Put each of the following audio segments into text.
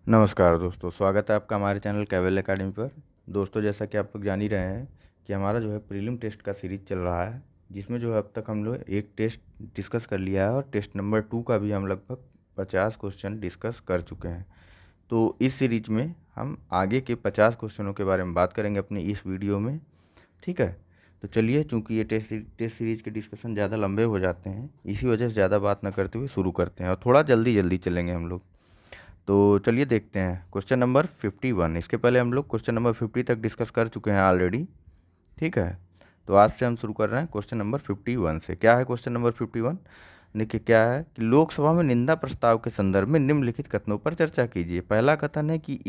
नमस्कार दोस्तों, स्वागत है आपका हमारे चैनल कैवल एकेडमी पर। दोस्तों, जैसा कि आप लोग जान ही रहे हैं कि हमारा जो है प्रीलिम टेस्ट का सीरीज चल रहा है, जिसमें जो है अब तक हम लोग एक टेस्ट डिस्कस कर लिया है और टेस्ट नंबर 2 का भी हम लगभग 50 क्वेश्चन डिस्कस कर चुके हैं। तो इस सीरीज में हम आगे के 50 क्वेश्चनों के बारे में बात करेंगे अपनी इस वीडियो में। ठीक है, तो चलिए, चूँकि ये टेस्ट सीरीज के डिस्कशन ज़्यादा लंबे हो जाते हैं, इसी वजह से ज़्यादा बात ना करते हुए शुरू करते हैं और थोड़ा जल्दी जल्दी चलेंगे हम लोग। तो चलिए देखते हैं क्वेश्चन नंबर 51। इसके पहले हम लोग क्वेश्चन नंबर 50 तक डिस्कस कर चुके हैं ऑलरेडी। ठीक है, तो आज से हम शुरू कर रहे हैं क्वेश्चन नंबर 51 से। क्या है क्वेश्चन नंबर 51? देखिए क्या है कि लोकसभा में निंदा प्रस्ताव के संदर्भ में निम्नलिखित कथनों पर चर्चा कीजिए। पहला कथन है कि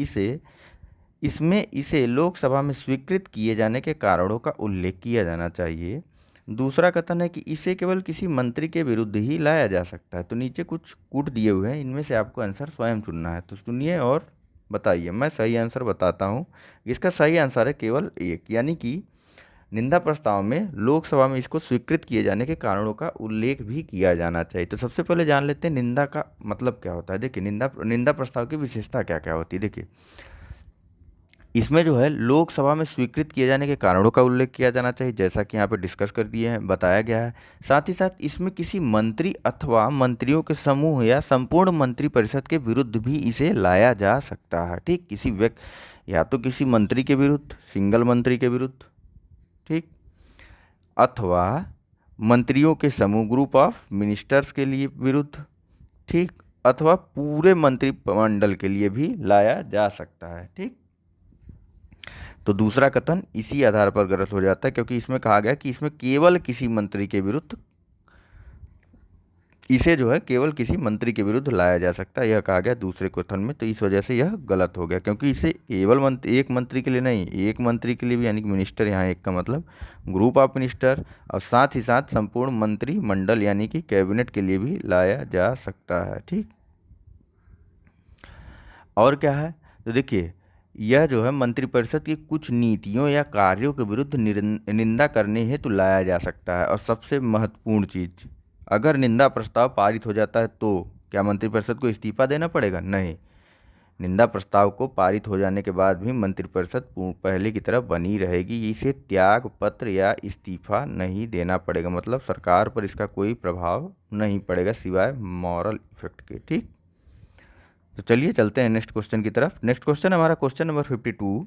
इसे लोकसभा में स्वीकृत किए जाने के कारणों का उल्लेख किया जाना चाहिए। दूसरा कथन है कि इसे केवल किसी मंत्री के विरुद्ध ही लाया जा सकता है। तो नीचे कुछ कूट दिए हुए हैं, इनमें से आपको आंसर स्वयं चुनना है। तो चुनिए और बताइए। मैं सही आंसर बताता हूँ। इसका सही आंसर है केवल एक, यानी कि निंदा प्रस्ताव में लोकसभा में इसको स्वीकृत किए जाने के कारणों का उल्लेख भी किया जाना चाहिए। तो सबसे पहले जान लेते हैं निंदा का मतलब क्या होता है। देखिए, निंदा प्रस्ताव की विशेषता क्या क्या होती है। देखिए, इसमें जो है लोकसभा में स्वीकृत किए जाने के कारणों का उल्लेख किया जाना चाहिए, जैसा कि यहाँ पे डिस्कस कर दिए हैं, बताया गया है। साथ ही साथ इसमें किसी मंत्री अथवा मंत्रियों के समूह या संपूर्ण मंत्रिपरिषद के विरुद्ध भी इसे लाया जा सकता है। ठीक, किसी व्यक्ति या तो किसी मंत्री के विरुद्ध, सिंगल मंत्री के विरुद्ध, ठीक, अथवा मंत्रियों के समूह, ग्रुप ऑफ मिनिस्टर्स के लिए विरुद्ध, ठीक, अथवा पूरे मंत्रिमंडल के लिए भी लाया जा सकता है। ठीक, तो दूसरा कथन इसी आधार पर गलत हो जाता है, क्योंकि इसमें कहा गया कि इसमें केवल किसी मंत्री के विरुद्ध, इसे जो है केवल किसी मंत्री के विरुद्ध लाया जा सकता है, यह कहा गया दूसरे कथन में। तो इस वजह से यह गलत हो गया, क्योंकि इसे केवल एक मंत्री के लिए नहीं, एक मंत्री के लिए भी, यानी कि मिनिस्टर, यहाँ एक का मतलब ग्रुप ऑफ मिनिस्टर, और साथ ही साथ संपूर्ण मंत्रिमंडल यानी कि कैबिनेट के लिए भी लाया जा सकता है। ठीक, और क्या है, तो देखिए, यह जो है मंत्रिपरिषद की कुछ नीतियों या कार्यों के विरुद्ध निंदा करने हेतु लाया जा सकता है। और सबसे महत्वपूर्ण चीज, अगर निंदा प्रस्ताव पारित हो जाता है तो क्या मंत्रिपरिषद को इस्तीफा देना पड़ेगा? नहीं, निंदा प्रस्ताव को पारित हो जाने के बाद भी मंत्रिपरिषद पहले की तरह बनी रहेगी। इसे त्याग पत्र या इस्तीफा नहीं देना पड़ेगा, मतलब सरकार पर इसका कोई प्रभाव नहीं पड़ेगा सिवाय मॉरल इफेक्ट के। ठीक, तो चलिए चलते हैं नेक्स्ट क्वेश्चन की तरफ। नेक्स्ट क्वेश्चन हमारा क्वेश्चन नंबर 52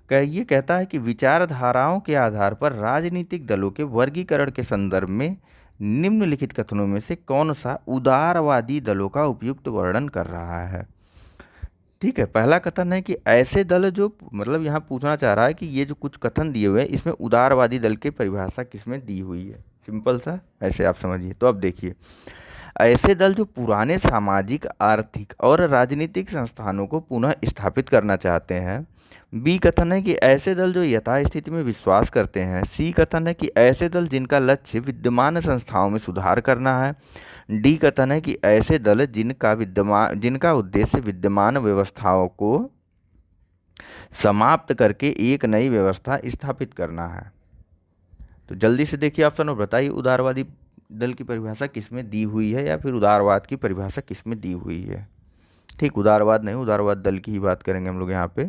का ये कहता है कि विचारधाराओं के आधार पर राजनीतिक दलों के वर्गीकरण के संदर्भ में निम्नलिखित कथनों में से कौन सा उदारवादी दलों का उपयुक्त वर्णन कर रहा है। ठीक है, पहला कथन है कि ऐसे दल जो, मतलब यहाँ पूछना चाह रहा है कि ये जो कुछ कथन दिए हुए हैं, इसमें उदारवादी दल की परिभाषा किसमें दी हुई है। सिंपल सा, ऐसे आप समझिए। तो अब देखिए, ऐसे दल जो पुराने सामाजिक, आर्थिक और राजनीतिक संस्थानों को पुनः स्थापित करना चाहते हैं। बी कथन है कि ऐसे दल जो यथास्थिति में विश्वास करते हैं। सी कथन है कि ऐसे दल जिनका लक्ष्य विद्यमान संस्थाओं में सुधार करना है। डी कथन है कि ऐसे दल जिनका उद्देश्य विद्यमान व्यवस्थाओं को समाप्त करके एक नई व्यवस्था स्थापित करना है। तो जल्दी से देखिए ऑप्शन और बताइए, उदारवादी दल की परिभाषा किसमें दी हुई है, या फिर उदारवाद की परिभाषा किसमें दी हुई है। ठीक, उदारवाद नहीं, उदारवाद दल की ही बात करेंगे हम लोग यहाँ पे।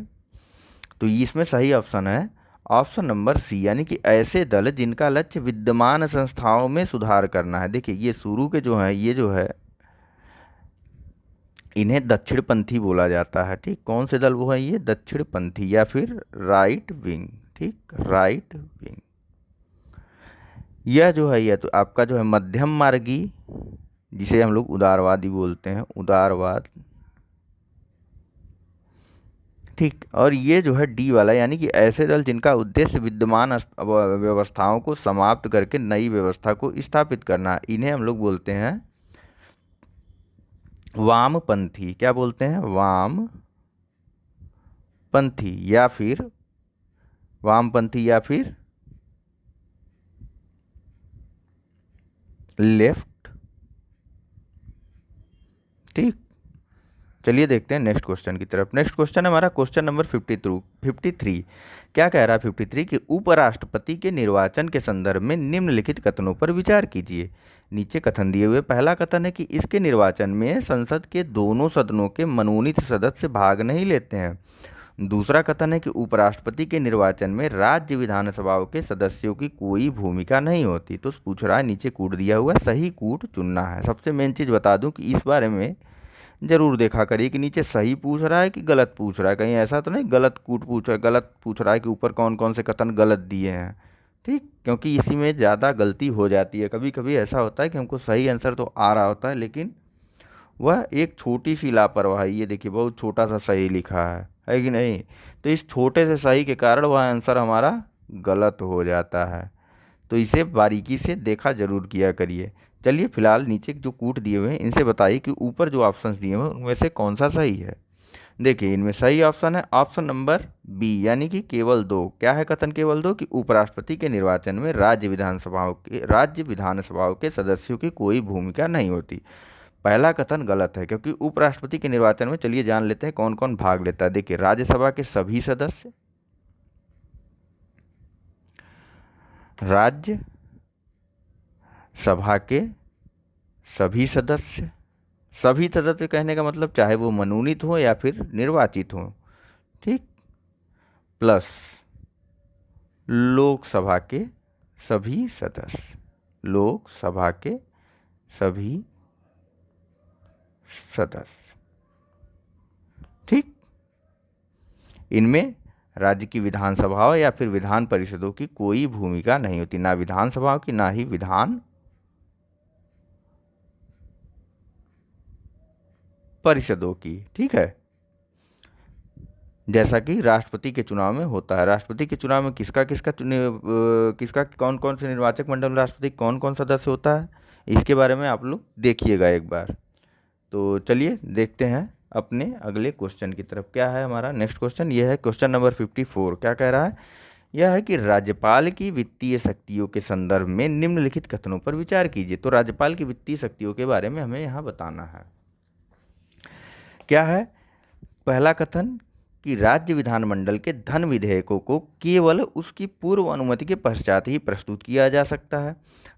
तो इसमें सही ऑप्शन है ऑप्शन नंबर सी, यानी कि ऐसे दल जिनका लक्ष्य विद्यमान संस्थाओं में सुधार करना है। देखिए, ये शुरू के जो है, ये जो है, इन्हें दक्षिणपंथी बोला जाता है। ठीक, कौन से दल वो है? ये दक्षिणपंथी या फिर राइट विंग। ठीक, राइट विंग। यह जो है, यह तो आपका जो है मध्यम मार्गी, जिसे हम लोग उदारवादी बोलते हैं, उदारवाद। ठीक, और ये जो है डी वाला, यानी कि ऐसे दल जिनका उद्देश्य विद्यमान व्यवस्थाओं को समाप्त करके नई व्यवस्था को स्थापित करना, इन्हें हम लोग बोलते हैं वामपंथी। क्या बोलते हैं? वामपंथी, या फिर लेफ्ट। ठीक, चलिए देखते हैं नेक्स्ट क्वेश्चन की तरफ। नेक्स्ट क्वेश्चन है हमारा क्वेश्चन नंबर 53। क्या कह रहा है 53 कि उपराष्ट्रपति के निर्वाचन के संदर्भ में निम्नलिखित कथनों पर विचार कीजिए। नीचे कथन दिए हुए। पहला कथन है कि इसके निर्वाचन में संसद के दोनों सदनों के मनोनीत सदस्य भाग नहीं लेते हैं। दूसरा कथन है कि उपराष्ट्रपति के निर्वाचन में राज्य विधानसभाओं के सदस्यों की कोई भूमिका नहीं होती। तो पूछ रहा है, नीचे कूट दिया हुआ, सही कूट चुनना है। सबसे मेन चीज़ बता दूं कि इस बारे में जरूर देखा करिए कि नीचे सही पूछ रहा है कि गलत पूछ रहा है। कहीं ऐसा तो नहीं गलत पूछ रहा है कि ऊपर कौन कौन से कथन गलत दिए हैं। ठीक, क्योंकि इसी में ज़्यादा गलती हो जाती है। कभी कभी ऐसा होता है कि हमको सही आंसर तो आ रहा होता है, लेकिन वह एक छोटी सी लापरवाही, ये देखिए बहुत छोटा सा सही लिखा है कि नहीं। तो इस छोटे से सही के कारण वह आंसर हमारा गलत हो जाता है। तो इसे बारीकी से देखा जरूर किया करिए। चलिए फिलहाल नीचे जो कूट दिए हुए हैं इनसे बताइए कि ऊपर जो ऑप्शंस दिए हुए हैं उनमें से कौन सा सही है। देखिए इनमें सही ऑप्शन है ऑप्शन नंबर बी, यानी कि केवल दो। क्या है कथन? केवल दो, कि उपराष्ट्रपति के निर्वाचन में राज्य विधानसभाओं के सदस्यों की कोई भूमिका नहीं होती। पहला कथन गलत है, क्योंकि उपराष्ट्रपति के निर्वाचन में चलिए जान लेते हैं कौन कौन भाग लेता है। देखिए राज्यसभा के सभी सदस्य, राज्य सभा के सभी सदस्य कहने का मतलब चाहे वो मनोनीत हो या फिर निर्वाचित हो, ठीक, प्लस लोकसभा के सभी सदस्य, लोकसभा के सभी सदस्य, ठीक। इनमें राज्य की विधानसभाओं या फिर विधान परिषदों की कोई भूमिका नहीं होती, ना विधानसभाओं की ना ही विधान परिषदों की, ठीक है। जैसा कि राष्ट्रपति के चुनाव में होता है। राष्ट्रपति के चुनाव में किसका कौन कौन से निर्वाचक मंडल में राष्ट्रपति कौन कौन सदस्य होता है, इसके बारे में आप लोग देखिएगा एक बार। तो चलिए देखते हैं अपने अगले क्वेश्चन की तरफ। क्या है हमारा नेक्स्ट क्वेश्चन? यह है क्वेश्चन नंबर 54। क्या कह रहा है? यह है कि राज्यपाल की वित्तीय शक्तियों के संदर्भ में निम्नलिखित कथनों पर विचार कीजिए। तो राज्यपाल की वित्तीय शक्तियों के बारे में हमें यहाँ बताना है। क्या है पहला कथन? कि राज्य विधानमंडल के धन विधेयकों को केवल उसकी पूर्व अनुमति के पश्चात ही प्रस्तुत किया जा सकता है।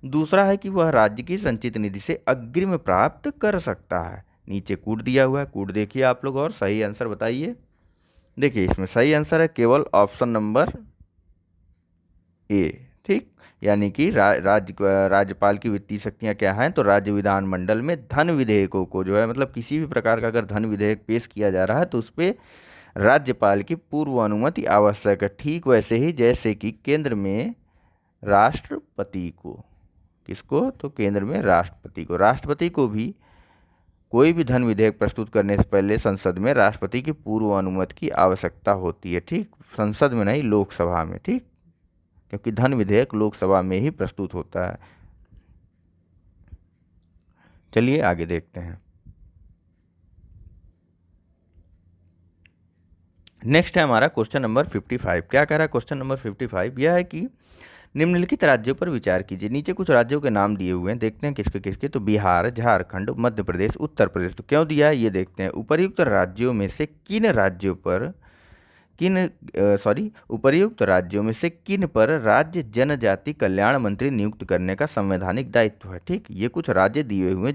दूसरा है कि वह राज्य की संचित निधि से अग्रिम प्राप्त कर सकता है। नीचे कूट दिया हुआ है, कूट देखिए आप लोग और सही आंसर बताइए। देखिए इसमें सही आंसर है केवल ऑप्शन नंबर ए, ठीक। यानी कि राज्यपाल की वित्तीय शक्तियां क्या हैं? तो राज्य विधानमंडल में धन विधेयकों को जो है, मतलब किसी भी प्रकार का अगर धन विधेयक पेश किया जा रहा है तो उस पर राज्यपाल की पूर्व अनुमति आवश्यक है। ठीक वैसे ही जैसे कि केंद्र में राष्ट्रपति को, किसको? तो केंद्र में राष्ट्रपति को भी कोई भी धन विधेयक प्रस्तुत करने से पहले संसद में राष्ट्रपति की पूर्व अनुमति की आवश्यकता होती है, ठीक। संसद में नहीं, लोकसभा में, ठीक, क्योंकि धन विधेयक लोकसभा में ही प्रस्तुत होता है। चलिए आगे देखते हैं। नेक्स्ट है हमारा क्वेश्चन नंबर 55। क्या कह रहा है क्वेश्चन नंबर 55? यह है कि निम्नलिखित राज्यों पर विचार कीजिए। नीचे कुछ राज्यों के नाम दिए हुए हैं, देखते हैं किसके किसके। तो बिहार, झारखंड, मध्य प्रदेश, उत्तर प्रदेश। तो क्यों दिया है ये देखते हैं। उपर्युक्त राज्यों में से किन पर राज्य जनजाति कल्याण मंत्री नियुक्त करने का संवैधानिक दायित्व है, ठीक। ये कुछ राज्य दिए हुए हैं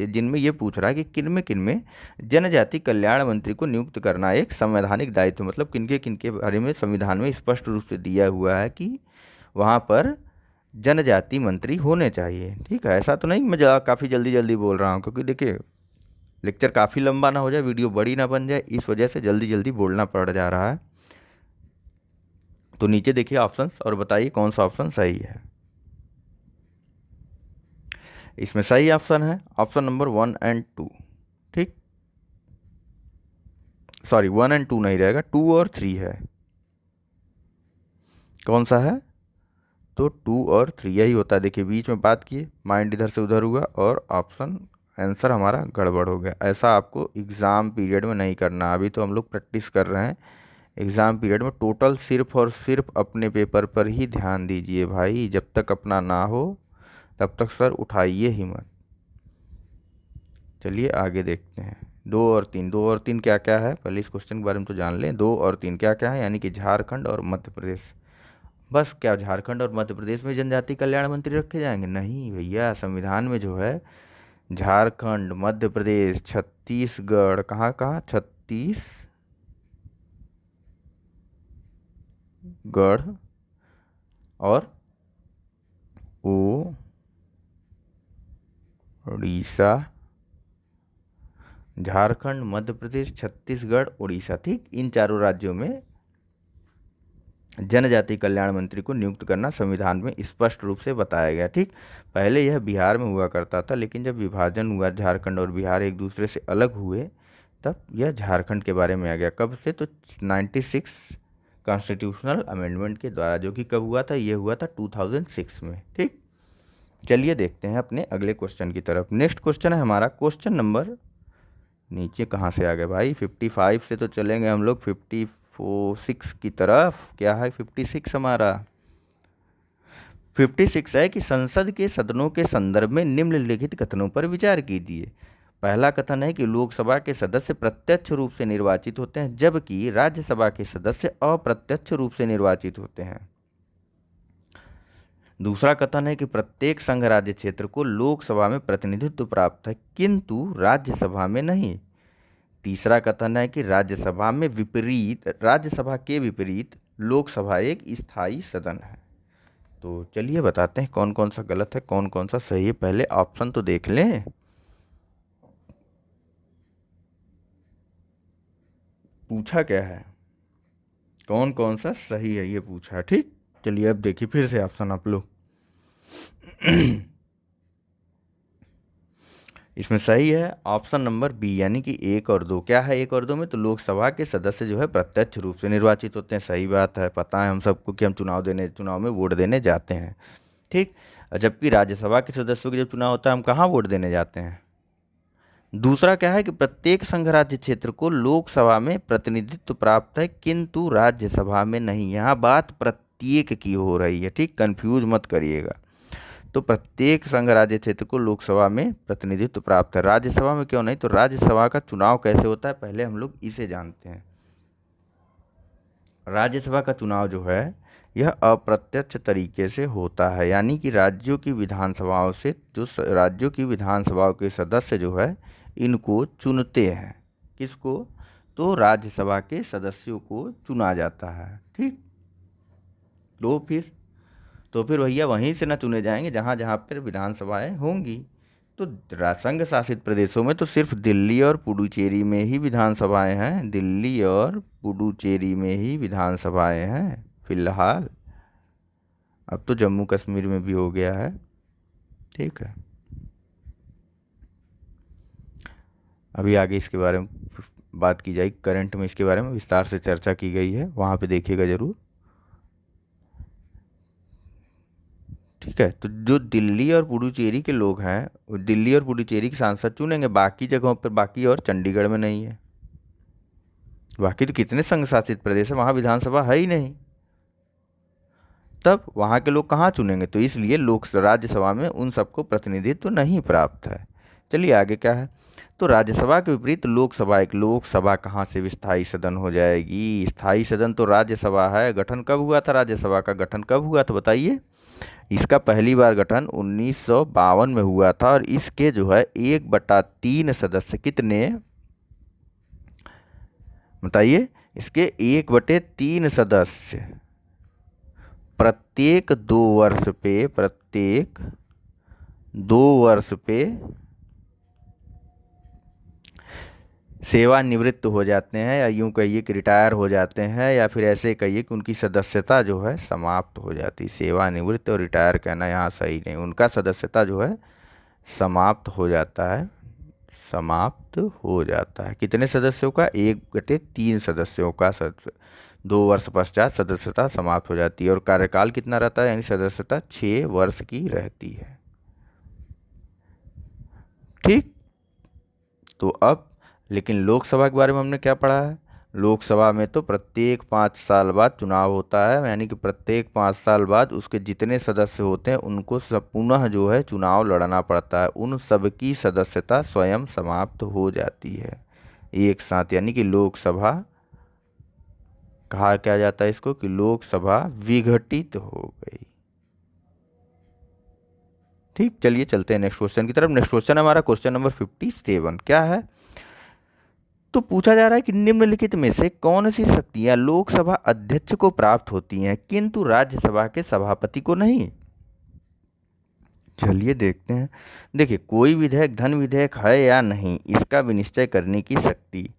जिनमें ये पूछ रहा है कि किन में जनजाति कल्याण मंत्री को नियुक्त करना एक संवैधानिक दायित्व, मतलब किनके बारे में संविधान में स्पष्ट रूप से दिया हुआ है कि वहाँ पर जनजाति मंत्री होने चाहिए, ठीक है। ऐसा तो नहीं मैं काफ़ी जल्दी बोल रहा हूँ, क्योंकि देखिए लेक्चर काफ़ी लंबा ना हो जाए, वीडियो बड़ी ना बन जाए, इस वजह से जल्दी बोलना पड़ जा रहा है। तो नीचे देखिए ऑप्शंस और बताइए कौन सा ऑप्शन सही है। इसमें सही ऑप्शन है ऑप्शन नंबर 1 और 2, ठीक। सॉरी 1 और 2 नहीं रहेगा, 2 और 3 है। कौन सा है? तो 2 और 3 यही होता है। देखिए बीच में बात किए, माइंड इधर से उधर हुआ और ऑप्शन आंसर हमारा गड़बड़ हो गया। ऐसा आपको एग्ज़ाम पीरियड में नहीं करना। अभी तो हम लोग प्रैक्टिस कर रहे हैं, एग्ज़ाम पीरियड में टोटल सिर्फ और सिर्फ अपने पेपर पर ही ध्यान दीजिए भाई। जब तक अपना ना हो तब तक सर उठाइए ही मत। चलिए आगे देखते हैं। दो और तीन क्या क्या है, पहले इस क्वेश्चन के बारे में तो जान लें। 2 और 3 क्या क्या है, यानी कि झारखंड और मध्य प्रदेश। बस क्या झारखंड और मध्य प्रदेश में जनजाति कल्याण मंत्री रखे जाएंगे? नहीं भैया, संविधान में जो है झारखंड, मध्य प्रदेश, छत्तीसगढ़, कहाँ कहाँ, छत्तीसगढ़ और उड़ीसा, झारखंड, मध्य प्रदेश, छत्तीसगढ़, उड़ीसा, ठीक, इन चारों राज्यों में जनजाति कल्याण मंत्री को नियुक्त करना संविधान में स्पष्ट रूप से बताया गया। ठीक, पहले यह बिहार में हुआ करता था, लेकिन जब विभाजन हुआ, झारखंड और बिहार एक दूसरे से अलग हुए, तब यह झारखंड के बारे में आ गया। कब से? तो 96 कॉन्स्टिट्यूशनल अमेंडमेंट के द्वारा, जो कि कब हुआ था? ये हुआ था 2006 में। ठीक, चलिए देखते हैं अपने अगले क्वेश्चन की तरफ। नेक्स्ट क्वेश्चन है हमारा क्वेश्चन नंबर, नीचे कहाँ से आ गए भाई, 55 से तो चलेंगे हम लोग 56 की तरफ। क्या है 56 हमारा? 56 है कि संसद के सदनों के संदर्भ में निम्नलिखित कथनों पर विचार कीजिए। पहला कथन है कि लोकसभा के सदस्य प्रत्यक्ष रूप से निर्वाचित होते हैं, जबकि राज्यसभा के सदस्य अप्रत्यक्ष रूप से निर्वाचित होते हैं। दूसरा कथन है कि प्रत्येक संघ राज्य क्षेत्र को लोकसभा में प्रतिनिधित्व प्राप्त है, किंतु राज्यसभा में नहीं। तीसरा कथन है कि राज्यसभा के विपरीत लोकसभा एक स्थायी सदन है। तो चलिए बताते हैं कौन कौन सा गलत है, कौन कौन सा सही है। पहले ऑप्शन तो देख लें। पूछा क्या है, कौन कौन सा सही है, ये पूछा है। ठीक, चलिए अब देखिए फिर से ऑप्शन आप लोग। इसमें सही है ऑप्शन नंबर बी, यानी कि 1 और 2। क्या है 1 और 2 में? तो लोकसभा के सदस्य जो है प्रत्यक्ष रूप से निर्वाचित होते हैं। सही बात है, पता है हम सबको कि हम चुनाव में वोट देने जाते हैं। ठीक, जबकि राज्यसभा के सदस्यों के जब चुनाव होता है, हम कहाँ वोट देने जाते हैं? दूसरा क्या है कि प्रत्येक संघ राज्य क्षेत्र को लोकसभा में प्रतिनिधित्व प्राप्त है, किंतु राज्यसभा में नहीं। यहाँ बात प्रत्येक की हो रही है। ठीक, कंफ्यूज मत करिएगा। तो प्रत्येक संघ राज्य क्षेत्र को लोकसभा में प्रतिनिधित्व प्राप्त है, राज्यसभा में क्यों नहीं? तो राज्यसभा का चुनाव कैसे होता है, पहले हम लोग इसे जानते हैं। राज्यसभा का चुनाव जो है यह अप्रत्यक्ष तरीके से होता है, यानी कि राज्यों की विधानसभाओं से राज्यों की विधानसभाओं के सदस्य जो है इनको चुनते हैं। किसको? तो राज्यसभा के सदस्यों को चुना जाता है। ठीक, तो फिर भैया वहीं से ना चुने जाएंगे जहाँ जहाँ पर विधानसभाएं होंगी। तो संघ शासित प्रदेशों में तो सिर्फ दिल्ली और पुडुचेरी में ही विधानसभाएं हैं, दिल्ली और पुडुचेरी में ही विधानसभाएं हैं फिलहाल। अब तो जम्मू कश्मीर में भी हो गया है। ठीक है, अभी आगे इसके बारे में बात की जाएगी। करंट में इसके बारे में विस्तार से चर्चा की गई है, वहाँ पे देखिएगा ज़रूर। ठीक है, तो जो दिल्ली और पुडुचेरी के लोग हैं, वो दिल्ली और पुडुचेरी के सांसद चुनेंगे, बाकी जगहों पर, बाकी और चंडीगढ़ में नहीं है। बाकी तो कितने संघ शासित प्रदेश है, वहाँ विधानसभा है ही नहीं, तब वहाँ के लोग कहाँ चुनेंगे? तो इसलिए राज्यसभा में उन सबको प्रतिनिधित्व नहीं प्राप्त है। चलिए आगे क्या है, तो राज्यसभा के विपरीत लोकसभा कहाँ से स्थायी सदन हो जाएगी? स्थायी सदन तो राज्यसभा है। गठन कब हुआ था राज्यसभा का? गठन कब हुआ था बताइए? इसका पहली बार गठन 1952 में हुआ था, और इसके जो है 1/3 सदस्य कितने बताइए? इसके 1/3 सदस्य प्रत्येक 2 वर्ष पे सेवानिवृत्त हो जाते हैं, या यूं कहिए कि रिटायर हो जाते हैं, या फिर ऐसे कहिए कि उनकी सदस्यता जो है समाप्त हो जाती है। सेवानिवृत्त और रिटायर कहना यहाँ सही नहीं, उनका सदस्यता जो है समाप्त हो जाता है, समाप्त हो जाता है। कितने सदस्यों का? 1/3 सदस्यों का 2 वर्ष पश्चात सदस्यता समाप्त हो जाती है, और कार्यकाल कितना रहता है, यानी सदस्यता 6 वर्ष की रहती है। ठीक, तो अब लेकिन लोकसभा के बारे में हमने क्या पढ़ा है? लोकसभा में तो प्रत्येक 5 साल बाद चुनाव होता है, यानी कि प्रत्येक 5 साल बाद उसके जितने सदस्य होते हैं उनको सब पुनः जो है चुनाव लड़ना पड़ता है, उन सब की सदस्यता स्वयं समाप्त हो जाती है। एक साथ, यानी कि लोकसभा कहा क्या जाता है इसको कि लोकसभा विघटित हो गई। ठीक, चलिए चलते हैं नेक्स्ट क्वेश्चन की तरफ। नेक्स्ट क्वेश्चन हमारा क्वेश्चन नंबर 57 क्या है, तो पूछा जा रहा है कि निम्नलिखित में से कौन सी शक्तियां लोकसभा अध्यक्ष को प्राप्त होती हैं किंतु राज्यसभा के सभापति को नहीं। चलिए देखते हैं। देखिए, कोई विधेयक धन विधेयक है या नहीं इसका विनिश्चय करने की शक्ति,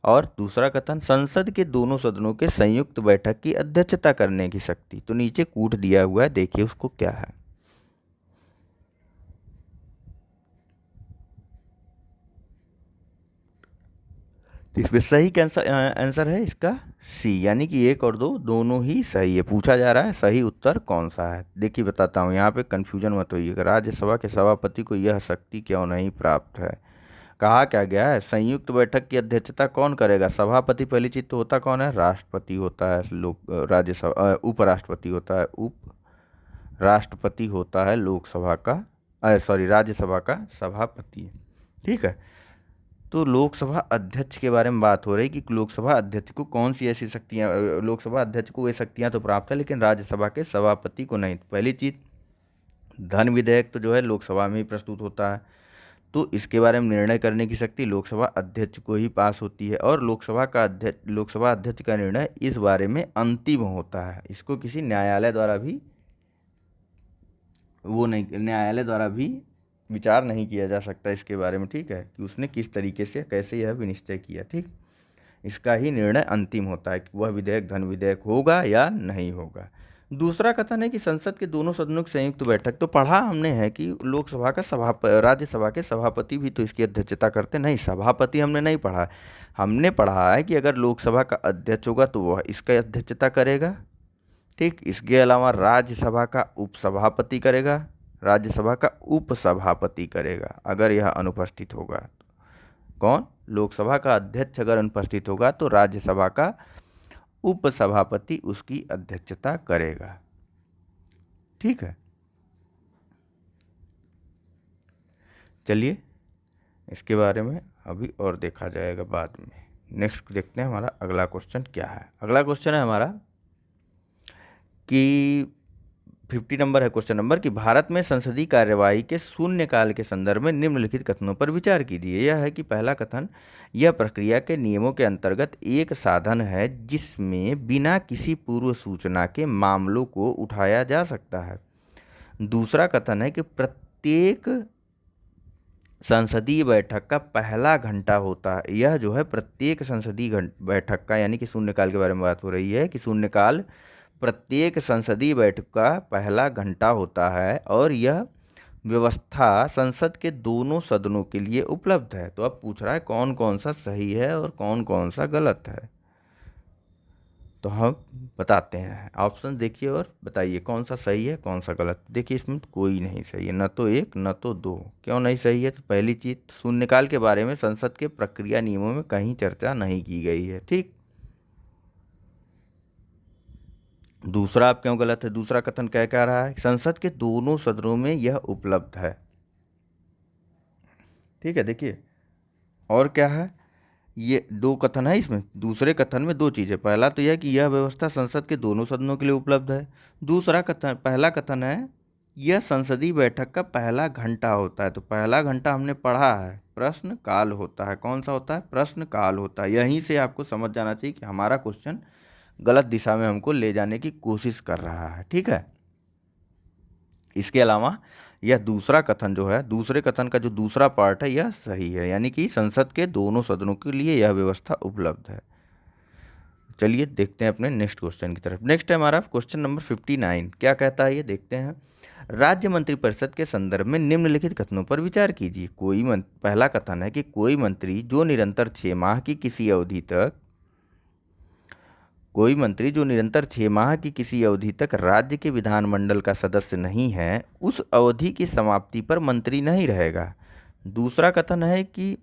और दूसरा कथन संसद के दोनों सदनों के संयुक्त बैठक की अध्यक्षता करने की शक्ति। तो नीचे कूट दिया हुआ है, देखिए उसको क्या है। तो इसमें सही आंसर है इसका सी, यानी कि एक और दो दोनों ही सही है। पूछा जा रहा है सही उत्तर कौन सा है। देखिए बताता हूँ, यहाँ पे कंफ्यूजन मत होइएगा। राज्यसभा के सभापति को यह शक्ति क्यों नहीं प्राप्त है। कहा क्या गया है, संयुक्त बैठक की अध्यक्षता कौन करेगा। सभापति पहली चीज तो होता कौन है, राष्ट्रपति होता है। लोक राज्यसभा उपराष्ट्रपति होता है, उप राष्ट्रपति होता है लोकसभा का, सॉरी राज्यसभा का सभापति। ठीक है, तो लोकसभा अध्यक्ष के बारे में बात हो रही कि लोकसभा अध्यक्ष को कौन सी ऐसी शक्तियाँ, लोकसभा अध्यक्ष को वे शक्तियाँ तो प्राप्त है लेकिन राज्यसभा के सभापति को नहीं। पहली चीज, धन विधेयक तो जो है लोकसभा में ही प्रस्तुत होता है, तो इसके बारे में निर्णय करने की शक्ति लोकसभा अध्यक्ष को ही पास होती है। और लोकसभा अध्यक्ष का निर्णय इस बारे में अंतिम होता है। इसको किसी न्यायालय द्वारा भी न्यायालय द्वारा भी विचार नहीं किया जा सकता इसके बारे में। ठीक है, कि उसने किस तरीके से कैसे यह विनिश्चय किया। ठीक, इसका ही निर्णय अंतिम होता है कि वह विधेयक धन विधेयक होगा या नहीं होगा। दूसरा कथन है कि संसद के दोनों सदनों की संयुक्त बैठक। तो पढ़ा हमने है कि लोकसभा का राज्यसभा के सभापति भी तो इसकी अध्यक्षता करते नहीं, सभापति हमने नहीं पढ़ा। हमने पढ़ा है कि अगर लोकसभा का अध्यक्ष होगा तो वह इसका अध्यक्षता करेगा। ठीक, इसके अलावा राज्यसभा का उपसभापति करेगा, राज्यसभा का उपसभापति करेगा अगर यह अनुपस्थित होगा। कौन, लोकसभा का अध्यक्ष अगर अनुपस्थित होगा तो राज्यसभा का उपसभापति उसकी अध्यक्षता करेगा। ठीक है, चलिए इसके बारे में अभी और देखा जाएगा बाद में। नेक्स्ट देखते हैं हमारा अगला क्वेश्चन क्या है। अगला क्वेश्चन है हमारा कि 50 नंबर है क्वेश्चन नंबर कि भारत में संसदीय कार्यवाही के शून्यकाल के संदर्भ में निम्नलिखित कथनों पर विचार कीजिए। यह है कि पहला कथन, यह प्रक्रिया के नियमों के अंतर्गत एक साधन है जिसमें बिना किसी पूर्व सूचना के मामलों को उठाया जा सकता है। दूसरा कथन है कि प्रत्येक संसदीय बैठक का पहला घंटा होता है। यह जो है प्रत्येक संसदीय बैठक का, यानी कि शून्यकाल के बारे में बात हो रही है कि शून्यकाल प्रत्येक संसदीय बैठक का पहला घंटा होता है और यह व्यवस्था संसद के दोनों सदनों के लिए उपलब्ध है। तो अब पूछ रहा है कौन कौन सा सही है और कौन कौन सा गलत है। तो हम बताते हैं, ऑप्शन देखिए और बताइए कौन सा सही है कौन सा गलत। देखिए इसमें तो कोई नहीं सही है, न तो एक न तो दो। क्यों नहीं सही है, तो पहली चीज शून्यकाल के बारे में संसद के प्रक्रिया नियमों में कहीं चर्चा नहीं की गई है। ठीक, दूसरा आप क्यों गलत है, दूसरा कथन क्या कह रहा है, संसद के दोनों सदनों में यह उपलब्ध है। ठीक है, देखिए और क्या है, ये दो कथन है इसमें। दूसरे कथन में दो चीज़ें, पहला तो यह कि यह व्यवस्था संसद के दोनों सदनों के लिए उपलब्ध है। दूसरा कथन, पहला कथन है यह संसदीय बैठक का पहला घंटा होता है। तो पहला घंटा हमने पढ़ा है प्रश्न काल होता है। कौन सा होता है, प्रश्न काल होता है। यहीं से आपको समझ जाना चाहिए कि हमारा क्वेश्चन गलत दिशा में हमको ले जाने की कोशिश कर रहा है। ठीक है, इसके अलावा यह दूसरा कथन जो है, दूसरे कथन का जो दूसरा पार्ट है यह सही है, यानी कि संसद के दोनों सदनों के लिए यह व्यवस्था उपलब्ध है। चलिए देखते हैं अपने नेक्स्ट क्वेश्चन की तरफ। नेक्स्ट है हमारा क्वेश्चन नंबर 59। क्या कहता है ये देखते हैं। राज्य मंत्रिपरिषद के संदर्भ में निम्नलिखित कथनों पर विचार कीजिए। पहला कथन है कि कोई मंत्री जो निरंतर 6 माह की किसी अवधि तक राज्य के विधानमंडल का सदस्य नहीं है, उस अवधि की समाप्ति पर मंत्री नहीं रहेगा। दूसरा कथन है कि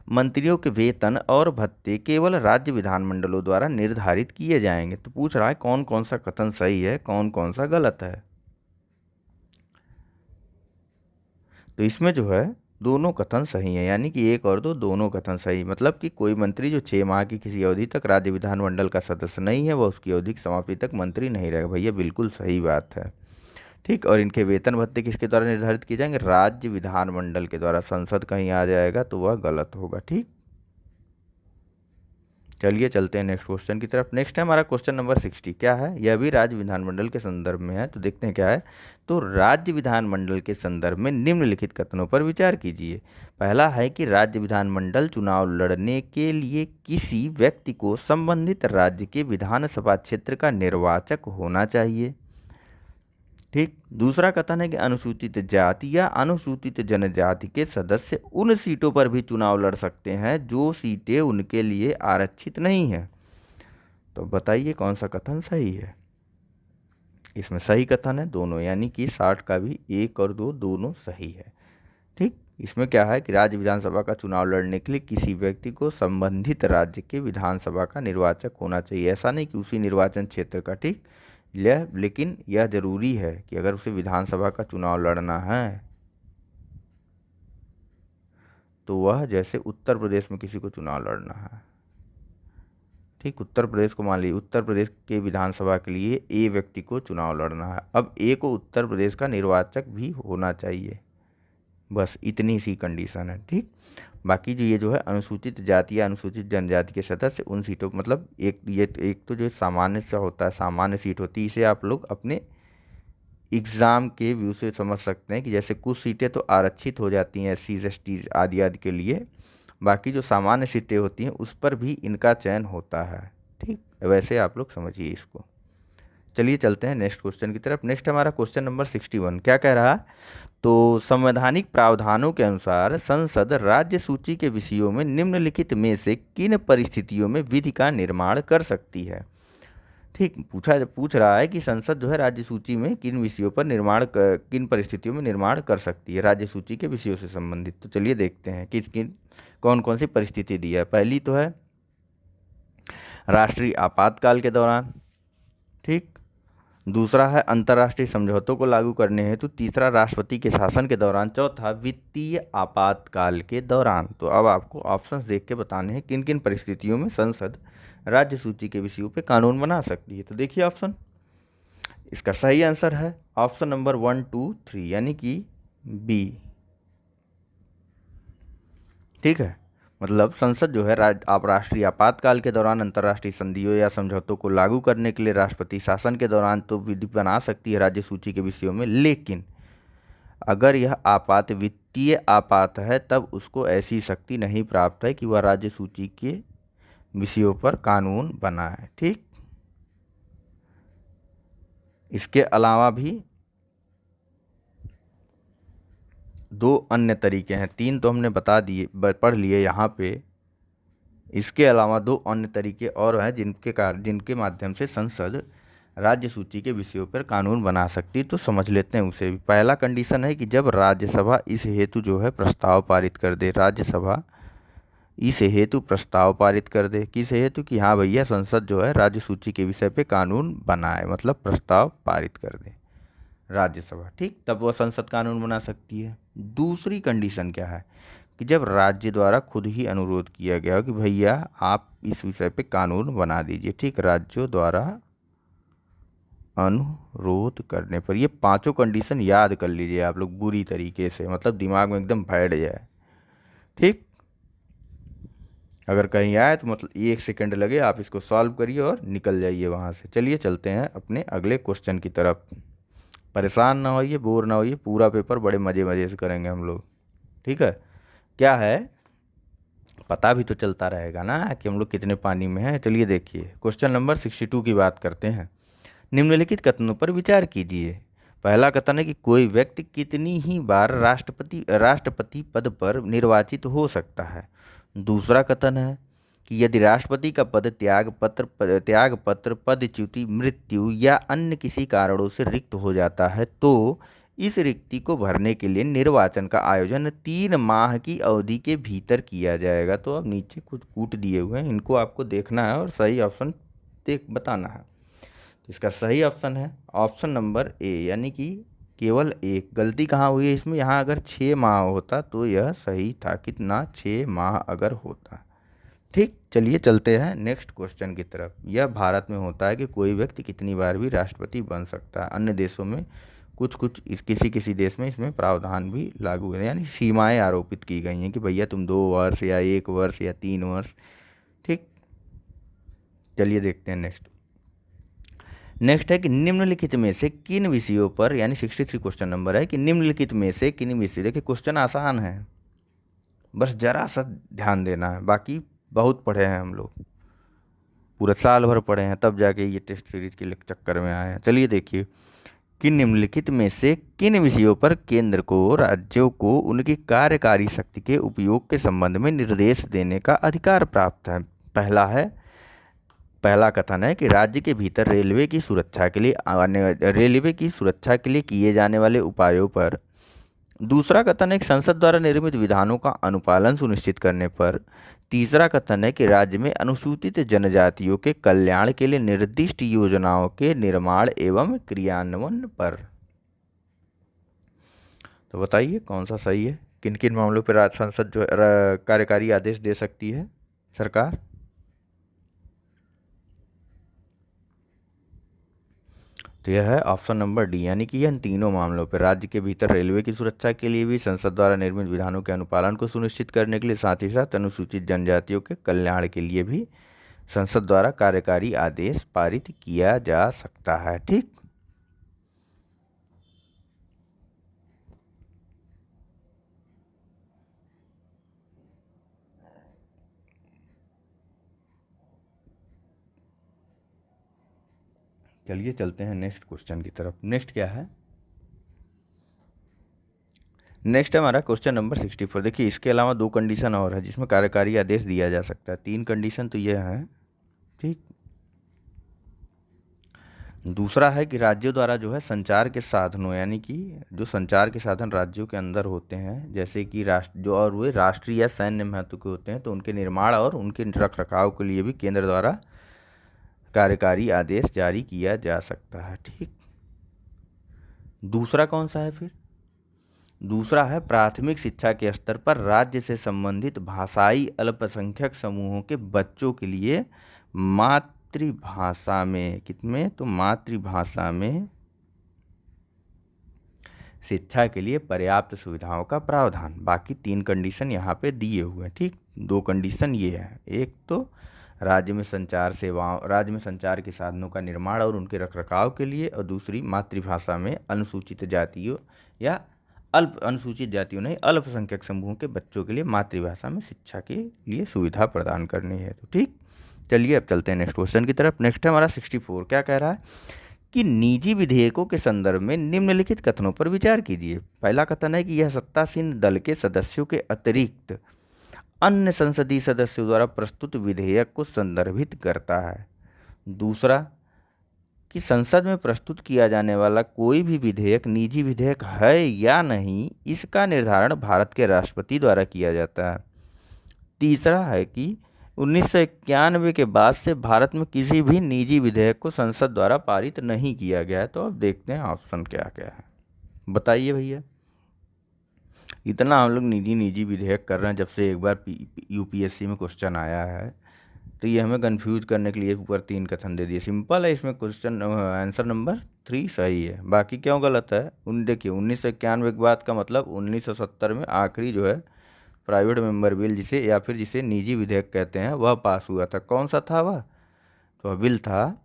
मंत्रियों के वेतन और भत्ते केवल राज्य विधानमंडलों द्वारा निर्धारित किए जाएंगे। तो पूछ रहा है कौन कौन सा कथन सही है कौन कौन सा गलत है। तो इसमें जो है दोनों कथन सही हैं, यानी कि एक और दो दोनों कथन सही। मतलब कि कोई मंत्री जो 6 माह की किसी अवधि तक राज्य विधानमंडल का सदस्य नहीं है वह उसकी अवधि की समाप्ति तक मंत्री नहीं रहेगा। भैया बिल्कुल सही बात है। ठीक, और इनके वेतन भत्ते किसके द्वारा निर्धारित किए जाएंगे? राज्य विधानमंडल के द्वारा। संसद कहीं आ जाएगा तो वह गलत होगा। ठीक, चलिए चलते हैं नेक्स्ट क्वेश्चन की तरफ। नेक्स्ट है हमारा क्वेश्चन नंबर 60। क्या है? यह भी राज्य विधानमंडल के संदर्भ में है, तो देखते हैं क्या है। तो राज्य विधानमंडल के संदर्भ में निम्नलिखित कथनों पर विचार कीजिए। पहला है कि राज्य विधानमंडल चुनाव लड़ने के लिए किसी व्यक्ति को संबंधित राज्य के विधानसभा क्षेत्र का निर्वाचक होना चाहिए। ठीक, दूसरा कथन है कि अनुसूचित जाति या अनुसूचित जनजाति के सदस्य उन सीटों पर भी चुनाव लड़ सकते हैं जो सीटें उनके लिए आरक्षित नहीं है। तो बताइए कौन सा कथन सही है? इसमें सही कथन है दोनों, यानी कि 60 का भी 1 और 2 दोनों सही है। ठीक, इसमें क्या है कि राज्य विधानसभा का चुनाव लड़ने के लिए किसी व्यक्ति को संबंधित राज्य के विधानसभा का निर्वाचक होना चाहिए। ऐसा नहीं कि उसी निर्वाचन क्षेत्र का। ठीक, लेकिन यह जरूरी है कि अगर उसे विधानसभा का चुनाव लड़ना है तो वह, जैसे उत्तर प्रदेश में किसी को चुनाव लड़ना है, ठीक, उत्तर प्रदेश को मान लीजिए, उत्तर प्रदेश के विधानसभा के लिए ए व्यक्ति को चुनाव लड़ना है। अब ए को उत्तर प्रदेश का निर्वाचक भी होना चाहिए, बस इतनी सी कंडीशन है। ठीक, बाकी जो ये जो है अनुसूचित जाति या अनुसूचित जनजाति के सदस्य उन सीटों, मतलब एक तो जो सामान्य सा होता है, सामान्य सीट होती है, इसे आप लोग अपने एग्ज़ाम के व्यू से समझ सकते हैं कि जैसे कुछ सीटें तो आरक्षित हो जाती हैं एस टी आदि आदि के लिए, बाकी जो सामान्य सीटें होती हैं उस पर भी इनका चयन होता है। ठीक, वैसे आप लोग समझिए इसको। चलिए चलते हैं नेक्स्ट क्वेश्चन की तरफ। नेक्स्ट हमारा क्वेश्चन नंबर 61। क्या कह रहा है? तो संवैधानिक प्रावधानों के अनुसार संसद राज्य सूची के विषयों में निम्नलिखित में से किन परिस्थितियों में विधि का निर्माण कर सकती है? ठीक, पूछ रहा है कि संसद जो है राज्य सूची में किन विषयों पर किन परिस्थितियों में निर्माण कर सकती है राज्य सूची के विषयों से संबंधित। तो चलिए देखते हैं किस किन कौन कौन सी परिस्थिति दी है। पहली तो है राष्ट्रीय आपातकाल के दौरान। ठीक, दूसरा है अंतर्राष्ट्रीय समझौतों को लागू करने हेतु। तीसरा राष्ट्रपति के शासन के दौरान। चौथा वित्तीय आपातकाल के दौरान। तो अब आपको ऑप्शंस देख के बताने हैं किन किन परिस्थितियों में संसद राज्य सूची के विषयों पे कानून बना सकती है। तो देखिए ऑप्शन, इसका सही आंसर है ऑप्शन नंबर 1, 2, 3, यानी कि बी। ठीक है, मतलब संसद जो है आप राष्ट्रीय आपातकाल के दौरान अंतर्राष्ट्रीय संधियों या समझौतों को लागू करने के लिए राष्ट्रपति शासन के दौरान तो विधि बना सकती है राज्य सूची के विषयों में, लेकिन अगर यह आपात वित्तीय आपात है तब उसको ऐसी शक्ति नहीं प्राप्त है कि वह राज्य सूची के विषयों पर कानून बनाए। ठीक, इसके अलावा भी 2 अन्य तरीके हैं, 3 तो हमने बता दिए, पढ़ लिए यहाँ पे। इसके अलावा 2 अन्य तरीके और हैं जिनके माध्यम से संसद राज्य सूची के विषयों पर कानून बना सकती। तो समझ लेते हैं उसे भी। पहला कंडीशन है कि जब राज्यसभा इस हेतु जो है प्रस्ताव पारित कर दे। राज्यसभा इस हेतु प्रस्ताव पारित कर दे, किस हेतु? कि हाँ भैया संसद जो है राज्य सूची के विषय पे कानून बनाए, मतलब प्रस्ताव पारित कर दे राज्यसभा। ठीक, तब वह संसद कानून बना सकती है। दूसरी कंडीशन क्या है? कि जब राज्य द्वारा खुद ही अनुरोध किया गया हो कि भैया आप इस विषय पे कानून बना दीजिए। ठीक, राज्यों द्वारा अनुरोध करने पर। ये 5 कंडीशन याद कर लीजिए आप लोग बुरी तरीके से, मतलब दिमाग में एकदम बैठ जाए। ठीक, अगर कहीं आए तो मतलब 1 सेकंड लगे, आप इसको सॉल्व करिए और निकल जाइए वहाँ से। चलिए चलते हैं अपने अगले क्वेश्चन की तरफ। परेशान ना होइए, बोर ना होइए, पूरा पेपर बड़े मज़े मज़े से करेंगे हम लोग। ठीक है, क्या है पता भी तो चलता रहेगा ना कि हम लोग कितने पानी में हैं। चलिए देखिए क्वेश्चन नंबर 62 की बात करते हैं। निम्नलिखित कथनों पर विचार कीजिए। पहला कथन है कि कोई व्यक्ति कितनी ही बार राष्ट्रपति पद पर निर्वाचित हो सकता है। दूसरा कथन है कि यदि राष्ट्रपति का पद त्यागपत्र, पदच्युति, मृत्यु या अन्य किसी कारणों से रिक्त हो जाता है तो इस रिक्ति को भरने के लिए निर्वाचन का आयोजन 3 माह की अवधि के भीतर किया जाएगा। तो अब नीचे कुछ कूट दिए हुए हैं, इनको आपको देखना है और सही ऑप्शन बताना है। तो इसका सही ऑप्शन है ऑप्शन नंबर ए, यानी कि केवल एक। गलती कहाँ हुई है इसमें, यहाँ अगर 6 माह होता तो यह सही था, कितना, 6 माह अगर होता। ठीक, चलिए चलते हैं नेक्स्ट क्वेश्चन की तरफ। यह भारत में होता है कि कोई व्यक्ति कितनी बार भी राष्ट्रपति बन सकता है। अन्य देशों में कुछ कुछ किसी किसी देश में इसमें प्रावधान भी लागू है, यानी सीमाएं आरोपित की गई हैं कि भैया तुम 2 वर्ष या 1 वर्ष या 3 वर्ष। ठीक, चलिए देखते हैं नेक्स्ट। नेक्स्ट है कि निम्नलिखित में से किन विषयों पर, यानी 63 क्वेश्चन नंबर है, कि निम्नलिखित में से किन विषयों, देखिए क्वेश्चन आसान है, बस जरा सा ध्यान देना है। बाकी बहुत पढ़े हैं हम लोग, पूरा साल भर पढ़े हैं, तब जाके ये टेस्ट सीरीज के चक्कर में आए हैं। चलिए देखिए कि निम्नलिखित में से किन विषयों पर केंद्र को राज्यों को उनकी कार्यकारी शक्ति के उपयोग के संबंध में निर्देश देने का अधिकार प्राप्त है। पहला कथन है कि राज्य के भीतर रेलवे की सुरक्षा के लिए किए जाने वाले उपायों पर। दूसरा कथन है कि संसद द्वारा निर्मित विधानों का अनुपालन सुनिश्चित करने पर। तीसरा कथन है कि राज्य में अनुसूचित जनजातियों के कल्याण के लिए निर्दिष्ट योजनाओं के निर्माण एवं क्रियान्वयन पर। तो बताइए कौन सा सही है, किन किन मामलों पर संसद जो कार्यकारी आदेश दे सकती है सरकार। तो यह है ऑप्शन नंबर डी, यानी कि यह इन तीनों मामलों पर, राज्य के भीतर रेलवे की सुरक्षा के लिए भी, संसद द्वारा निर्मित विधानों के अनुपालन को सुनिश्चित करने के लिए, साथ ही साथ अनुसूचित जनजातियों के कल्याण के लिए भी संसद द्वारा कार्यकारी आदेश पारित किया जा सकता है। ठीक, चलिए चलते हैं नेक्स्ट क्वेश्चन की तरफ। नेक्स्ट क्या है, नेक्स्ट है हमारा क्वेश्चन नंबर 64। देखिए इसके अलावा 2 कंडीशन और है जिसमें कार्यकारी आदेश दिया जा सकता है। 3 कंडीशन तो ये है। ठीक, दूसरा है कि राज्यों द्वारा जो है संचार के साधनों, यानी कि जो संचार के साधन राज्यों के अंदर होते हैं, जैसे कि राष्ट्र जो और वे राष्ट्रीय या सैन्य महत्व के होते हैं, तो उनके निर्माण और उनके रख रखाव के लिए भी केंद्र द्वारा कार्यकारी आदेश जारी किया जा सकता है। ठीक, दूसरा कौन सा है फिर, दूसरा है प्राथमिक शिक्षा के स्तर पर राज्य से संबंधित भाषाई अल्पसंख्यक समूहों के बच्चों के लिए मातृभाषा में, कितने, तो मातृभाषा में शिक्षा के लिए पर्याप्त सुविधाओं का प्रावधान। बाकी 3 कंडीशन यहाँ पे दिए हुए हैं। ठीक, 2 कंडीशन ये है, एक तो राज्य में संचार के साधनों का निर्माण और उनके रखरखाव के लिए, और दूसरी मातृभाषा में अनुसूचित जातियों या अनुसूचित जातियों नहीं, अल्पसंख्यक समूहों के बच्चों के लिए मातृभाषा में शिक्षा के लिए सुविधा प्रदान करनी है। तो ठीक, चलिए अब चलते हैं नेक्स्ट क्वेश्चन की तरफ। नेक्स्ट है हमारा 64। क्या कह रहा है कि निजी विधेयकों के संदर्भ में निम्नलिखित कथनों पर विचार कीजिए। पहला कथन है कि यह सत्तासीन दल के सदस्यों के अतिरिक्त अन्य संसदीय सदस्यों द्वारा प्रस्तुत विधेयक को संदर्भित करता है। दूसरा कि संसद में प्रस्तुत किया जाने वाला कोई भी विधेयक निजी विधेयक है या नहीं, इसका निर्धारण भारत के राष्ट्रपति द्वारा किया जाता है। तीसरा है कि 1991 के बाद से भारत में किसी भी निजी विधेयक को संसद द्वारा पारित नहीं किया गया है। तो अब देखते हैं ऑप्शन क्या क्या है, बताइए भैया। इतना हम लोग निजी निजी विधेयक कर रहे हैं जब से एक बार यूपीएससी में क्वेश्चन आया है, तो ये हमें कंफ्यूज करने के लिए ऊपर 3 कथन दे दिए। सिंपल है, इसमें क्वेश्चन आंसर नंबर 3 सही है। बाकी क्यों गलत है, देखिए 1991 के बाद का मतलब 1970 में आखिरी जो है प्राइवेट मेंबर बिल जिसे निजी विधेयक कहते हैं वह पास हुआ था। कौन सा था वह, तो वह बिल था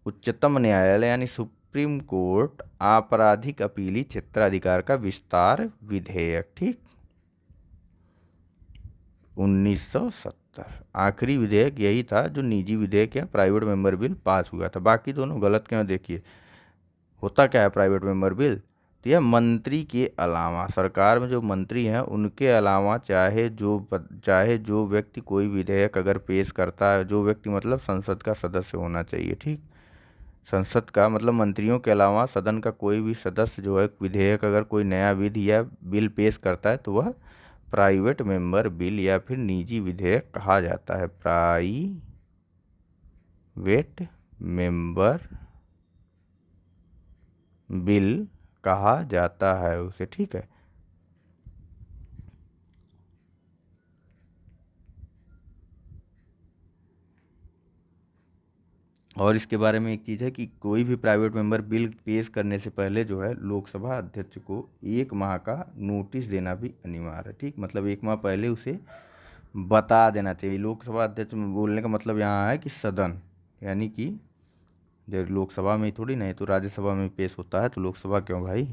उच्चतम न्यायालय यानी सुप्रीम कोर्ट आपराधिक अपीली क्षेत्राधिकार का विस्तार विधेयक। ठीक, 1970 आखिरी विधेयक यही था जो निजी विधेयक या प्राइवेट मेंबर बिल पास हुआ था। बाकी दोनों गलत क्यों, देखिए होता क्या है प्राइवेट मेंबर बिल, तो यह मंत्री के अलावा, सरकार में जो मंत्री हैं उनके अलावा चाहे जो व्यक्ति कोई विधेयक अगर पेश करता है, जो व्यक्ति मतलब संसद का सदस्य होना चाहिए। ठीक, संसद का मतलब मंत्रियों के अलावा सदन का कोई भी सदस्य जो है विधेयक अगर कोई नया विधि या बिल पेश करता है तो वह प्राइवेट मेंबर बिल या फिर निजी विधेयक कहा जाता है। प्राइवेट मेंबर बिल कहा जाता है उसे, ठीक है। और इसके बारे में एक चीज़ है कि कोई भी प्राइवेट मेंबर बिल पेश करने से पहले जो है लोकसभा अध्यक्ष को 1 माह का नोटिस देना भी अनिवार्य है, ठीक। मतलब 1 माह पहले उसे बता देना चाहिए। लोकसभा अध्यक्ष में बोलने का मतलब यहाँ है कि सदन, यानी कि जब लोकसभा में ही थोड़ी नहीं, तो राज्यसभा में पेश होता है, तो लोकसभा क्यों भाई,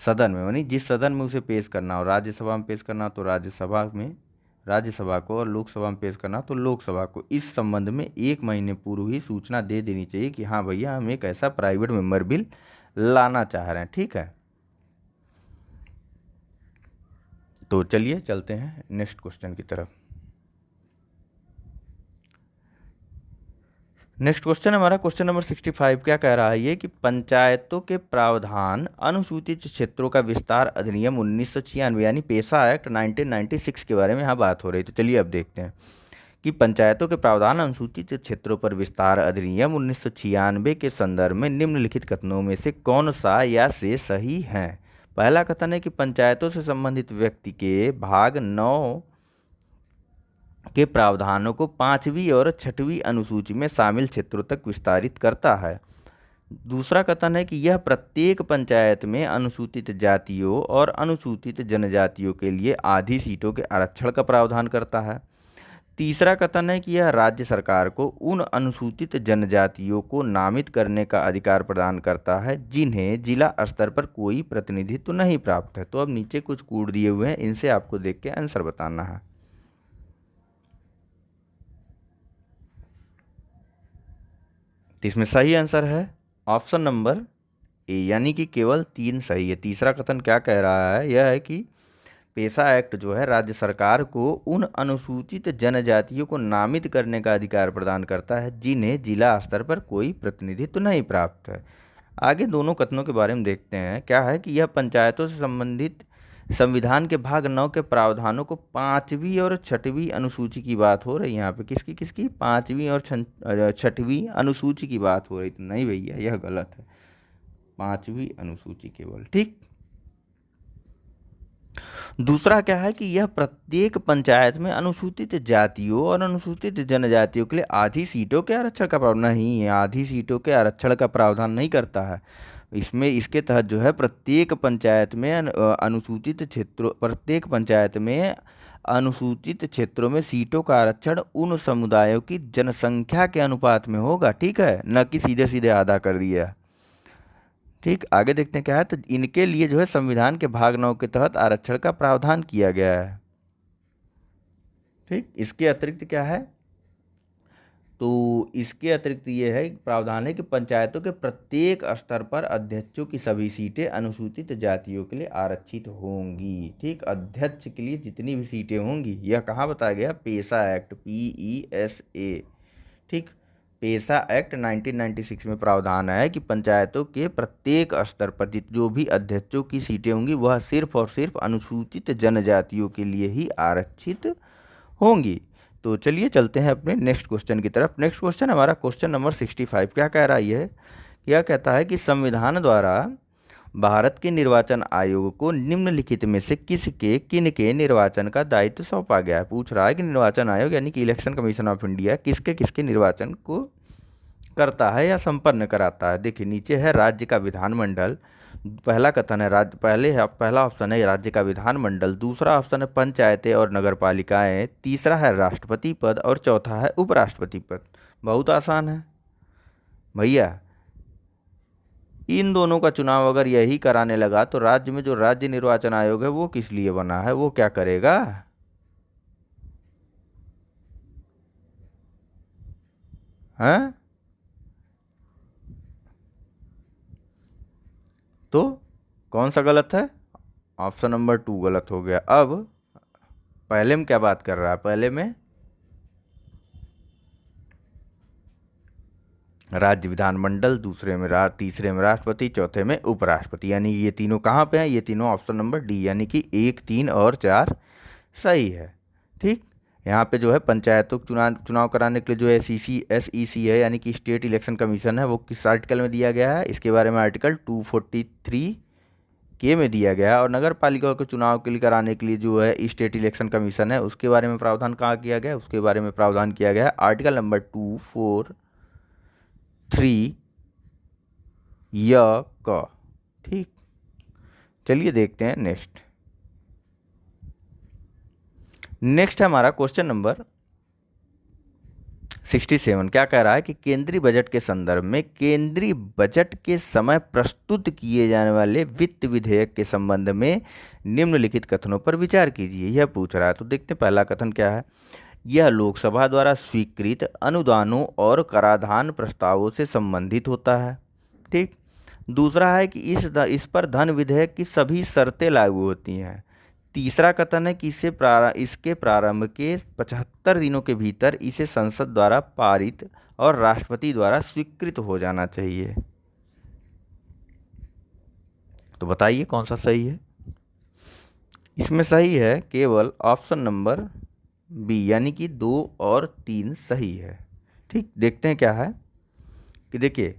सदन में, यानी जिस सदन में उसे पेश करना हो, राज्यसभा में पेश करना तो राज्यसभा में राज्यसभा को, और लोकसभा में पेश करना तो लोकसभा को, इस संबंध में 1 महीने पूर्व ही सूचना दे देनी चाहिए कि हाँ भैया हम एक ऐसा प्राइवेट मेंबर बिल लाना चाह रहे हैं, ठीक है। तो चलिए चलते हैं नेक्स्ट क्वेश्चन की तरफ। नेक्स्ट क्वेश्चन हमारा क्वेश्चन नंबर 65 क्या कह रहा है ये कि पंचायतों के प्रावधान अनुसूचित क्षेत्रों का विस्तार अधिनियम 1996 यानी पेशा एक्ट 1996 के बारे में यहाँ बात हो रही है। तो चलिए अब देखते हैं कि पंचायतों के प्रावधान अनुसूचित क्षेत्रों पर विस्तार अधिनियम 1996 के संदर्भ में निम्नलिखित कथनों में से कौन सा या से सही है। पहला कथन है कि पंचायतों से संबंधित व्यक्ति के भाग 9 के प्रावधानों को 5वीं और 6वीं अनुसूची में शामिल क्षेत्रों तक विस्तारित करता है। दूसरा कथन है कि यह प्रत्येक पंचायत में अनुसूचित जातियों और अनुसूचित जनजातियों के लिए आधी सीटों के आरक्षण का प्रावधान करता है। तीसरा कथन है कि यह राज्य सरकार को उन अनुसूचित जनजातियों को नामित करने का अधिकार प्रदान करता है जिन्हें जिला स्तर पर कोई प्रतिनिधित्व नहीं प्राप्त है। तो अब नीचे कुछ कोड दिए हुए हैं, इनसे आपको देख के आंसर बताना है। तो इसमें सही आंसर है ऑप्शन नंबर ए, यानी कि केवल 3 सही है। तीसरा कथन क्या कह रहा है, यह है कि पेशा एक्ट जो है राज्य सरकार को उन अनुसूचित जनजातियों को नामित करने का अधिकार प्रदान करता है जिन्हें जिला स्तर पर कोई प्रतिनिधित्व नहीं प्राप्त है। आगे दोनों कथनों के बारे में देखते हैं। क्या है कि यह पंचायतों से संबंधित संविधान के भाग 9 के प्रावधानों को 5वीं और 6वीं अनुसूची की बात हो रही है। यहाँ पे किसकी किसकी 5वीं और 6वीं अनुसूची की बात हो रही, तो नहीं भैया यह गलत है, 5वीं अनुसूची केवल, ठीक। दूसरा क्या है कि यह प्रत्येक पंचायत में अनुसूचित जातियों और अनुसूचित जनजातियों के लिए आधी सीटों के आरक्षण का प्रावधान नहीं है, आधी सीटों के आरक्षण का प्रावधान नहीं करता है। इसमें इसके तहत जो है प्रत्येक पंचायत में अनुसूचित क्षेत्रों में सीटों का आरक्षण उन समुदायों की जनसंख्या के अनुपात में होगा, ठीक है, न कि सीधे सीधे आधा कर दिया, ठीक। आगे देखते हैं क्या है, तो इनके लिए जो है संविधान के भाग 9 के तहत आरक्षण का प्रावधान किया गया है, ठीक। इसके अतिरिक्त क्या है, तो इसके अतिरिक्त ये है प्रावधान है कि पंचायतों के प्रत्येक स्तर पर अध्यक्षों की सभी सीटें अनुसूचित जातियों के लिए आरक्षित होंगी, ठीक। अध्यक्ष के लिए जितनी भी सीटें होंगी, यह कहाँ बताया गया, पेशा एक्ट PESA, ठीक। पेशा एक्ट 1996 में प्रावधान है कि पंचायतों के प्रत्येक स्तर पर जो भी अध्यक्षों की सीटें होंगी वह सिर्फ और सिर्फ अनुसूचित जनजातियों के लिए ही आरक्षित होंगी। तो चलिए चलते हैं अपने नेक्स्ट क्वेश्चन की तरफ। नेक्स्ट क्वेश्चन हमारा क्वेश्चन नंबर 65 क्या कह रहा है, यह कहता है कि संविधान द्वारा भारत के निर्वाचन आयोग को निम्नलिखित में से किन के निर्वाचन का दायित्व सौंपा गया है। पूछ रहा है कि निर्वाचन आयोग यानी कि इलेक्शन कमीशन ऑफ इंडिया किसके निर्वाचन को करता है या संपन्न कराता है। देखिए नीचे है राज्य का विधानमंडल, पहला कथन है पहला ऑप्शन है राज्य का विधानमंडल, दूसरा ऑप्शन है पंचायतें और नगर पालिकाएं, तीसरा है राष्ट्रपति पद और चौथा है उपराष्ट्रपति पद। बहुत आसान है भैया, इन दोनों का चुनाव अगर यही कराने लगा तो राज्य में जो राज्य निर्वाचन आयोग है वो किस लिए बना है, वो क्या करेगा, हैं? तो कौन सा गलत है, ऑप्शन नंबर 2 गलत हो गया। अब पहले में क्या बात कर रहा है, पहले में राज्य विधानमंडल, तीसरे में राष्ट्रपति, चौथे में उपराष्ट्रपति, यानी ये तीनों कहाँ पे हैं, ये तीनों ऑप्शन नंबर डी यानी कि 1, 3 और 4 सही है, ठीक। यहाँ पे जो है पंचायतों को चुनाव कराने के लिए जो SEC है यानी कि स्टेट इलेक्शन कमीशन है, वो किस आर्टिकल में दिया गया है, इसके बारे में आर्टिकल 243 के में दिया गया है। और नगर पालिका के चुनाव के लिए कराने के लिए जो है स्टेट इलेक्शन कमीशन है, उसके बारे में प्रावधान कहाँ किया गया है, उसके बारे में प्रावधान किया गया है आर्टिकल नंबर 243 या क। ठीक, चलिए देखते हैं नेक्स्ट। नेक्स्ट है हमारा क्वेश्चन नंबर 67। क्या कह रहा है कि केंद्रीय बजट के संदर्भ में केंद्रीय बजट के समय प्रस्तुत किए जाने वाले वित्त विधेयक के संबंध में निम्नलिखित कथनों पर विचार कीजिए, यह पूछ रहा है। तो देखते हैं पहला कथन क्या है। यह लोकसभा द्वारा स्वीकृत अनुदानों और कराधान प्रस्तावों से संबंधित होता है। ठीक। दूसरा है कि इस पर धन विधेयक की सभी शर्तें लागू होती हैं। तीसरा कथन है कि इसके प्रारंभ के 75 दिनों के भीतर इसे संसद द्वारा पारित और राष्ट्रपति द्वारा स्वीकृत हो जाना चाहिए। तो बताइए कौन सा सही है। इसमें सही है केवल ऑप्शन नंबर बी, यानी कि 2 और 3 सही है। ठीक, देखते हैं क्या है कि देखिए,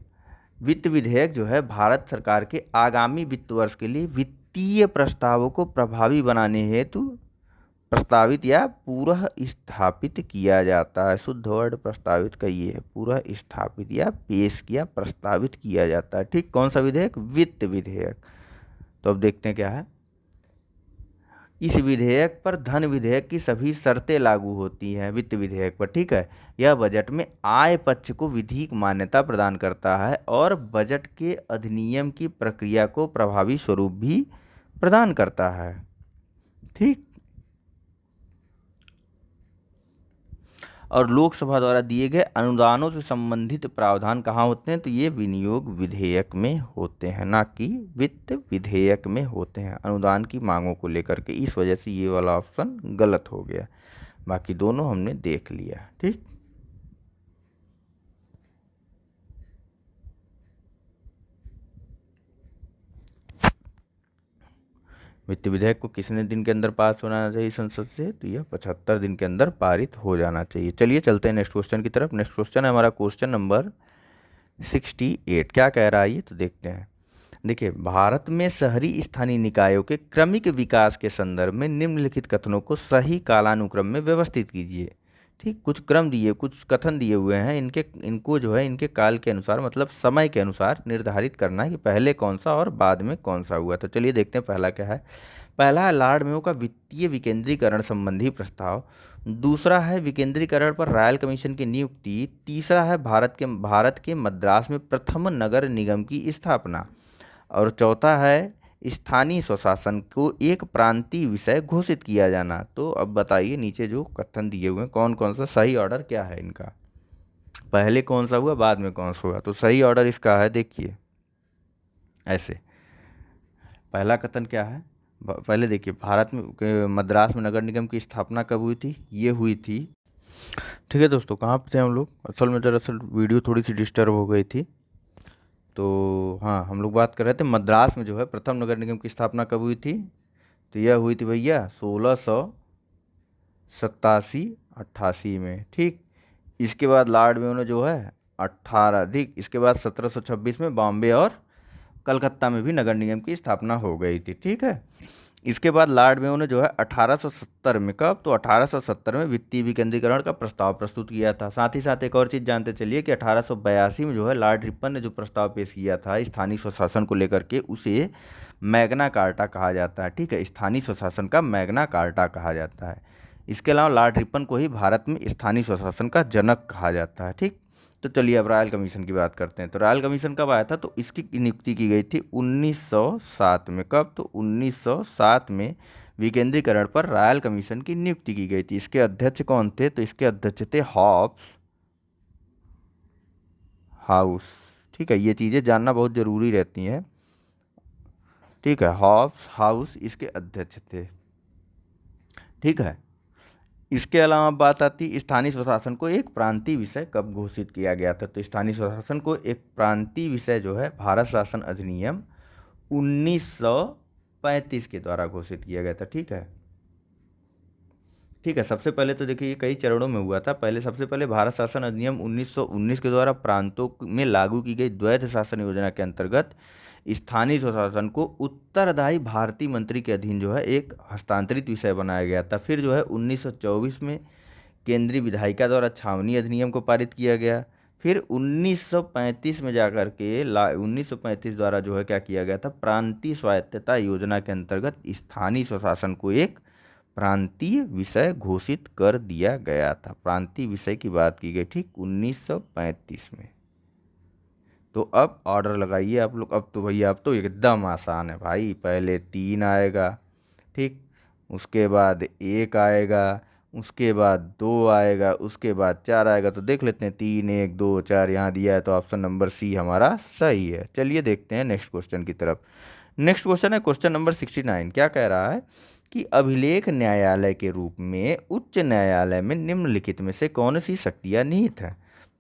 वित्त विधेयक जो है भारत सरकार के आगामी वित्त वर्ष के लिए वित्तीय प्रस्तावों को प्रभावी बनाने हेतु प्रस्तावित या पूरा स्थापित किया जाता है। शुद्ध वर्ड प्रस्तावित का ये है, पूरा स्थापित या पेश किया, प्रस्तावित किया जाता है। ठीक, कौन सा विधेयक? वित्त विधेयक। तो अब देखते हैं क्या है। इस विधेयक पर धन विधेयक की सभी शर्तें लागू होती हैं वित्त विधेयक पर। ठीक है, यह बजट में आय पक्ष को विधिक मान्यता प्रदान करता है और बजट के अधिनियम की प्रक्रिया को प्रभावी स्वरूप भी प्रदान करता है। ठीक, और लोकसभा द्वारा दिए गए अनुदानों से संबंधित प्रावधान कहाँ होते हैं? तो ये विनियोग विधेयक में होते हैं, ना कि वित्त विधेयक में होते हैं, अनुदान की मांगों को लेकर के। इस वजह से ये वाला ऑप्शन गलत हो गया, बाकी दोनों हमने देख लिया। ठीक, वित्त विधेयक को कितने दिन के अंदर पास होना चाहिए संसद से? तो यह 75 दिन के अंदर पारित हो जाना चाहिए। चलिए चलते हैं नेक्स्ट क्वेश्चन की तरफ। नेक्स्ट क्वेश्चन है हमारा क्वेश्चन नंबर 68। क्या कह रहा है ये? तो देखते हैं। देखिए, भारत में शहरी स्थानीय निकायों के क्रमिक विकास के संदर्भ में निम्नलिखित कथनों को सही कालानुक्रम में व्यवस्थित कीजिए। ठीक, कुछ क्रम दिए, कुछ कथन दिए हुए हैं, इनको जो है इनके काल के अनुसार, मतलब समय के अनुसार निर्धारित करना है कि पहले कौन सा और बाद में कौन सा हुआ। तो चलिए देखते हैं पहला क्या है। पहला है लॉर्ड मेयो का वित्तीय विकेंद्रीकरण संबंधी प्रस्ताव। दूसरा है विकेंद्रीकरण पर रॉयल कमीशन की नियुक्ति। तीसरा है भारत के मद्रास में प्रथम नगर निगम की स्थापना। और चौथा है स्थानीय स्वशासन को एक प्रांतीय विषय घोषित किया जाना। तो अब बताइए नीचे जो कथन दिए हुए हैं कौन कौन सा सही ऑर्डर क्या है इनका, पहले कौन सा हुआ बाद में कौन सा हुआ। तो सही ऑर्डर इसका है, देखिए ऐसे। पहला कथन क्या है? पहले देखिए, भारत में मद्रास में नगर निगम की स्थापना कब हुई थी? ये हुई थी, ठीक है दोस्तों, कहाँ पे थे हम लोग? असल में दरअसल वीडियो थोड़ी सी डिस्टर्ब हो गई थी। तो हाँ, हम लोग बात कर रहे थे मद्रास में जो है प्रथम नगर निगम की स्थापना कब हुई थी? तो यह हुई थी भैया 1687-88 में। ठीक, इसके बाद लॉर्ड मेयो ने जो है 1726 में बॉम्बे और कलकत्ता में भी नगर निगम की स्थापना हो गई थी। ठीक है, इसके बाद लॉर्ड मेयो ने जो है 1870 में, कब? तो 1870 में वित्तीय विकेंद्रीकरण का प्रस्ताव प्रस्तुत किया था। साथ ही साथ एक और चीज़ जानते चलिए कि 1882 में जो है लॉर्ड रिपन ने जो प्रस्ताव पेश किया था स्थानीय स्वशासन को लेकर के, उसे मैग्ना कार्टा कहा जाता है। ठीक है, स्थानीय स्वशासन का मैग्ना कार्टा कहा जाता है। इसके अलावा लॉर्ड रिपन को ही भारत में स्थानीय स्वशासन का जनक कहा जाता है। ठीक, तो चलिए अब रॉयल कमीशन की बात करते हैं। तो रॉयल कमीशन कब आया था? तो इसकी नियुक्ति की गई थी 1907 में। कब? तो 1907 में विकेंद्रीकरण पर रॉयल कमीशन की नियुक्ति की गई थी। इसके अध्यक्ष कौन थे? तो इसके अध्यक्ष थे हॉब्स हाउस। ठीक है, ये चीज़ें जानना बहुत ज़रूरी रहती हैं। ठीक है, हॉब्स हाउस इसके अध्यक्ष थे। ठीक है, इसके अलावा बात आती स्थानीय स्वशासन को एक प्रांतीय विषय कब घोषित किया गया था? तो स्थानीय स्वशासन को एक प्रांतीय विषय जो है भारत शासन अधिनियम 1935 के द्वारा घोषित किया गया था। ठीक है, ठीक है, सबसे पहले तो देखिए ये कई चरणों में हुआ था। पहले सबसे पहले भारत शासन अधिनियम 1919 के द्वारा प्रांतों में लागू की गई द्वैध शासन योजना के अंतर्गत स्थानीय स्वशासन को उत्तरदायी भारतीय मंत्री के अधीन जो है एक हस्तांतरित विषय बनाया गया था। फिर जो है 1924 में केंद्रीय विधायिका द्वारा छावनी अधिनियम को पारित किया गया। फिर 1935 में जाकर के 1935 द्वारा जो है क्या किया गया था, प्रांतीय स्वायत्तता योजना के अंतर्गत स्थानीय स्वशासन को एक प्रांतीय विषय घोषित कर दिया गया था। प्रांतीय विषय की बात की गई, ठीक, 1935 में। तो अब ऑर्डर लगाइए आप लोग। अब तो भैया अब तो एकदम आसान है भाई। पहले 3 आएगा, ठीक, उसके बाद 1 आएगा, उसके बाद 2 आएगा, उसके बाद 4 आएगा। तो देख लेते हैं, 3 1 2 4 यहाँ दिया है, तो ऑप्शन नंबर सी हमारा सही है। चलिए देखते हैं नेक्स्ट क्वेश्चन की तरफ। नेक्स्ट क्वेश्चन है क्वेश्चन नंबर 69। क्या कह रहा है कि अभिलेख न्यायालय के रूप में उच्च न्यायालय में निम्नलिखित में से कौन सी शक्तियां निहित हैं।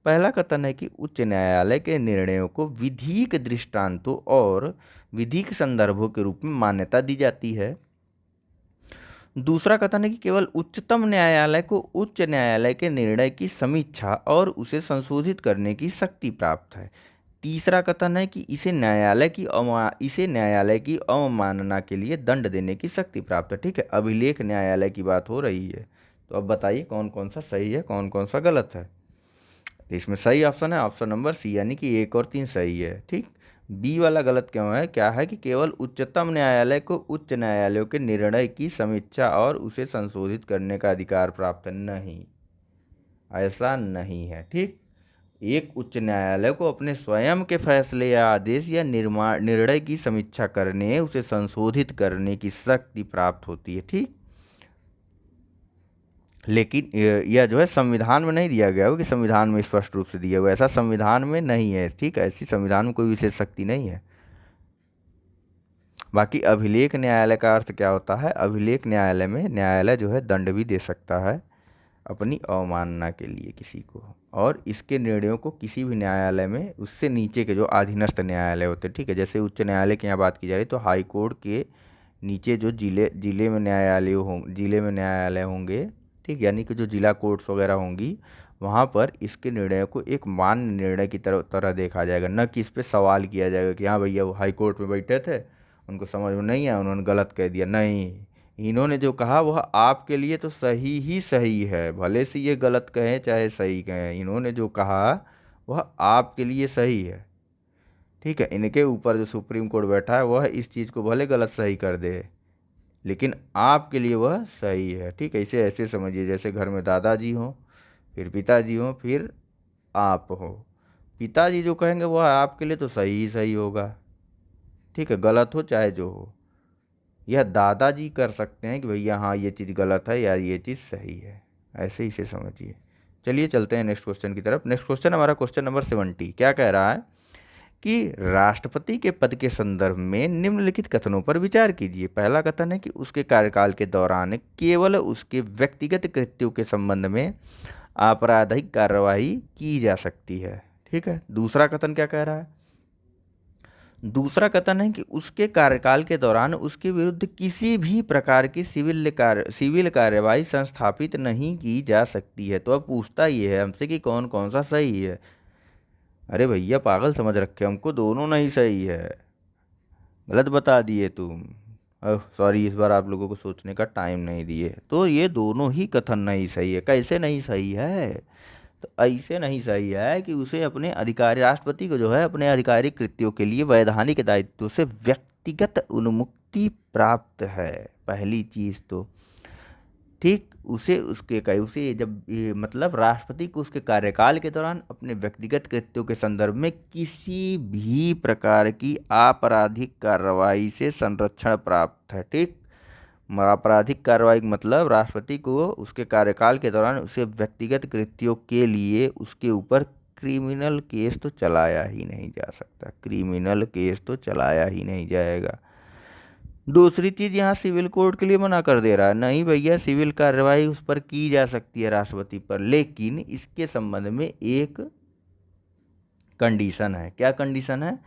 पहला कथन है कि उच्च न्यायालय के निर्णयों को विधिक दृष्टांतों और विधिक संदर्भों के रूप में मान्यता दी जाती है। दूसरा कथन है कि केवल उच्चतम न्यायालय को उच्च न्यायालय के निर्णय की समीक्षा और उसे संशोधित करने की शक्ति प्राप्त है। तीसरा कथन है कि इसे न्यायालय की अवमानना के लिए दंड देने की शक्ति प्राप्त है। ठीक है, अभिलेख न्यायालय की बात हो रही है। तो अब बताइए कौन कौन सा सही है, कौन कौन सा गलत है। तो इसमें सही ऑप्शन है ऑप्शन नंबर सी, यानी कि 1 और 3 सही है। ठीक, बी वाला गलत क्यों है? क्या है कि केवल उच्चतम न्यायालय को उच्च न्यायालयों के निर्णय की समीक्षा और उसे संशोधित करने का अधिकार प्राप्त है। नहीं, ऐसा नहीं है। ठीक, एक उच्च न्यायालय को अपने स्वयं के फैसले या आदेश या निर्णय की समीक्षा करने, उसे संशोधित करने की शक्ति प्राप्त होती है। ठीक, लेकिन यह जो है संविधान में नहीं दिया गया हो कि संविधान में स्पष्ट रूप से दिया हुआ, ऐसा संविधान में नहीं है। ठीक है, ऐसी संविधान में कोई विशेष शक्ति नहीं है। बाकी अभिलेख न्यायालय का अर्थ क्या होता है? अभिलेख न्यायालय में न्यायालय जो है दंड भी दे सकता है अपनी अवमानना के लिए किसी को, और इसके निर्णयों को किसी भी न्यायालय में उससे नीचे के जो अधीनस्थ न्यायालय होते हैं, ठीक है, जैसे उच्च न्यायालय की यहाँ बात की जा रही, तो हाई कोर्ट के नीचे जो जिले में न्यायालय होंगे, ठीक, यानी कि जो जिला कोर्ट्स वगैरह होंगी, वहाँ पर इसके निर्णयों को एक मान्य निर्णय की तरह देखा जाएगा, न कि इस पर सवाल किया जाएगा कि हाँ भैया वो हाई कोर्ट में बैठे थे, उनको समझ में नहीं आया, उन्होंने गलत कह दिया। नहीं, इन्होंने जो कहा वह आपके लिए तो सही ही सही है, भले से ये गलत कहें चाहे सही कहें, इन्होंने जो कहा वह आपके लिए सही है। ठीक है, इनके ऊपर जो सुप्रीम कोर्ट बैठा है वह इस चीज़ को भले गलत सही कर दे, लेकिन आपके लिए वह सही है। ठीक है, इसे ऐसे समझिए जैसे घर में दादाजी हों, फिर पिताजी हों, फिर आप हो। पिताजी जो कहेंगे वह आपके लिए तो सही ही सही होगा, ठीक है, गलत हो चाहे जो हो। यह दादाजी कर सकते हैं कि भैया हाँ ये चीज़ गलत है या ये चीज़ सही है, ऐसे ही इसे समझिए। चलिए चलते हैं नेक्स्ट क्वेश्चन की तरफ। नेक्स्ट क्वेश्चन हमारा क्वेश्चन नंबर 70। क्या कह रहा है कि राष्ट्रपति के पद के संदर्भ में निम्नलिखित कथनों पर विचार कीजिए। पहला कथन है कि उसके कार्यकाल के दौरान केवल उसके व्यक्तिगत कृत्यों के संबंध में आपराधिक कार्रवाई की जा सकती है। ठीक है, दूसरा कथन क्या कह रहा है? दूसरा कथन है कि उसके कार्यकाल के दौरान उसके विरुद्ध किसी भी प्रकार की सिविल कार्यवाही संस्थापित नहीं की जा सकती है। तो अब पूछता ये है हमसे कि कौन कौन सा सही है। अरे भैया पागल समझ रखे हमको, दोनों नहीं सही है, गलत बता दिए तुम। सॉरी, इस बार आप लोगों को सोचने का टाइम नहीं दिए। तो ये दोनों ही कथन नहीं सही है। कैसे नहीं सही है? तो ऐसे नहीं सही है कि उसे अपने अधिकारी, राष्ट्रपति को जो है अपने आधिकारिक कृत्यों के लिए वैधानिक दायित्व से व्यक्तिगत उन्मुक्ति प्राप्त है, पहली चीज़ तो। ठीक, उसे जब मतलब राष्ट्रपति को उसके कार्यकाल के दौरान अपने व्यक्तिगत कृत्यों के संदर्भ में किसी भी प्रकार की आपराधिक कार्रवाई से संरक्षण प्राप्त है। ठीक, आपराधिक कार्रवाई मतलब राष्ट्रपति को उसके कार्यकाल के दौरान उसे व्यक्तिगत कृत्यों के लिए उसके ऊपर क्रिमिनल केस तो चलाया ही नहीं जा सकता, क्रिमिनल केस तो चलाया ही नहीं जाएगा। दूसरी चीज़, यहाँ सिविल कोर्ट के लिए मना कर दे रहा है। नहीं भैया, सिविल कार्रवाई उस पर की जा सकती है राष्ट्रपति पर, लेकिन इसके संबंध में एक कंडीशन है। क्या कंडीशन है?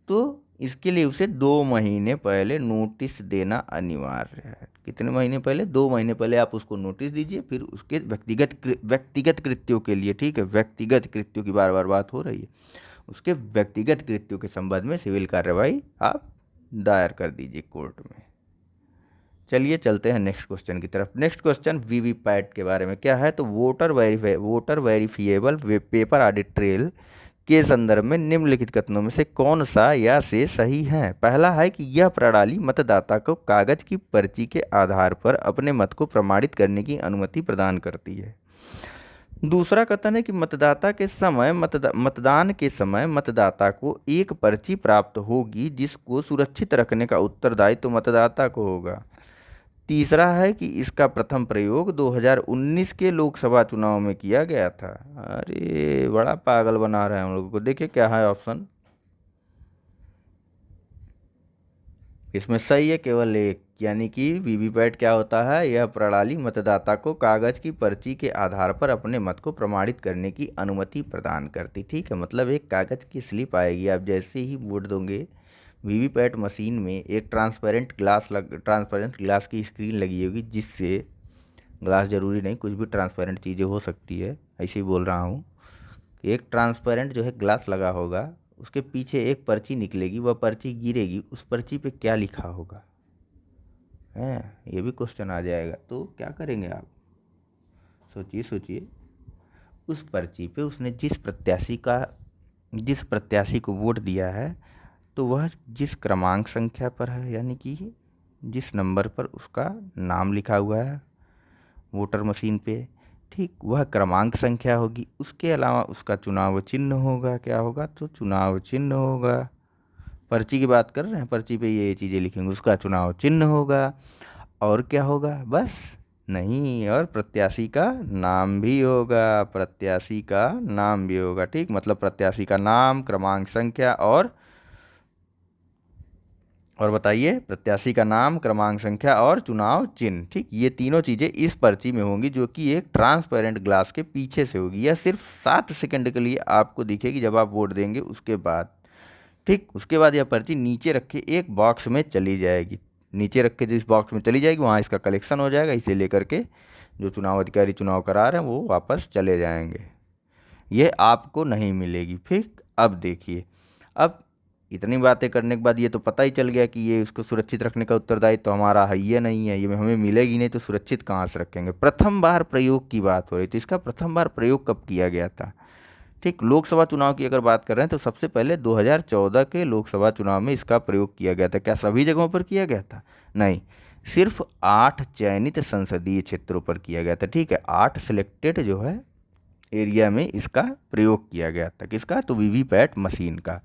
तो इसके लिए उसे 2 महीने पहले नोटिस देना अनिवार्य है। कितने महीने पहले? 2 महीने पहले आप उसको नोटिस दीजिए, फिर उसके व्यक्तिगत कृत्यों के लिए, ठीक है, व्यक्तिगत कृत्यों की बार बार बात हो रही है, उसके व्यक्तिगत कृत्यों के संबंध में सिविल कार्रवाई आप दायर कर दीजिए कोर्ट में। चलिए चलते हैं नेक्स्ट क्वेश्चन की तरफ। नेक्स्ट क्वेश्चन वीवीपैट के बारे में क्या है, तो voter verifiable paper audit trail के संदर्भ में निम्नलिखित कथनों में से कौन सा या से सही है। पहला है कि यह प्रणाली मतदाता को कागज की पर्ची के आधार पर अपने मत को प्रमाणित करने की अनुमति प्रदान करती है। दूसरा कथन है कि मतदान के समय मतदाता को एक पर्ची प्राप्त होगी जिसको सुरक्षित रखने का उत्तरदायित्व तो मतदाता को होगा। तीसरा है कि इसका प्रथम प्रयोग 2019 के लोकसभा चुनाव में किया गया था। अरे बड़ा पागल बना रहे हैं हम लोगों को। देखिए क्या है ऑप्शन, इसमें सही है केवल एक, यानी कि वीवीपैट क्या होता है, यह प्रणाली मतदाता को कागज की पर्ची के आधार पर अपने मत को प्रमाणित करने की अनुमति प्रदान करती। ठीक है, मतलब एक कागज की स्लिप आएगी, आप जैसे ही वोट दोगे वीवीपैट मशीन में एक ट्रांसपेरेंट ग्लास की स्क्रीन लगी होगी, जिससे ग्लास ज़रूरी नहीं, कुछ भी ट्रांसपेरेंट चीज़ें हो सकती है, ऐसे ही बोल रहा हूँ। एक ट्रांसपेरेंट जो है ग्लास लगा होगा, उसके पीछे एक पर्ची निकलेगी, वह पर्ची गिरेगी, उस पर्ची पे क्या लिखा होगा है, ये भी क्वेश्चन आ जाएगा। तो क्या करेंगे आप, सोचिए सोचिए। उस पर्ची पे उसने जिस प्रत्याशी को वोट दिया है, तो वह जिस क्रमांक संख्या पर है, यानी कि जिस नंबर पर उसका नाम लिखा हुआ है वोटर मशीन पे, ठीक वह क्रमांक संख्या होगी। उसके अलावा उसका चुनाव चिन्ह होगा। क्या होगा, तो चुनाव चिन्ह होगा। पर्ची की बात कर रहे हैं, पर्ची पे ये चीज़ें लिखेंगे, उसका चुनाव चिन्ह होगा। और क्या होगा, बस नहीं, और प्रत्याशी का नाम भी होगा, प्रत्याशी का नाम भी होगा। ठीक, मतलब प्रत्याशी का नाम, क्रमांक संख्या और बताइए, प्रत्याशी का नाम, क्रमांक संख्या और चुनाव चिन्ह। ठीक, ये तीनों चीज़ें इस पर्ची में होंगी, जो कि एक ट्रांसपेरेंट ग्लास के पीछे से होगी। यह सिर्फ 7 सेकंड के लिए आपको दिखेगी जब आप वोट देंगे, उसके बाद। ठीक, उसके बाद यह पर्ची नीचे रखे एक बॉक्स में चली जाएगी। नीचे रख के जिस बॉक्स में चली जाएगी वहाँ इसका कलेक्शन हो जाएगा। इसे लेकर के जो चुनाव अधिकारी चुनाव करा रहे हैं वो वापस चले जाएंगे, ये आपको नहीं मिलेगी। फिर अब देखिए, अब इतनी बातें करने के बाद ये तो पता ही चल गया कि ये उसको सुरक्षित रखने का उत्तरदायित्व तो हमारा है, ये नहीं है, ये हमें मिलेगी नहीं, तो सुरक्षित कहाँ से रखेंगे। प्रथम बार प्रयोग की बात हो रही, तो इसका प्रथम बार प्रयोग कब किया गया था। ठीक, लोकसभा चुनाव की अगर बात कर रहे हैं तो सबसे पहले 2014 के लोकसभा चुनाव में इसका प्रयोग किया गया था। क्या सभी जगहों पर किया गया था, नहीं, सिर्फ 8 चयनित संसदीय क्षेत्रों पर किया गया था। ठीक है, 8 सिलेक्टेड जो है एरिया में इसका प्रयोग किया गया था। किसका, तो वीवीपैट मशीन का।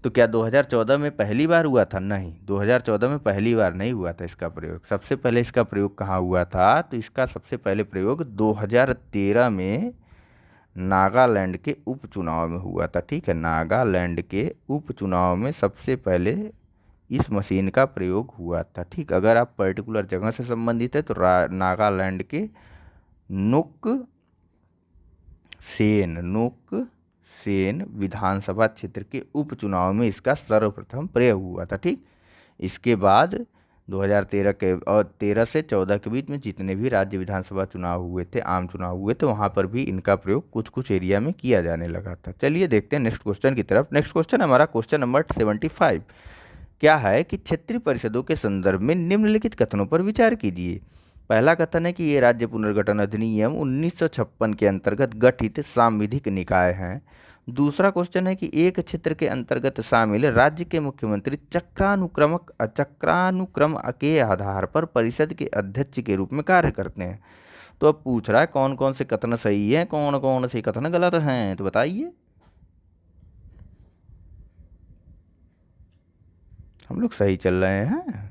तो क्या 2014 में पहली बार हुआ था, नहीं, 2014 में पहली बार नहीं हुआ था इसका प्रयोग। सबसे पहले इसका प्रयोग कहाँ हुआ था, तो इसका सबसे पहले प्रयोग 2013 में नागालैंड के उपचुनाव में हुआ था। ठीक है, नागालैंड के उपचुनाव में सबसे पहले इस मशीन का प्रयोग हुआ था। ठीक, अगर आप पर्टिकुलर जगह से संबंधित है तो नागालैंड के नुक सेन विधानसभा क्षेत्र के उपचुनाव में इसका सर्वप्रथम प्रयोग हुआ था। ठीक, इसके बाद 2013 के और 13 से 14 के बीच में जितने भी राज्य विधानसभा चुनाव हुए थे, आम चुनाव हुए थे, वहाँ पर भी इनका प्रयोग कुछ कुछ एरिया में किया जाने लगा था। चलिए देखते हैं नेक्स्ट क्वेश्चन की तरफ। नेक्स्ट क्वेश्चन हमारा क्वेश्चन नंबर 75 क्या है कि क्षेत्रीय परिषदों के संदर्भ में निम्नलिखित कथनों पर विचार कीजिए। पहला कथन है कि ये राज्य पुनर्गठन अधिनियम 1956 के अंतर्गत गठित सांविधिक निकाय हैं। दूसरा क्वेश्चन है कि एक क्षेत्र के अंतर्गत शामिल राज्य के मुख्यमंत्री चक्रानुक्रम के आधार पर परिषद के अध्यक्ष के रूप में कार्य करते हैं। तो अब पूछ रहा है कौन कौन से कथन सही हैं, कौन कौन से कथन गलत हैं, तो बताइए। हम लोग सही चल रहे हैं,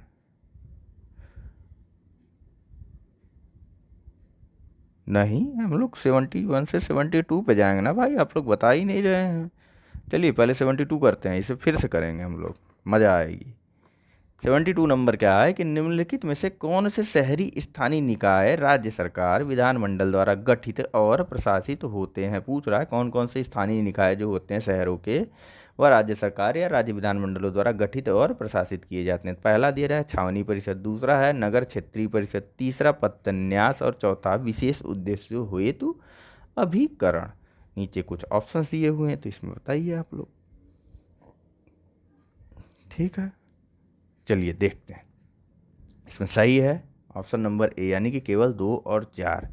नहीं, हम लोग 71 से 72 पे जाएंगे ना भाई, आप लोग बता ही नहीं रहे हैं। चलिए पहले 72 करते हैं, इसे फिर से करेंगे हम लोग, मज़ा आएगी। 72 नंबर क्या है कि निम्नलिखित में से कौन से शहरी स्थानीय निकाय राज्य सरकार विधानमंडल द्वारा गठित और प्रशासित होते हैं। पूछ रहा है कौन कौन से स्थानीय निकाय जो होते हैं शहरों के, वह राज्य सरकार या राज्य विधानमंडलों द्वारा गठित और प्रशासित किए जाते हैं। पहला दिया रहा है छावनी परिषद, दूसरा है नगर क्षेत्रीय परिषद, तीसरा पत्तन्यास और चौथा विशेष उद्देश्य हेतु अभिकरण। नीचे कुछ ऑप्शंस दिए हुए हैं, तो इसमें बताइए आप लोग। ठीक है, चलिए देखते हैं। इसमें सही है ऑप्शन नंबर ए, यानी कि केवल 2 और 4।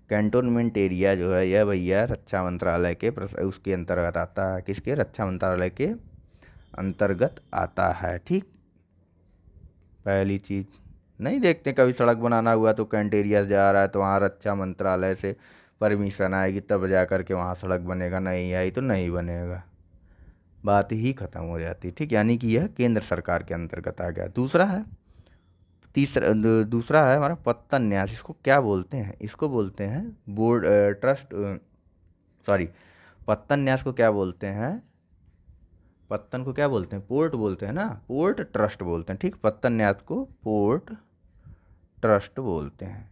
कैंटोनमेंट एरिया जो है यह भैया रक्षा मंत्रालय के उसके अंतर्गत आता है। किसके? रक्षा मंत्रालय के अंतर्गत आता है। ठीक, पहली चीज़। नहीं देखते कभी सड़क बनाना हुआ तो कैंट एरिया जा रहा है तो वहाँ रक्षा मंत्रालय से परमिशन आएगी तब जा कर के वहाँ सड़क बनेगा, नहीं आई तो नहीं बनेगा, बात ही खत्म हो जाती। ठीक, यानी कि यह केंद्र सरकार के अंतर्गत आ गया। दूसरा है, दूसरा है हमारा पत्तन न्यास। इसको क्या बोलते हैं? इसको बोलते हैं बोर्ड ट्रस्ट, सॉरी, पत्तन न्यास को क्या बोलते हैं? पत्तन को क्या बोलते हैं? पोर्ट बोलते हैं ना, पोर्ट ट्रस्ट बोलते हैं। ठीक, पत्तन न्यास को पोर्ट ट्रस्ट बोलते हैं।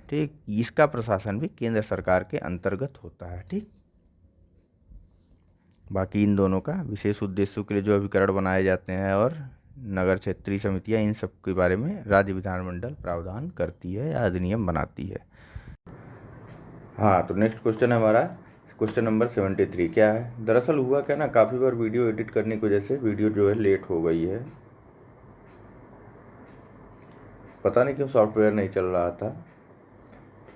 ठीक, इसका प्रशासन भी केंद्र सरकार के अंतर्गत होता है। ठीक, बाकी इन दोनों का विशेष उद्देश्यों के लिए जो अभिकरण बनाए जाते हैं और नगर क्षेत्रीय समितियां, इन सब के बारे में राज्य विधानमंडल प्रावधान करती है या अधिनियम बनाती है। हाँ, तो नेक्स्ट क्वेश्चन है हमारा क्वेश्चन नंबर 73। क्या है? दरअसल हुआ क्या ना, काफ़ी बार वीडियो एडिट करने की वजह से वीडियो जो है लेट हो गई है, पता नहीं क्यों सॉफ्टवेयर नहीं चल रहा था।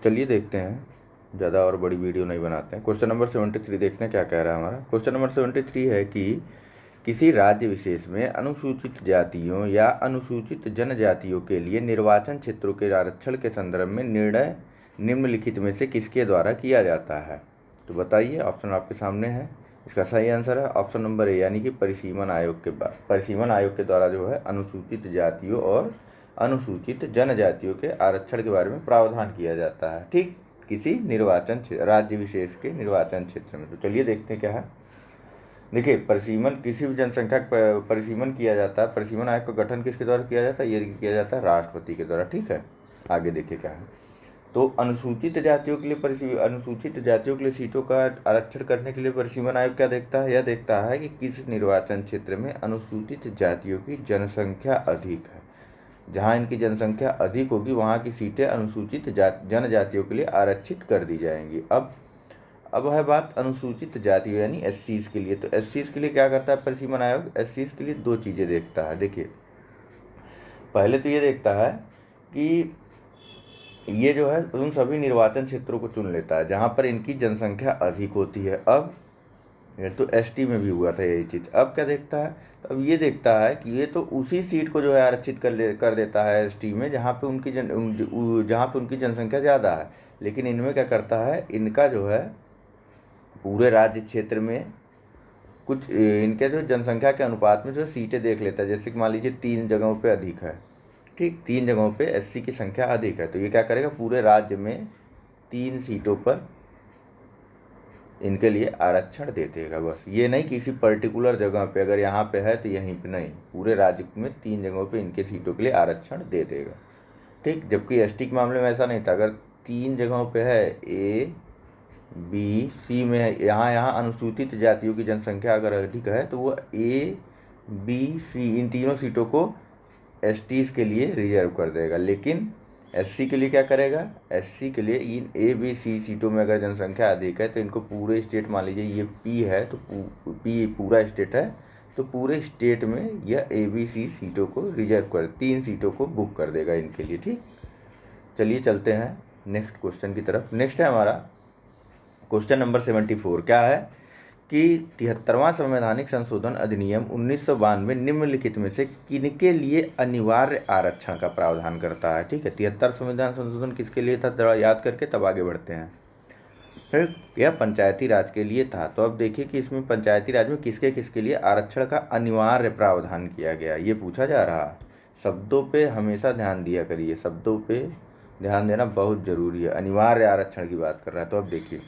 चलिए देखते हैं, ज़्यादा और बड़ी वीडियो नहीं बनाते हैं। क्वेश्चन नंबर 73 देखते हैं क्या कह रहा है हमारा। क्वेश्चन नंबर 73 है कि किसी राज्य विशेष में अनुसूचित जातियों या अनुसूचित जनजातियों के लिए निर्वाचन क्षेत्रों के आरक्षण के संदर्भ में निर्णय निम्नलिखित में से किसके द्वारा किया जाता है? तो बताइए, ऑप्शन आपके सामने है। इसका सही आंसर है ऑप्शन नंबर ए, यानी कि परिसीमन आयोग के द्वारा जो है अनुसूचित जातियों और अनुसूचित जनजातियों के आरक्षण के बारे में प्रावधान किया जाता है। ठीक, किसी निर्वाचन राज्य विशेष के निर्वाचन क्षेत्र में। तो चलिए देखते हैं क्या है। देखिए, परिसीमन, किसी भी जनसंख्या का परिसीमन किया जाता है। परिसीमन आयोग का गठन किसके द्वारा किया जाता है? ये किया जाता है राष्ट्रपति के द्वारा। ठीक है, आगे देखिए क्या है। तो अनुसूचित जातियों के लिए सीटों का आरक्षण करने के लिए परिसीमन आयोग क्या देखता है? यह देखता है कि किस निर्वाचन क्षेत्र में अनुसूचित जातियों की जनसंख्या अधिक है। जहाँ इनकी जनसंख्या अधिक होगी वहाँ की सीटें अनुसूचित जनजातियों के लिए आरक्षित कर दी जाएंगी। अब है बात अनुसूचित जाति यानी एससीज के लिए। तो एससीज के लिए क्या करता है परिसीमन आयोग? एससीज के लिए दो चीज़ें देखता है। देखिए, पहले तो ये देखता है कि ये जो है उन सभी निर्वाचन क्षेत्रों को चुन लेता है जहाँ पर इनकी जनसंख्या अधिक होती है। अब तो एसटी में भी हुआ था यही चीज़। अब क्या देखता है? तो अब ये देखता है कि ये तो उसी सीट को जो है आरक्षित कर देता है एसटी में जहाँ पे उनकी जनसंख्या ज़्यादा है। लेकिन इनमें क्या करता है, इनका जो है पूरे राज्य क्षेत्र में कुछ इनके जो जनसंख्या के अनुपात में जो सीटें देख लेता है। जैसे कि मान लीजिए 3 जगहों पे अधिक है, ठीक, 3 जगहों पे एससी की संख्या अधिक है, तो ये क्या करेगा, पूरे राज्य में 3 सीटों पर इनके लिए आरक्षण दे देगा। बस ये नहीं किसी पर्टिकुलर जगह पे, अगर यहाँ पे है तो यहीं पे नहीं, पूरे राज्य में 3 जगहों पे इनके सीटों के लिए आरक्षण दे देगा। ठीक, जबकि एसटी के मामले में ऐसा नहीं था। अगर 3 जगहों पे है, ए बी सी में है, यहाँ अनुसूचित जातियों की जनसंख्या अगर अधिक है तो वो ए बी सी इन तीनों सीटों को एसटीज़ के लिए रिजर्व कर देगा। लेकिन एससी के लिए क्या करेगा? एससी के लिए इन ए बी सी सीटों में अगर जनसंख्या अधिक है तो इनको पूरे स्टेट, मान लीजिए ये पी है तो पी पूरा स्टेट है, तो पूरे स्टेट में यह ए बी सी सीटों को रिजर्व कर 3 सीटों को बुक कर देगा इनके लिए। ठीक, चलिए चलते हैं नेक्स्ट क्वेश्चन की तरफ। नेक्स्ट है हमारा क्वेश्चन नंबर 74। क्या है कि 73वां संवैधानिक संशोधन अधिनियम 1992 निम्नलिखित में से किनके लिए अनिवार्य आरक्षण का प्रावधान करता है? ठीक है, 73 संविधान संशोधन किसके लिए था, जरा याद करके तब आगे बढ़ते हैं। फिर यह पंचायती राज के लिए था। तो अब देखिए कि इसमें पंचायती राज में किसके किसके लिए आरक्षण का अनिवार्य प्रावधान किया गया, ये पूछा जा रहा है। शब्दों पे हमेशा ध्यान दिया करिए, शब्दों पे ध्यान देना बहुत ज़रूरी है। अनिवार्य आरक्षण की बात कर रहा है। तो अब देखिए,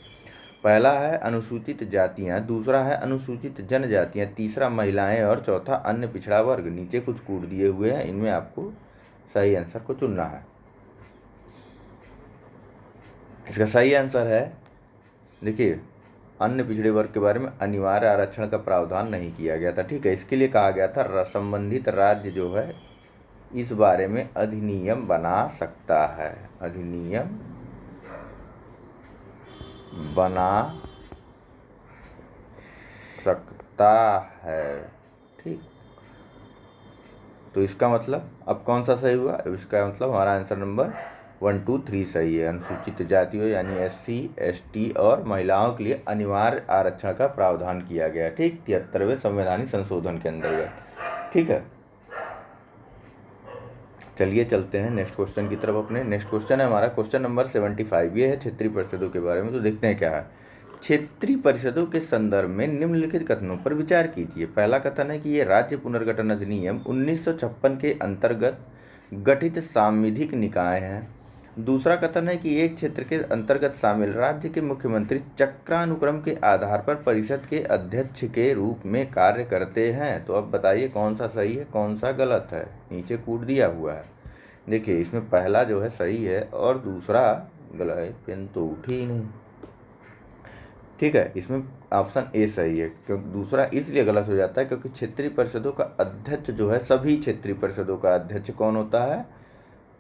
पहला है अनुसूचित जातियां, दूसरा है अनुसूचित जनजातियां, तीसरा महिलाएं और चौथा अन्य पिछड़ा वर्ग। नीचे कुछ कोड दिए हुए हैं, इनमें आपको सही आंसर को चुनना है। इसका सही आंसर है, देखिए, अन्य पिछड़े वर्ग के बारे में अनिवार्य आरक्षण का प्रावधान नहीं किया गया था। ठीक है, इसके लिए कहा गया था संबंधित राज्य जो है इस बारे में अधिनियम बना सकता है, अधिनियम बना सकता है। ठीक, तो इसका मतलब अब कौन सा सही हुआ? इसका मतलब हमारा आंसर नंबर 1, 2, 3 सही है। अनुसूचित जातियों यानी SC, ST और महिलाओं के लिए अनिवार्य आरक्षण का प्रावधान किया गया। ठीक, 73वें संवैधानिक संशोधन के अंतर्गत। ठीक है, चलिए चलते हैं नेक्स्ट क्वेश्चन की तरफ अपने। नेक्स्ट क्वेश्चन है हमारा क्वेश्चन नंबर 75। ये है क्षेत्रीय परिषदों के बारे में। तो देखते हैं क्या है। क्षेत्रीय परिषदों के संदर्भ में निम्नलिखित कथनों पर विचार कीजिए। पहला कथन है कि ये राज्य पुनर्गठन अधिनियम 1956 के अंतर्गत गठित सांविधिक निकाय हैं। दूसरा कथन है कि एक क्षेत्र के अंतर्गत शामिल राज्य के मुख्यमंत्री चक्रानुक्रम के आधार पर परिषद के अध्यक्ष के रूप में कार्य करते हैं। तो अब बताइए कौन सा सही है, कौन सा गलत है। नीचे कूट दिया हुआ है। देखिए, इसमें पहला जो है सही है और दूसरा गलत है। पेन तो उठी ही नहीं। ठीक है, इसमें ऑप्शन ए सही है, क्योंकि दूसरा इसलिए गलत हो जाता है क्योंकि क्षेत्रीय परिषदों का अध्यक्ष जो है, सभी क्षेत्रीय परिषदों का अध्यक्ष कौन होता है?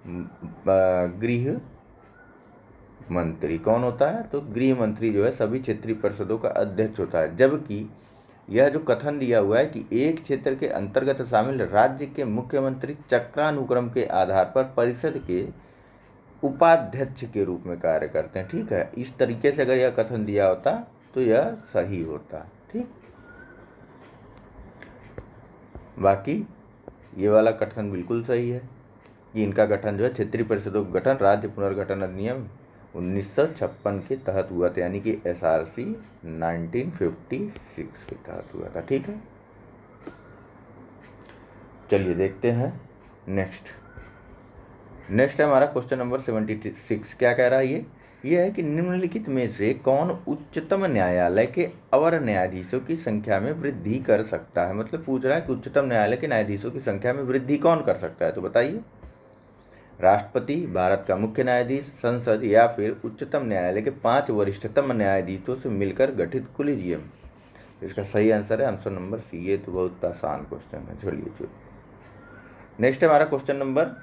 गृह मंत्री। कौन होता है? तो गृह मंत्री जो है सभी क्षेत्रीय परिषदों का अध्यक्ष होता है। जबकि यह जो कथन दिया हुआ है कि एक क्षेत्र के अंतर्गत शामिल राज्य के मुख्यमंत्री चक्रानुक्रम के आधार पर परिषद के उपाध्यक्ष के रूप में कार्य करते हैं। ठीक है, इस तरीके से अगर यह कथन दिया होता तो यह सही होता। ठीक, बाकी ये वाला कथन बिल्कुल सही है कि इनका गठन जो है क्षेत्रीय परिषदों का गठन राज्य पुनर्गठन अधिनियम 1956 के तहत हुआ था, यानी कि SRC 1956 के तहत हुआ था। ठीक है, चलिए देखते हैं नेक्स्ट है हमारा क्वेश्चन नंबर 76। क्या कह रहा है ये है कि निम्नलिखित में से कौन उच्चतम न्यायालय के अवर न्यायाधीशों की संख्या में वृद्धि कर सकता है। मतलब पूछ रहा है कि उच्चतम न्यायालय के न्यायाधीशों की संख्या में वृद्धि कौन कर सकता है। तो बताइए, राष्ट्रपति, भारत का मुख्य न्यायाधीश, संसद या फिर उच्चतम न्यायालय के 5 वरिष्ठतम न्यायाधीशों से मिलकर गठित कोलिजियम। इसका सही आंसर है आंसर नंबर सी। ये तो बहुत आसान क्वेश्चन है। चलिए नेक्स्ट है हमारा क्वेश्चन नंबर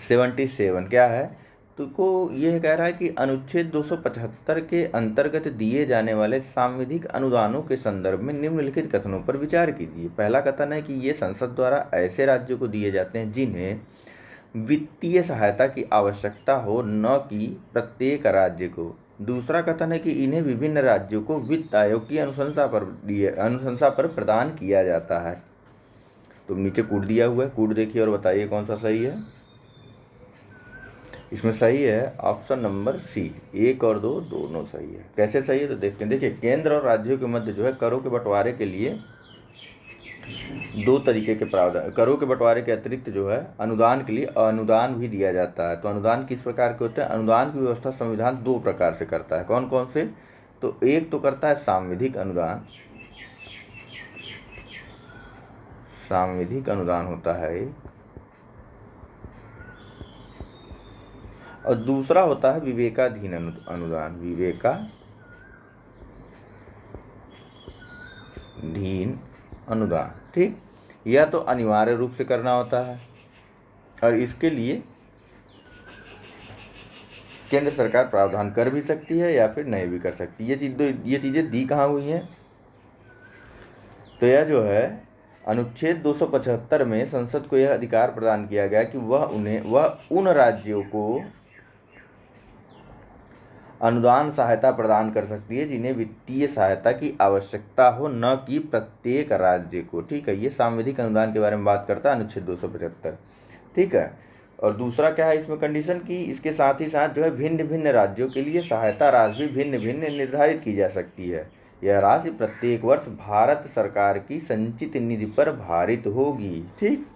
77। क्या है? तो ये कह रहा है कि अनुच्छेद 275 के अंतर्गत दिए जाने वाले सांविधिक अनुदानों के संदर्भ में निम्नलिखित कथनों पर विचार कीजिए। पहला कथन है कि ये संसद द्वारा ऐसे राज्यों को दिए जाते हैं जिन्हें वित्तीय सहायता की आवश्यकता हो, न कि प्रत्येक राज्य को। दूसरा कथन है कि इन्हें विभिन्न राज्यों को वित्त आयोग की अनुशंसा पर प्रदान किया जाता है। तो नीचे कूट दिया हुआ है, कूट देखिए और बताइए कौन सा सही है। इसमें सही है ऑप्शन नंबर सी। 1 और 2 दोनों सही है। कैसे सही है तो देखते हैं। देखिए, केंद्र और राज्यों के मध्य जो है करों के बंटवारे के लिए 2 तरीके के प्रावधान। करों के बंटवारे के अतिरिक्त जो है अनुदान के लिए अनुदान भी दिया जाता है। तो अनुदान किस प्रकार के होते हैं? अनुदान की व्यवस्था संविधान 2 प्रकार से करता है। कौन कौन से? तो एक तो करता है सांविधिक अनुदान। सांविधिक अनुदान होता है एक, और दूसरा होता है विवेकाधीन अनुदान। विवेकाधीन अनुदान। ठीक, यह तो अनिवार्य रूप से करना होता है और इसके लिए केंद्र सरकार प्रावधान कर भी सकती है या फिर नहीं भी कर सकती। ये चीज़ें दी कहाँ हुई हैं? तो यह जो है अनुच्छेद 275 में संसद को यह अधिकार प्रदान किया गया कि वह उन राज्यों को अनुदान सहायता प्रदान कर सकती है जिन्हें वित्तीय सहायता की आवश्यकता हो, न कि प्रत्येक राज्य को। ठीक है, ये सांविधिक अनुदान के बारे में बात करता है अनुच्छेद 275। ठीक है, और दूसरा क्या है इसमें कंडीशन की इसके साथ ही साथ जो है भिन्न भिन्न राज्यों के लिए सहायता राशि भिन्न भिन्न निर्धारित की जा सकती है। यह राशि प्रत्येक वर्ष भारत सरकार की संचित निधि पर भारित होगी। ठीक,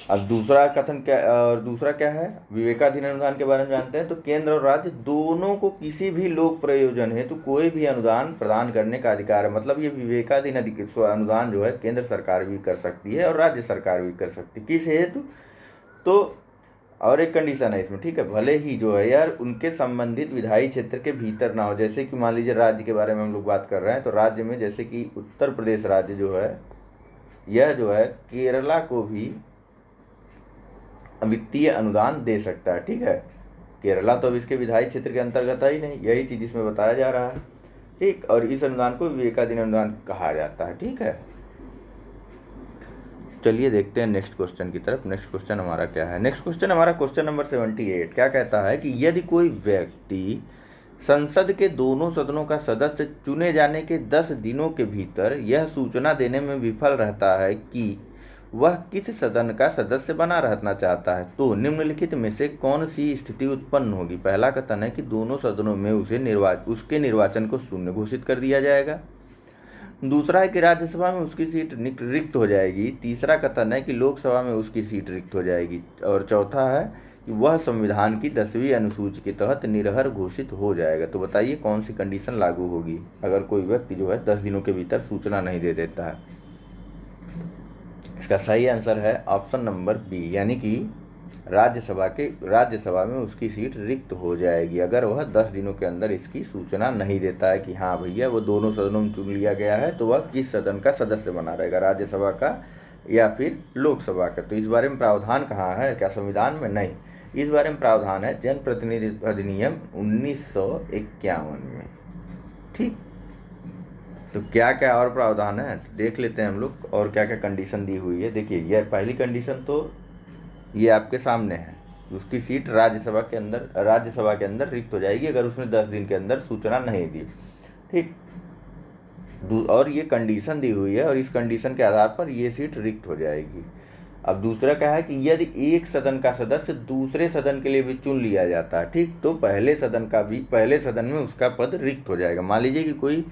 अब दूसरा कथन क्या और दूसरा क्या है? विवेकाधीन अनुदान के बारे में जानते हैं। तो केंद्र और राज्य दोनों को किसी भी लोक प्रयोजन हेतु कोई भी अनुदान प्रदान करने का अधिकार है। मतलब ये विवेकाधीन अनुदान जो है केंद्र सरकार भी कर सकती है और राज्य सरकार भी कर सकती है। किस हेतु? तो और एक कंडीशन है इसमें। ठीक है, भले ही जो है यार उनके संबंधित विधायी क्षेत्र के भीतर ना हो। जैसे कि मान लीजिए राज्य के बारे में हम लोग बात कर रहे हैं, तो राज्य में जैसे कि उत्तर प्रदेश राज्य जो है यह जो है केरला को भी वित्तीय अनुदान दे सकता है। ठीक है, केरला तो अब इसके विधायी क्षेत्र के अंतर्गत है ही नहीं, यही चीज़ इसमें बताया जा रहा है। ठीक, और इस अनुदान को विवेकाधीन अनुदान कहा जाता है। ठीक है, चलिए देखते हैं नेक्स्ट क्वेश्चन की तरफ। नेक्स्ट क्वेश्चन हमारा क्या है? नेक्स्ट क्वेश्चन हमारा क्वेश्चन नंबर 78 क्या कहता है कि यदि कोई व्यक्ति संसद के दोनों सदनों का सदस्य चुने जाने के 10 दिनों के भीतर यह सूचना देने में विफल रहता है कि वह किस सदन का सदस्य बना रहना चाहता है, तो निम्नलिखित में से कौन सी स्थिति उत्पन्न होगी? पहला कथन है कि दोनों सदनों में उसके निर्वाचन को शून्य घोषित कर दिया जाएगा। दूसरा है कि राज्यसभा में उसकी सीट रिक्त हो जाएगी। तीसरा कथन है कि लोकसभा में उसकी सीट रिक्त हो जाएगी। और चौथा है कि वह संविधान की 10वीं अनुसूची के तहत निरहर घोषित हो जाएगा। तो बताइए कौन सी कंडीशन लागू होगी अगर कोई व्यक्ति जो है 10 दिनों के भीतर सूचना नहीं दे देता है? इसका सही आंसर है ऑप्शन नंबर बी, यानी कि राज्यसभा में उसकी सीट रिक्त हो जाएगी अगर वह 10 दिनों के अंदर इसकी सूचना नहीं देता है कि हाँ भैया वो दोनों सदनों में चुन लिया गया है, तो वह किस सदन का सदस्य बना रहेगा, राज्यसभा का या फिर लोकसभा का। तो इस बारे में प्रावधान कहाँ है? क्या संविधान में? नहीं, इस बारे में प्रावधान है जनप्रतिनिधित्व अधिनियम 1951 में। ठीक, तो क्या क्या और प्रावधान है तो देख लेते हैं हम लोग, और क्या क्या कंडीशन दी हुई है। देखिए, यह पहली कंडीशन तो ये आपके सामने है, उसकी सीट राज्यसभा के अंदर रिक्त हो जाएगी अगर उसने 10 दिन के अंदर सूचना नहीं दी। ठीक, और ये कंडीशन दी हुई है और इस कंडीशन के आधार पर ये सीट रिक्त हो जाएगी। अब दूसरा क्या है कि यदि एक सदन का सदस्य दूसरे सदन के लिए भी चुन लिया जाता है, ठीक, तो पहले सदन में उसका पद रिक्त हो जाएगा। मान लीजिए कि कोई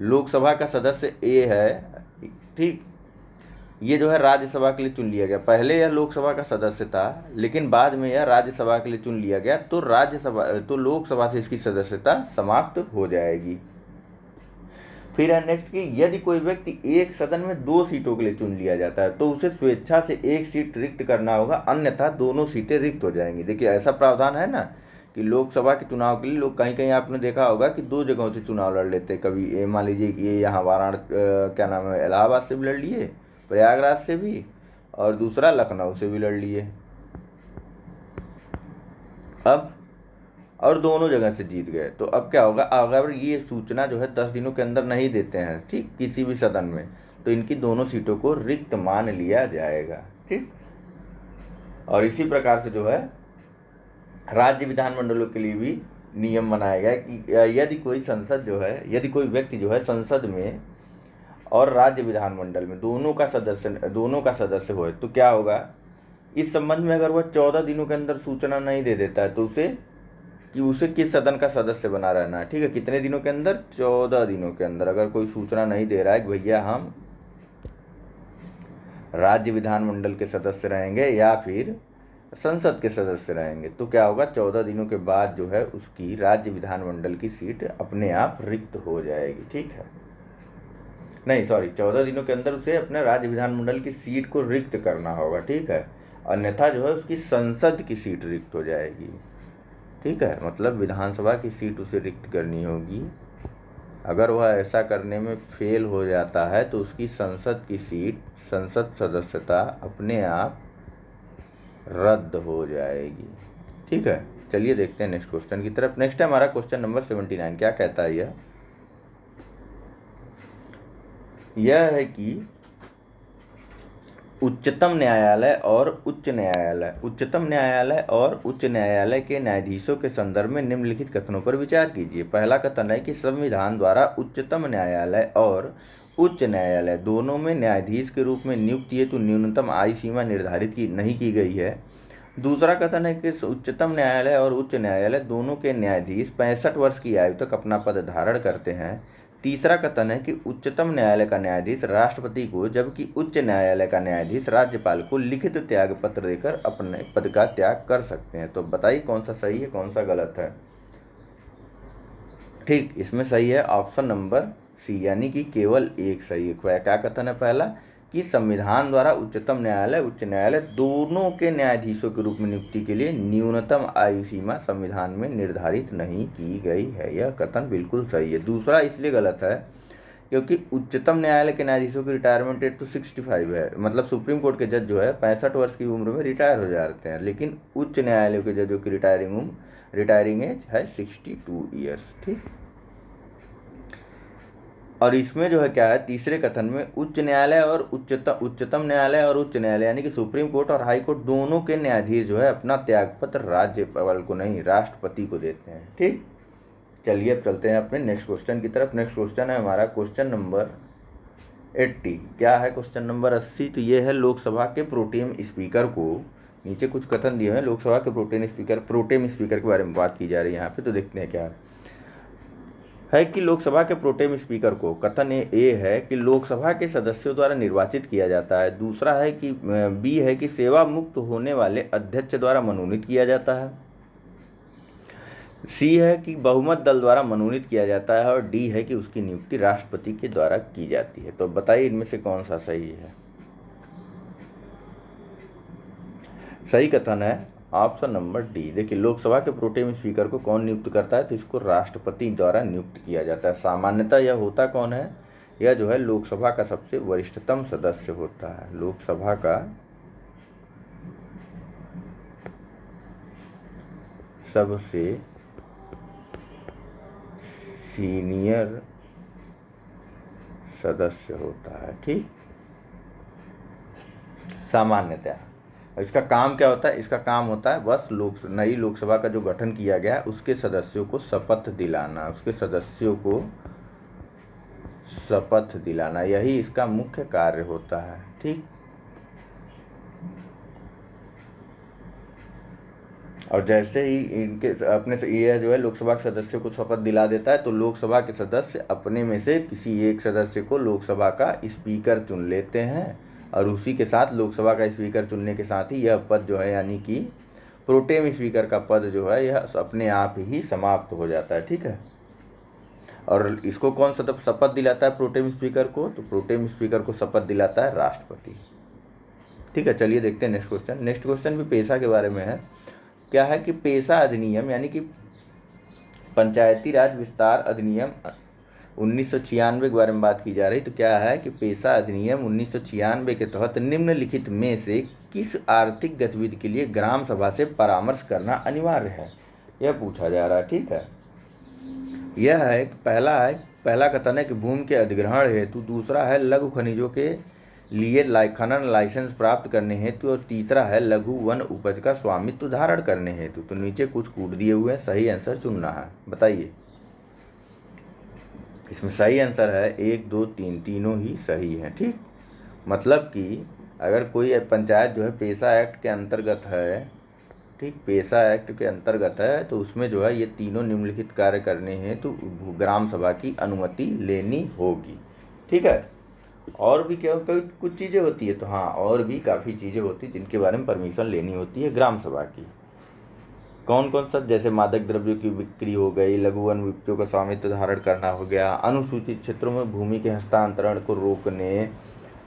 लोकसभा का सदस्य ए है, ठीक, ये जो है राज्यसभा के लिए चुन लिया गया। पहले यह लोकसभा का सदस्य था लेकिन बाद में यह राज्यसभा के लिए चुन लिया गया, तो लोकसभा से इसकी सदस्यता समाप्त हो जाएगी। फिर है नेक्स्ट कि यदि कोई व्यक्ति एक सदन में 2 सीटों के लिए चुन लिया जाता है तो उसे स्वेच्छा से एक सीट रिक्त करना होगा, अन्यथा दोनों सीटें रिक्त हो जाएंगी। देखिए, ऐसा प्रावधान है ना कि लोकसभा के चुनाव के लिए लोग कहीं कहीं आपने देखा होगा कि 2 जगहों से चुनाव लड़ लेते। कभी मान लीजिए कि ये यहाँ वाराणसी क्या नाम है, इलाहाबाद से भी लड़ लिए, प्रयागराज से भी, और दूसरा लखनऊ से भी लड़ लिए। अब और दोनों जगह से जीत गए, तो अब क्या होगा? अगर ये सूचना जो है 10 दिनों के अंदर नहीं देते हैं, ठीक, किसी भी सदन में, तो इनकी दोनों सीटों को रिक्त मान लिया जाएगा। ठीक, और इसी प्रकार से जो है राज्य विधानमंडलों के लिए भी नियम बनाया गया कि यदि कोई व्यक्ति जो है संसद में और राज्य विधानमंडल में दोनों का सदस्य हो, तो क्या होगा? इस संबंध में अगर वह 14 दिनों के अंदर सूचना नहीं दे देता है तो उसे किस सदन का सदस्य बना रहना है। ठीक है, कितने दिनों के अंदर? 14 दिनों के अंदर अगर कोई सूचना नहीं दे रहा है कि भैया हम राज्य विधानमंडल के सदस्य रहेंगे या फिर संसद के सदस्य रहेंगे, तो क्या होगा? 14 दिनों के बाद जो है उसकी राज्य विधानमंडल की सीट अपने आप रिक्त हो जाएगी। ठीक है, नहीं सॉरी, 14 दिनों के अंदर उसे अपने राज्य विधानमंडल की सीट को रिक्त करना होगा। ठीक है, अन्यथा जो है उसकी संसद की सीट रिक्त हो जाएगी। ठीक है, मतलब विधानसभा की सीट उसे रिक्त करनी होगी। अगर वह ऐसा करने में फेल हो जाता है तो उसकी संसद सदस्यता अपने आप रद्द हो जाएगी। ठीक है, चलिए देखते हैं नेक्स्ट क्वेश्चन की तरफ। नेक्स्ट है हमारा क्वेश्चन नंबर 79। क्या कहता है यह है कि उच्चतम न्यायालय और उच्च न्यायालय के न्यायाधीशों के संदर्भ में निम्नलिखित कथनों पर विचार कीजिए। पहला कथन है कि संविधान द्वारा उच्चतम न्यायालय और उच्च न्यायालय दोनों में न्यायाधीश के रूप में नियुक्ति हेतु न्यूनतम आयु सीमा निर्धारित नहीं की गई है। दूसरा कथन है कि उच्चतम न्यायालय और उच्च न्यायालय दोनों के न्यायाधीश 65 वर्ष की आयु तक अपना पद धारण करते हैं। तीसरा कथन है कि उच्चतम न्यायालय का न्यायाधीश राष्ट्रपति को, जबकि उच्च न्यायालय का न्यायाधीश राज्यपाल को लिखित त्याग पत्र देकर अपने पद का त्याग कर सकते हैं। तो बताइए कौन सा सही है, कौन सा गलत है? ठीक, इसमें सही है ऑप्शन नंबर सी, यानी कि केवल एक सही है। क्या कथन है? पहला कि संविधान द्वारा उच्चतम न्यायालय उच्च न्यायालय दोनों के न्यायाधीशों के रूप में नियुक्ति के लिए न्यूनतम आयु सीमा संविधान में निर्धारित नहीं की गई है। यह कथन बिल्कुल सही है। दूसरा इसलिए गलत है क्योंकि उच्चतम न्यायालय के न्यायाधीशों की रिटायरमेंट एज तो 65 है, मतलब सुप्रीम कोर्ट के जज जो है 65 वर्ष की उम्र में रिटायर हो जाते हैं, लेकिन उच्च न्यायालयों के जजों की रिटायरिंग एज है 62 ईयर्स। ठीक, और इसमें जो है क्या है, तीसरे कथन में उच्च न्यायालय और उच्चतम न्यायालय और उच्च न्यायालय यानी कि सुप्रीम कोर्ट और हाई कोर्ट दोनों के न्यायाधीश जो है अपना त्यागपत्र राज्यपाल को नहीं, राष्ट्रपति को देते हैं। ठीक, चलिए अब चलते हैं अपने नेक्स्ट क्वेश्चन की तरफ। नेक्स्ट क्वेश्चन है हमारा क्वेश्चन नंबर 80। क्या है क्वेश्चन नंबर 80? तो ये है लोकसभा के प्रोटेम स्पीकर को, नीचे कुछ कथन दिए हैं, लोकसभा के प्रोटेम स्पीकर के बारे में बात की जा रही है यहाँ पे। तो देखते हैं क्या है कि लोकसभा के प्रोटेम स्पीकर को, कथन ए है कि लोकसभा के सदस्यों द्वारा निर्वाचित किया जाता है। दूसरा है कि बी है कि सेवा मुक्त होने वाले अध्यक्ष द्वारा मनोनीत किया जाता है। सी है कि बहुमत दल द्वारा मनोनीत किया जाता है। और डी है कि उसकी नियुक्ति राष्ट्रपति के द्वारा की जाती है। तो बताइए इनमें से कौन सा सही है? सही कथन है ऑप्शन नंबर डी। देखिए, लोकसभा के प्रोटेम स्पीकर को कौन नियुक्त करता है? तो इसको राष्ट्रपति द्वारा नियुक्त किया जाता है। सामान्यतः यह होता कौन है? यह जो है लोकसभा का सबसे वरिष्ठतम सदस्य होता है। लोकसभा का सबसे सीनियर सदस्य होता है। ठीक, सामान्यतः। इसका काम क्या होता है? इसका काम होता है बस नई लोकसभा का जो गठन किया गया है उसके सदस्यों को शपथ दिलाना, उसके सदस्यों को शपथ दिलाना, यही इसका मुख्य कार्य होता है। ठीक, और जैसे ही इनके अपने से ये जो है लोकसभा के सदस्यों को शपथ दिला देता है तो लोकसभा के सदस्य अपने में से किसी एक सदस्य को लोकसभा का स्पीकर चुन लेते हैं। और उसी के साथ लोकसभा का स्पीकर चुनने के साथ ही यह पद जो है यानी कि प्रोटेम स्पीकर का पद जो है यह अपने आप ही समाप्त हो जाता है। ठीक है, और इसको कौन शपथ दिलाता है प्रोटेम स्पीकर को? तो प्रोटेम स्पीकर को शपथ दिलाता है राष्ट्रपति। ठीक है, चलिए देखते हैं नेक्स्ट क्वेश्चन। नेक्स्ट क्वेश्चन भी पेशा के बारे में है। क्या है कि पेशा अधिनियम यानी कि पंचायती राज विस्तार अधिनियम 1996 के बारे में बात की जा रही। तो क्या है कि पेशा अधिनियम 1996 के तहत निम्नलिखित में से किस आर्थिक गतिविधि के लिए ग्राम सभा से परामर्श करना अनिवार्य है, यह पूछा जा रहा है। ठीक है, यह है पहला कथन है कि भूमि के अधिग्रहण हेतु, दूसरा है लघु खनिजों के लिए खनन लाइसेंस प्राप्त करने हेतु, और तीसरा है लघु वन उपज का स्वामित्व धारण करने हेतु। तो नीचे कुछ कूट दिए हुए हैं, सही आंसर चुनना है। बताइए, इसमें सही आंसर है 1, 2, 3, तीनों ही सही हैं। ठीक, मतलब कि अगर कोई पंचायत जो है पेशा एक्ट के अंतर्गत है, ठीक, पेशा एक्ट के अंतर्गत है, तो उसमें जो है ये तीनों निम्नलिखित कार्य करने हैं तो ग्राम सभा की अनुमति लेनी होगी। ठीक है, और भी क्या कुछ चीज़ें होती है? तो हाँ, और भी काफ़ी चीज़ें होती हैं जिनके बारे में परमिशन लेनी होती है ग्राम सभा की। कौन कौन सा? जैसे मादक द्रव्यों की बिक्री हो गई, लघु वन उपजों का स्वामित्व धारण करना हो गया, अनुसूचित क्षेत्रों में भूमि के हस्तांतरण को रोकने,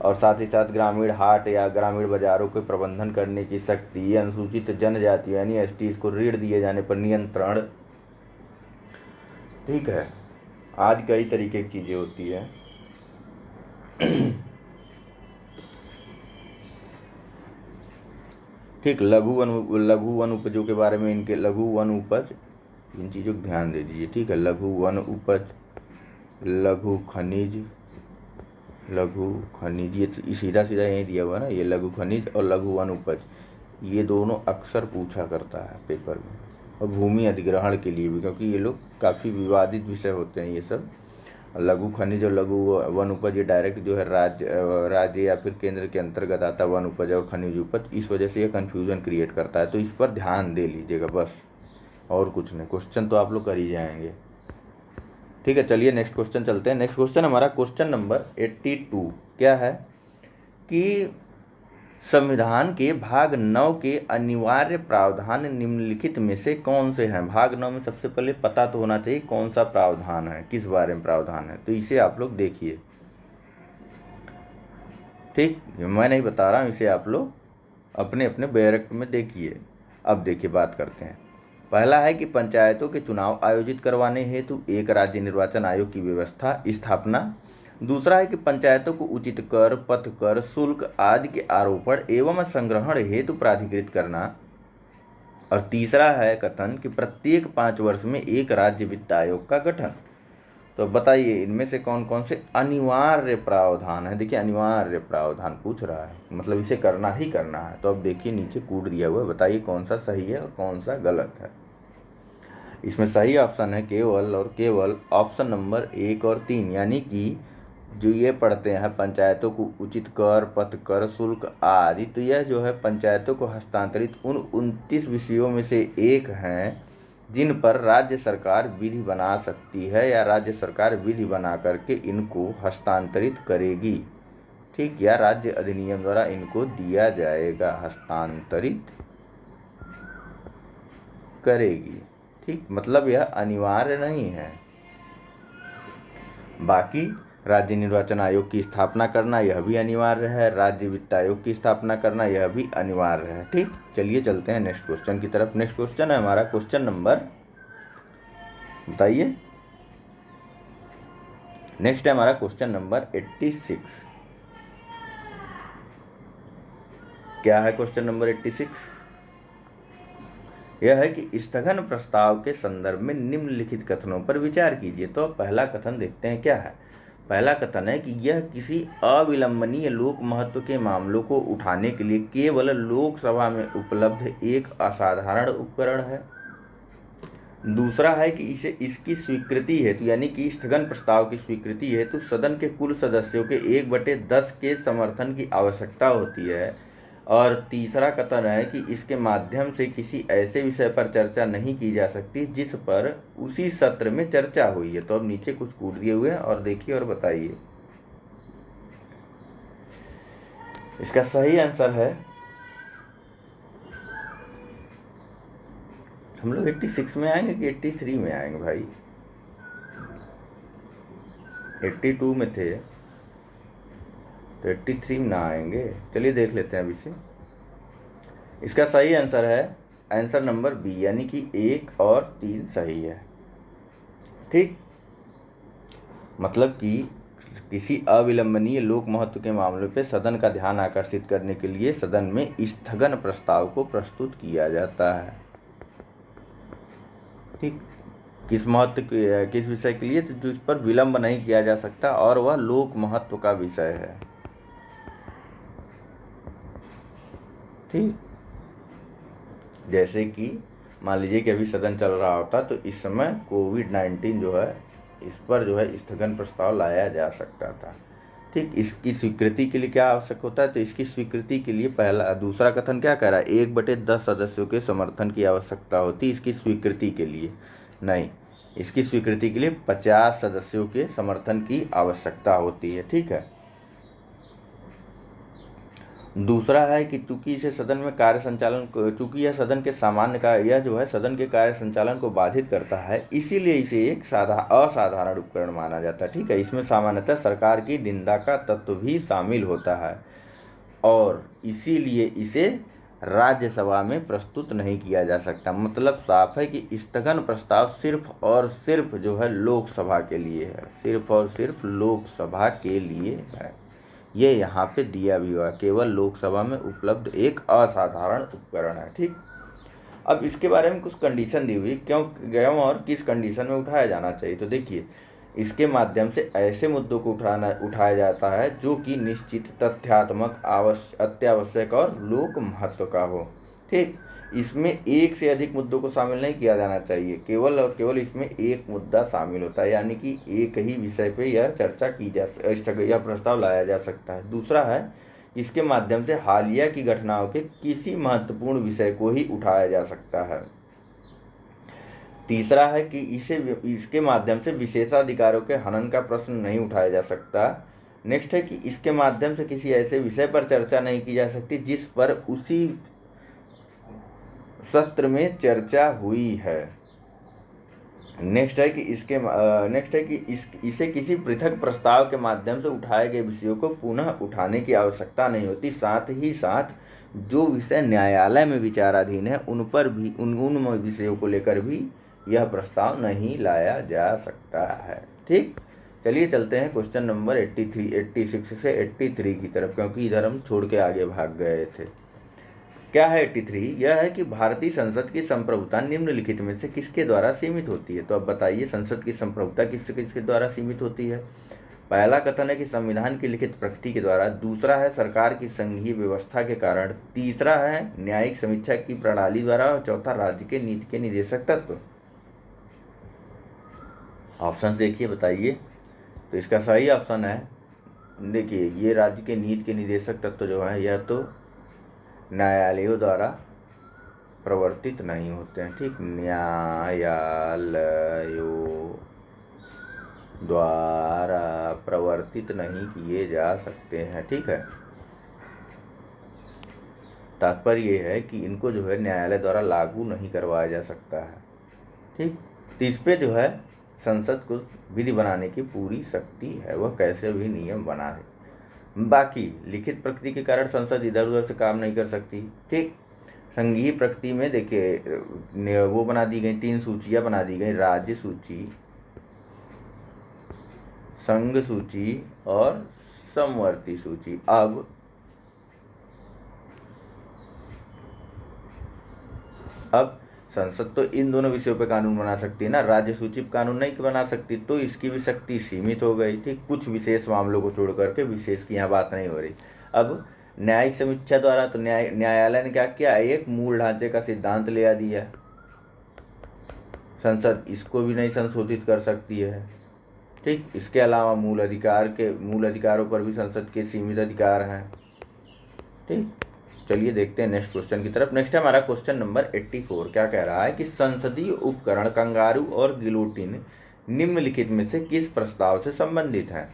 और साथ ही साथ ग्रामीण हाट या ग्रामीण बाजारों के प्रबंधन करने की शक्ति, अनुसूचित जनजाति यानी एसटीज को ऋण दिए जाने पर नियंत्रण। ठीक है, आज कई तरीके की चीज़ें होती है। ठीक, लघु वन उपजों के बारे में, इनके लघु वन उपज, इन चीज़ों को ध्यान दे दीजिए। ठीक है, लघु वन उपज, लघु खनिज, ये सीधा यही दिया हुआ है ना, ये लघु खनिज और लघु वन उपज, ये दोनों अक्सर पूछा करता है पेपर में। और भूमि अधिग्रहण के लिए भी, क्योंकि ये लोग काफ़ी विवादित विषय होते हैं ये सब। लघु खनिज और लघु वन उपज ये डायरेक्ट जो है राज्य या फिर केंद्र के अंतर्गत आता है, वन उपज और खनिज उपज, इस वजह से ये कन्फ्यूज़न क्रिएट करता है। तो इस पर ध्यान दे लीजिएगा बस, और कुछ नहीं। क्वेश्चन तो आप लोग कर ही जाएंगे। ठीक है, चलिए नेक्स्ट क्वेश्चन चलते हैं। नेक्स्ट क्वेश्चन हमारा क्वेश्चन नंबर 82। क्या है कि संविधान के भाग 9 के अनिवार्य प्रावधान निम्नलिखित में से कौन से हैं? भाग 9 में सबसे पहले पता तो होना चाहिए कौन सा प्रावधान है, किस बारे में प्रावधान है। तो इसे आप लोग देखिए। ठीक, मैं नहीं बता रहा हूँ, इसे आप लोग अपने अपने बैरक में देखिए। अब देखिए, बात करते हैं। पहला है कि पंचायतों के चुनाव आयोजित करवाने हेतु एक राज्य निर्वाचन आयोग की व्यवस्था स्थापना। दूसरा है कि पंचायतों को उचित कर, पथ कर, शुल्क आदि के आरोपण एवं संग्रहण हेतु प्राधिकृत करना। और तीसरा है कथन कि प्रत्येक 5 वर्ष में एक राज्य वित्त आयोग का गठन। तो बताइए इनमें से कौन कौन से अनिवार्य प्रावधान है। देखिए अनिवार्य प्रावधान पूछ रहा है, मतलब इसे करना ही करना है। तो अब देखिए नीचे कूट दिया हुआ है, बताइए कौन सा सही है और कौन सा गलत है। इसमें सही ऑप्शन है केवल और केवल ऑप्शन नंबर 1 और 3, यानी कि जो ये पढ़ते हैं पंचायतों को उचित कर, पथ कर, शुल्क आदि, तो यह जो है पंचायतों को हस्तांतरित उन 29 विषयों में से एक हैं जिन पर राज्य सरकार विधि बना सकती है या राज्य सरकार विधि बना करके इनको हस्तांतरित करेगी। ठीक, या राज्य अधिनियम द्वारा इनको दिया जाएगा, हस्तांतरित करेगी। ठीक, मतलब यह अनिवार्य नहीं है। बाकी राज्य निर्वाचन आयोग की स्थापना करना यह भी अनिवार्य है, राज्य वित्त आयोग की स्थापना करना यह भी अनिवार्य है। ठीक, चलिए चलते हैं नेक्स्ट क्वेश्चन की तरफ। नेक्स्ट क्वेश्चन है हमारा क्वेश्चन नंबर, बताइए नेक्स्ट है हमारा क्वेश्चन नंबर 86। क्या है क्वेश्चन नंबर 86? यह है कि स्थगन प्रस्ताव के संदर्भ में निम्नलिखित कथनों पर विचार कीजिए। तो पहला कथन देखते हैं क्या है। पहला कथन है कि यह किसी अविलंबनीय लोक महत्व के मामलों को उठाने के लिए केवल लोकसभा में उपलब्ध एक असाधारण उपकरण है। दूसरा है कि इसे इसकी स्वीकृति हेतु, यानी कि स्थगन प्रस्ताव की स्वीकृति हेतु सदन के कुल सदस्यों के 1/10 के समर्थन की आवश्यकता होती है। और तीसरा कथन है कि इसके माध्यम से किसी ऐसे विषय पर चर्चा नहीं की जा सकती जिस पर उसी सत्र में चर्चा हुई है। तो अब नीचे कुछ कूट दिए हुए हैं और देखिए और बताइए। इसका सही आंसर है, हम लोग 86 में आएंगे कि 83 में आएंगे भाई? 82 में थे तो 83 में ना आएंगे। चलिए देख लेते हैं अभी से। इसका सही आंसर है आंसर नंबर बी, यानी कि 1 और 3 सही है। ठीक, मतलब कि किसी अविलंबनीय लोक महत्व के मामले पर सदन का ध्यान आकर्षित करने के लिए सदन में स्थगन प्रस्ताव को प्रस्तुत किया जाता है। ठीक, किस महत्व के, किस विषय के लिए? तो जिस पर विलंब नहीं किया जा सकता और वह लोक महत्व का विषय है। ठीक, जैसे कि मान लीजिए कि अभी सदन चल रहा होता तो इस समय कोविड-19 जो है इस पर जो है स्थगन प्रस्ताव लाया जा सकता था। ठीक, इसकी स्वीकृति के लिए क्या आवश्यक होता है? तो इसकी स्वीकृति के लिए दूसरा कथन क्या कह रहा है? 1/10 सदस्यों के समर्थन की आवश्यकता होती इसकी स्वीकृति के लिए। नहीं, इसकी स्वीकृति के लिए 50 सदस्यों के समर्थन की आवश्यकता होती है। ठीक है। दूसरा है कि चूंकि इसे सदन में कार्य संचालन, चूंकि यह सदन के सामान्य का यह जो है सदन के कार्य संचालन को बाधित करता है, इसीलिए इसे एक असाधारण उपकरण माना जाता है। ठीक है, इसमें सामान्यतः सरकार की निंदा का तत्व भी शामिल होता है और इसीलिए इसे राज्यसभा में प्रस्तुत नहीं किया जा सकता। मतलब साफ है कि स्थगन प्रस्ताव सिर्फ और सिर्फ जो है लोकसभा के लिए है, सिर्फ और सिर्फ लोकसभा के लिए है। ये यहाँ पे दिया भी हुआ है, केवल लोकसभा में उपलब्ध एक असाधारण उपकरण है। ठीक, अब इसके बारे में कुछ कंडीशन दी हुई, क्यों और किस कंडीशन में उठाया जाना चाहिए। तो देखिए, इसके माध्यम से ऐसे मुद्दों को उठाया जाता है जो कि निश्चित, तथ्यात्मक, अत्यावश्यक और लोक महत्व का हो। ठीक, इसमें एक से अधिक मुद्दों को शामिल नहीं किया जाना चाहिए, केवल और केवल इसमें एक मुद्दा शामिल होता है, यानी कि एक ही विषय पे यह चर्चा की यह प्रस्ताव लाया जा सकता है। दूसरा है, इसके माध्यम से हालिया की घटनाओं के किसी महत्वपूर्ण विषय को ही उठाया जा सकता है। तीसरा है कि इसके माध्यम से विशेषाधिकारों के हनन का प्रश्न नहीं उठाया जा सकता। नेक्स्ट है कि इसके माध्यम से किसी ऐसे विषय पर चर्चा नहीं की जा सकती जिस पर उसी सत्र में चर्चा हुई है। नेक्स्ट है कि इसे किसी पृथक प्रस्ताव के माध्यम से उठाए गए विषयों को पुनः उठाने की आवश्यकता नहीं होती। साथ ही साथ जो विषय न्यायालय में विचाराधीन है उन पर भी उन विषयों को लेकर भी यह प्रस्ताव नहीं लाया जा सकता है। ठीक, चलिए चलते हैं क्वेश्चन नंबर 86 से 83 की तरफ, क्योंकि इधर हम छोड़ के आगे भाग गए थे। क्या है 83? यह है कि भारतीय संसद की संप्रभुता निम्नलिखित में से किसके द्वारा सीमित होती है? तो अब बताइए, संसद की संप्रभुता किसके द्वारा सीमित होती है? पहला कथन है कि संविधान की लिखित प्रकृति के द्वारा, दूसरा है सरकार की संघीय व्यवस्था के कारण, तीसरा है न्यायिक समीक्षा की प्रणाली द्वारा, और चौथा राज्य के नीति के निदेशक तत्व। ऑप्शन देखिए, बताइए। तो इसका सही ऑप्शन है, देखिए, ये राज्य के नीति के निदेशक तत्व जो है यह तो न्यायालयों द्वारा प्रवर्तित नहीं होते हैं। ठीक, न्यायालयों द्वारा प्रवर्तित नहीं किए जा सकते हैं। ठीक है, तात्पर्य ये है कि इनको जो है न्यायालय द्वारा लागू नहीं करवाया जा सकता है। ठीक, तो इस पे जो है संसद को विधि बनाने की पूरी शक्ति है, वह कैसे भी नियम बना है। बाकी लिखित प्रकृति के कारण संसद इधर उधर से काम नहीं कर सकती। ठीक, संघीय प्रकृति में देखिए वो बना दी गई 3 सूचियां बना दी गई, राज्य सूची, संघ सूची और समवर्ती सूची। अब संसद तो इन दोनों विषयों पे कानून बना सकती है ना, राज्य सूची पे कानून नहीं बना सकती, तो इसकी भी शक्ति सीमित हो गई। ठीक, कुछ विशेष मामलों को छोड़ करके विशेष की यहाँ बात नहीं हो रही। अब न्यायिक समीक्षा द्वारा तो न्यायालय ने क्या किया, एक मूल ढांचे का सिद्धांत ले आ दिया, संसद इसको भी नहीं संशोधित कर सकती है। ठीक, इसके अलावा मूल अधिकारों पर भी संसद के सीमित अधिकार हैं। ठीक, चलिए देखते हैं नेक्स्ट क्वेश्चन की तरफ। नेक्स्ट है हमारा क्वेश्चन नंबर 84। क्या कह रहा है कि संसदीय उपकरण कंगारू और गिलोटिन निम्नलिखित में से किस प्रस्ताव से संबंधित है?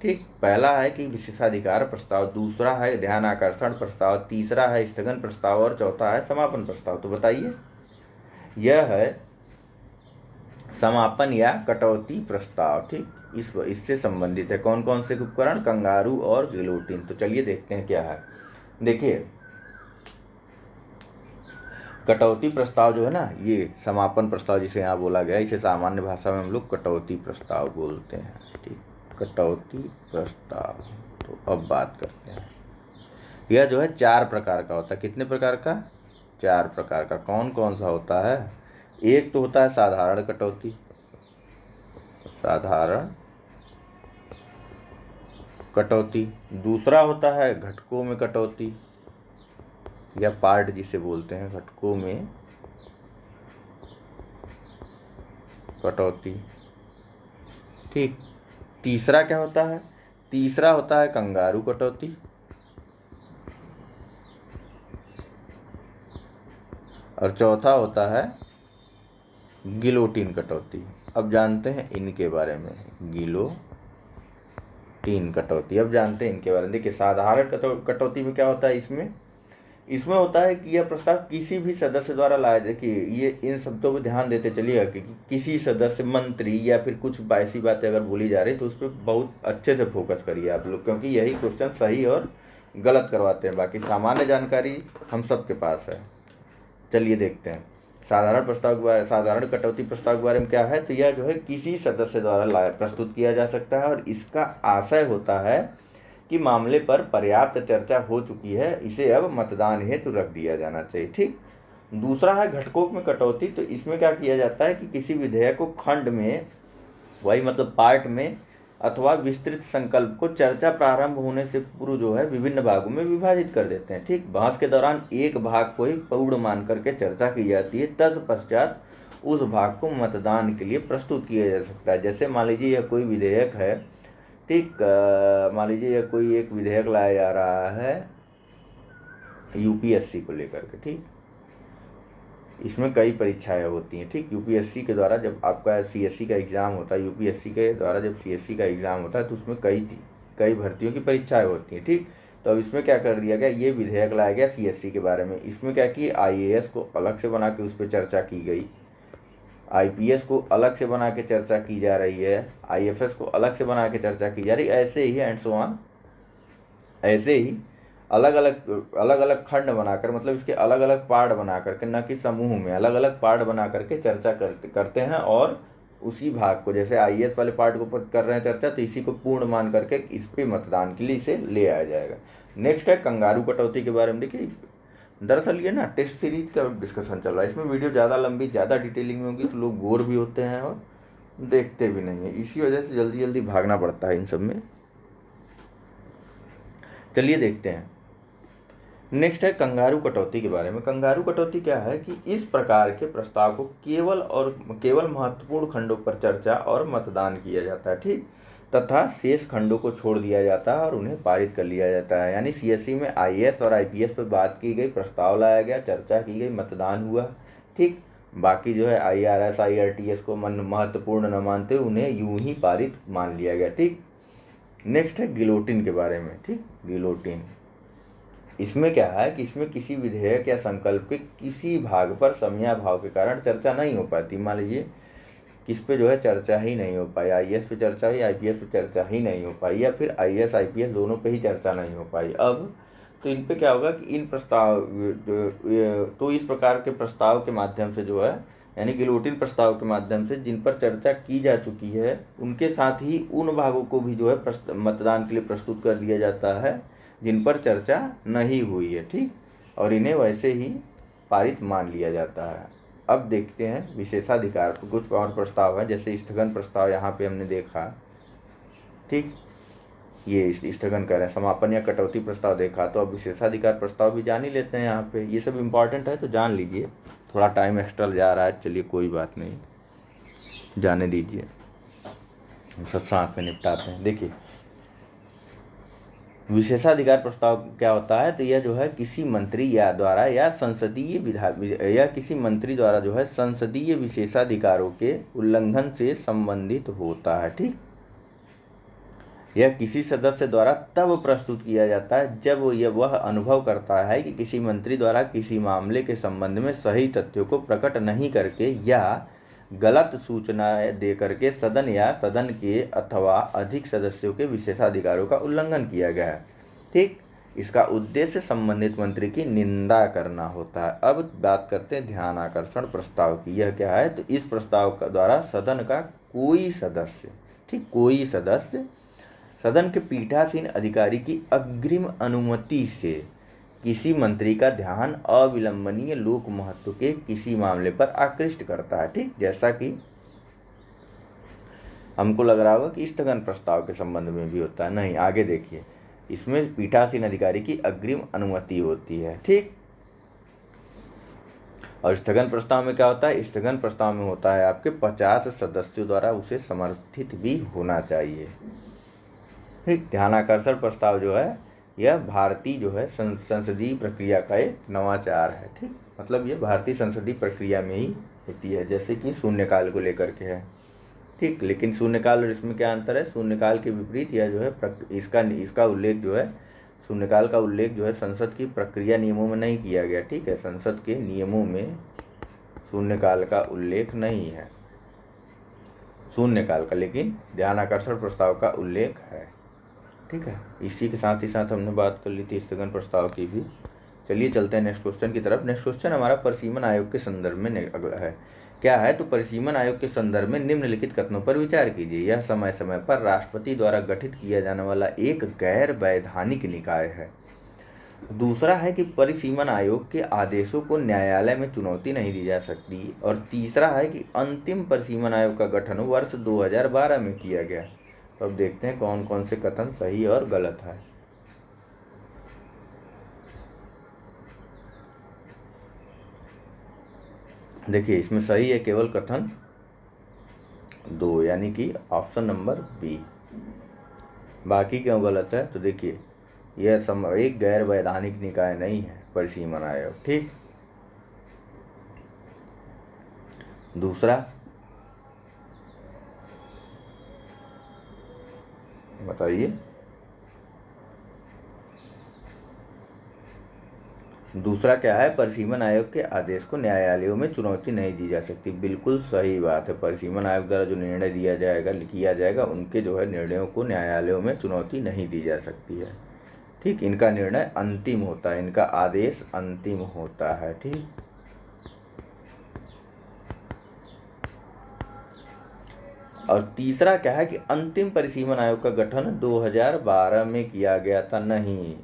ठीक, पहला है कि विशेषाधिकार प्रस्ताव, दूसरा है ध्यान आकर्षण प्रस्ताव, तीसरा है स्थगन प्रस्ताव और चौथा है समापन प्रस्ताव। तो बताइए, यह है समापन या कटौती प्रस्ताव। ठीक, इससे संबंधित है। कौन कौन से उपकरण? कंगारू और गिलोटिन। तो चलिए देखते हैं क्या है। देखिए, कटौती प्रस्ताव जो है ना, ये समापन प्रस्ताव जिसे यहाँ बोला गया, इसे सामान्य भाषा में हम लोग कटौती प्रस्ताव बोलते हैं। ठीक, कटौती प्रस्ताव। तो अब बात करते हैं, यह जो है 4 प्रकार का होता है। कितने प्रकार का? 4 प्रकार का। कौन कौन सा होता है? एक तो होता है साधारण कटौती, साधारण कटौती। दूसरा होता है घटकों में कटौती या पार्ट जिसे बोलते हैं, घटकों में कटौती। ठीक, तीसरा क्या होता है? तीसरा होता है कंगारू कटौती, और चौथा होता है गिलोटिन कटौती। अब जानते हैं इनके बारे में, गिलोटिन कटौती। अब जानते हैं इनके बारे में। देखिए, साधारण कटौती में क्या होता है, इसमें होता है कि यह प्रस्ताव किसी भी सदस्य द्वारा लाया। देखिए, ये इन शब्दों पर ध्यान देते चलिएगा कि किसी सदस्य, मंत्री या फिर कुछ ऐसी बातें अगर बोली जा रही तो उस पर बहुत अच्छे से फोकस करिए आप लोग, क्योंकि यही क्वेश्चन सही और गलत करवाते हैं। बाकी सामान्य जानकारी हम सबके पास है। चलिए देखते हैं साधारण कटौती प्रस्ताव के बारे में क्या है। तो यह जो है किसी सदस्य द्वारा प्रस्तुत किया जा सकता है, और इसका आशय होता है कि मामले पर पर्याप्त चर्चा हो चुकी है, इसे अब मतदान हेतु रख दिया जाना चाहिए। ठीक, दूसरा है घटकों में कटौती। तो इसमें क्या किया जाता है कि किसी विधेयक को खंड में, वही मतलब पार्ट में, अथवा विस्तृत संकल्प को चर्चा प्रारंभ होने से पूर्व जो है विभिन्न भागों में विभाजित कर देते हैं। ठीक, बहस के दौरान एक भाग को ही पूर्ण मान करके चर्चा की जाती है, तत्पश्चात उस भाग को मतदान के लिए प्रस्तुत किया जा सकता है। जैसे मान लीजिए यह कोई विधेयक है, ठीक, मान लीजिए यह कोई एक विधेयक लाया जा रहा है यूपीएससी को लेकर के। ठीक, इसमें कई परीक्षाएं होती हैं। ठीक, यूपीएससी के द्वारा जब आपका सीएससी का एग्ज़ाम होता है, यूपीएससी के द्वारा जब सीएससी का एग्ज़ाम होता है तो उसमें कई भर्तियों की परीक्षाएं होती हैं। ठीक, तो अब इसमें क्या कर दिया गया, ये विधेयक लाया गया सीएससी के बारे में। इसमें क्या कि आईएएस को अलग से बना के उस पर चर्चा की गई, आईपीएस को अलग से बना के चर्चा की जा रही है, आईएफएस को अलग से बना के चर्चा की जा रही है, ऐसे ही एंड सो ऑन। ऐसे ही अलग अलग खंड बनाकर, मतलब इसके अलग अलग पार्ट बना करके, न कि समूह में, अलग अलग पार्ट बना करके चर्चा करते हैं, और उसी भाग को, जैसे आईएएस वाले पार्ट को कर रहे हैं चर्चा, तो इसी को पूर्ण मान करके इस पे मतदान के लिए इसे ले आया जाएगा। नेक्स्ट है कंगारू कटौती के बारे में। देखिए, दरअसल ये ना टेस्ट सीरीज का डिस्कशन चल रहा है, इसमें वीडियो ज़्यादा लंबी ज़्यादा डिटेलिंग में होगी तो लोग बोर भी होते हैं और देखते भी नहीं है, इसी वजह से जल्दी जल्दी भागना पड़ता है इन सब में। चलिए देखते हैं। नेक्स्ट है कंगारू कटौती के बारे में। कंगारू कटौती क्या है कि इस प्रकार के प्रस्ताव को केवल महत्वपूर्ण खंडों पर चर्चा और मतदान किया जाता है, ठीक, तथा शेष खंडों को छोड़ दिया जाता है और उन्हें पारित कर लिया जाता है। यानी सीएससी में आईएएस और आईपीएस पर बात की गई, प्रस्ताव लाया गया, चर्चा की गई, मतदान हुआ, ठीक, बाकी जो है आईआरएस आईआरटीएस को महत्वपूर्ण न मानते उन्हें यूं ही पारित मान लिया गया, ठीक। नेक्स्ट है गिलोटिन के बारे में, ठीक। गिलोटिन, इसमें क्या है कि इसमें किसी विधेयक या संकल्प के किसी भाग पर समयाभाव के कारण चर्चा नहीं हो पाती। मान लीजिए किस पे जो है चर्चा ही नहीं हो पाई, आईएएस पे चर्चा हुई, आईपीएस पे चर्चा ही नहीं हो पाई, या फिर आईएएस आईपीएस दोनों पे ही चर्चा नहीं हो पाई। अब तो इन पे क्या होगा कि इन प्रस्ताव तो इस प्रकार के प्रस्ताव के माध्यम से जो है, यानी गिलोटिन प्रस्ताव के माध्यम से जिन पर चर्चा की जा चुकी है उनके साथ ही उन भागों को भी जो है मतदान के लिए प्रस्तुत कर दिया जाता है जिन पर चर्चा नहीं हुई है, ठीक, और इन्हें वैसे ही पारित मान लिया जाता है। अब देखते हैं विशेषाधिकार पर कुछ और प्रस्ताव है, जैसे स्थगन प्रस्ताव यहाँ पे हमने देखा, ठीक, ये स्थगन कर रहे हैं, समापन या कटौती प्रस्ताव देखा, तो अब विशेषाधिकार प्रस्ताव भी जान ही लेते हैं। यहाँ पे ये सब इम्पॉर्टेंट है तो जान लीजिए, थोड़ा टाइम एक्स्ट्रा जा रहा है, चलिए कोई बात नहीं, जाने दीजिए, हम सब साथ में निपटाते हैं। देखिए विशेषाधिकार प्रस्ताव क्या होता है, तो यह जो है किसी मंत्री द्वारा या किसी मंत्री द्वारा जो है संसदीय विशेषाधिकारों के उल्लंघन से संबंधित होता है, ठीक। यह किसी सदस्य द्वारा तब प्रस्तुत किया जाता है जब वह अनुभव करता है कि किसी मंत्री द्वारा किसी मामले के संबंध में सही तथ्यों को प्रकट नहीं करके या गलत सूचना दे करके सदन या सदन के अथवा अधिक सदस्यों के विशेषाधिकारों का उल्लंघन किया गया है, ठीक। इसका उद्देश्य संबंधित मंत्री की निंदा करना होता है। अब बात करते हैं ध्यान आकर्षण प्रस्ताव की। यह क्या है, तो इस प्रस्ताव का द्वारा सदन का कोई सदस्य, ठीक, कोई सदस्य सदन के पीठासीन अधिकारी की अग्रिम अनुमति से किसी मंत्री का ध्यान अविलंबनीय लोक महत्व के किसी मामले पर आकृष्ट करता है, ठीक। जैसा कि हमको लग रहा होगा कि स्थगन प्रस्ताव के संबंध में भी होता है, नहीं, आगे देखिए, इसमें पीठासीन अधिकारी की अग्रिम अनुमति होती है, ठीक। और स्थगन प्रस्ताव में क्या होता है, स्थगन प्रस्ताव में होता है आपके 50 सदस्यों द्वारा उसे समर्थित भी होना चाहिए, ठीक। ध्यानाकर्षण प्रस्ताव जो है यह भारतीय जो है संसदीय प्रक्रिया का एक नवाचार है, ठीक, मतलब ये भारतीय संसदीय प्रक्रिया में ही होती है, जैसे कि शून्यकाल को लेकर के है, ठीक। लेकिन शून्यकाल और इसमें क्या अंतर है, शून्यकाल के विपरीत यह जो है इसका उल्लेख जो है, शून्यकाल का उल्लेख जो है संसद की प्रक्रिया नियमों में नहीं किया गया, ठीक है, संसद के नियमों में शून्यकाल का उल्लेख नहीं है, शून्यकाल का, लेकिन ध्यानाकर्षण प्रस्ताव का उल्लेख है, ठीक है। इसी के साथ ही साथ हमने बात कर ली थी स्थगन प्रस्ताव की भी। चलिए चलते हैं नेक्स्ट क्वेश्चन की तरफ। नेक्स्ट क्वेश्चन हमारा परिसीमन आयोग के संदर्भ में अगला है, क्या है, तो परिसीमन आयोग के संदर्भ में निम्नलिखित कथनों पर विचार कीजिए। यह समय समय पर राष्ट्रपति द्वारा गठित किया जाने वाला एक गैर वैधानिक निकाय है। दूसरा है कि परिसीमन आयोग के आदेशों को न्यायालय में चुनौती नहीं दी जा सकती। और तीसरा है कि अंतिम परिसीमन आयोग का गठन वर्ष 2012 में किया गया। तो अब देखते हैं कौन कौन से कथन सही और गलत है। देखिए इसमें सही है केवल कथन 2, यानी कि ऑप्शन नंबर बी। बाकी क्यों गलत है, तो देखिए यह एक गैर वैधानिक निकाय नहीं है परिसीमन आयोग, ठीक। दूसरा बताइए, दूसरा क्या है, परिसीमन आयोग के आदेश को न्यायालयों में चुनौती नहीं दी जा सकती। बिल्कुल सही बात है, परिसीमन आयोग द्वारा जो निर्णय किया जाएगा उनके जो है निर्णयों को न्यायालयों में चुनौती नहीं दी जा सकती है, ठीक। इनका निर्णय अंतिम होता है, इनका आदेश अंतिम होता है, ठीक। और तीसरा क्या है कि अंतिम परिसीमन आयोग का गठन 2012 में किया गया था, नहीं,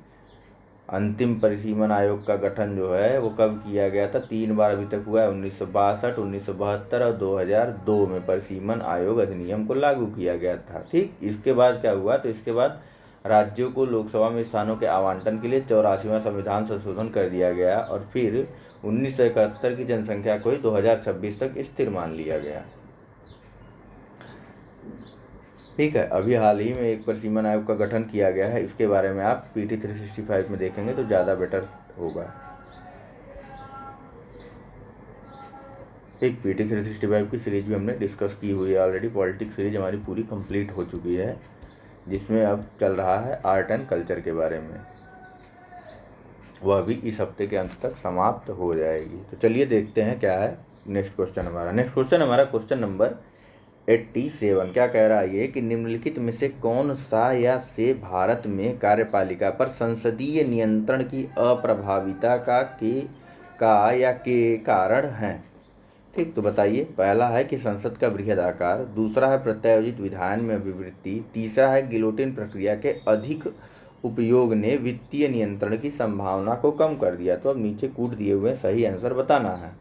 अंतिम परिसीमन आयोग का गठन जो है वो कब किया गया था? 3 बार अभी तक हुआ है, 1962, 1972 और 2002 में परिसीमन आयोग अधिनियम को लागू किया गया था। ठीक, इसके बाद क्या हुआ? तो इसके बाद राज्यों को लोकसभा में स्थानों के आवंटन के लिए 84वां संविधान संशोधन कर दिया गया और फिर 1971 की जनसंख्या को ही 2026 तक स्थिर मान लिया गया। ठीक है, अभी हाल ही में एक परिसीमन आयोग का गठन किया गया है, इसके बारे में आप PT 365 में देखेंगे तो ज़्यादा बेटर होगा। एक PT 365 की सीरीज भी हमने डिस्कस की हुई है ऑलरेडी। पॉलिटिक्स सीरीज हमारी पूरी कंप्लीट हो चुकी है, जिसमें अब चल रहा है आर्ट एंड कल्चर के बारे में। वह भी इस हफ्ते के अंत तक समाप्त हो जाएगी। तो चलिए देखते हैं क्या है नेक्स्ट क्वेश्चन हमारा। क्वेश्चन नंबर 87 क्या कह रहा है ये कि निम्नलिखित में से कौन सा या से भारत में कार्यपालिका पर संसदीय नियंत्रण की अप्रभाविता के कारण है? ठीक, तो बताइए। पहला है कि संसद का बृहद आकार, दूसरा है प्रत्यायोजित विधान में अभिवृत्ति, तीसरा है गिलोटिन प्रक्रिया के अधिक उपयोग ने वित्तीय नियंत्रण की संभावना को कम कर दिया। तो अब नीचे कूट दिए हुए सही आंसर बताना है।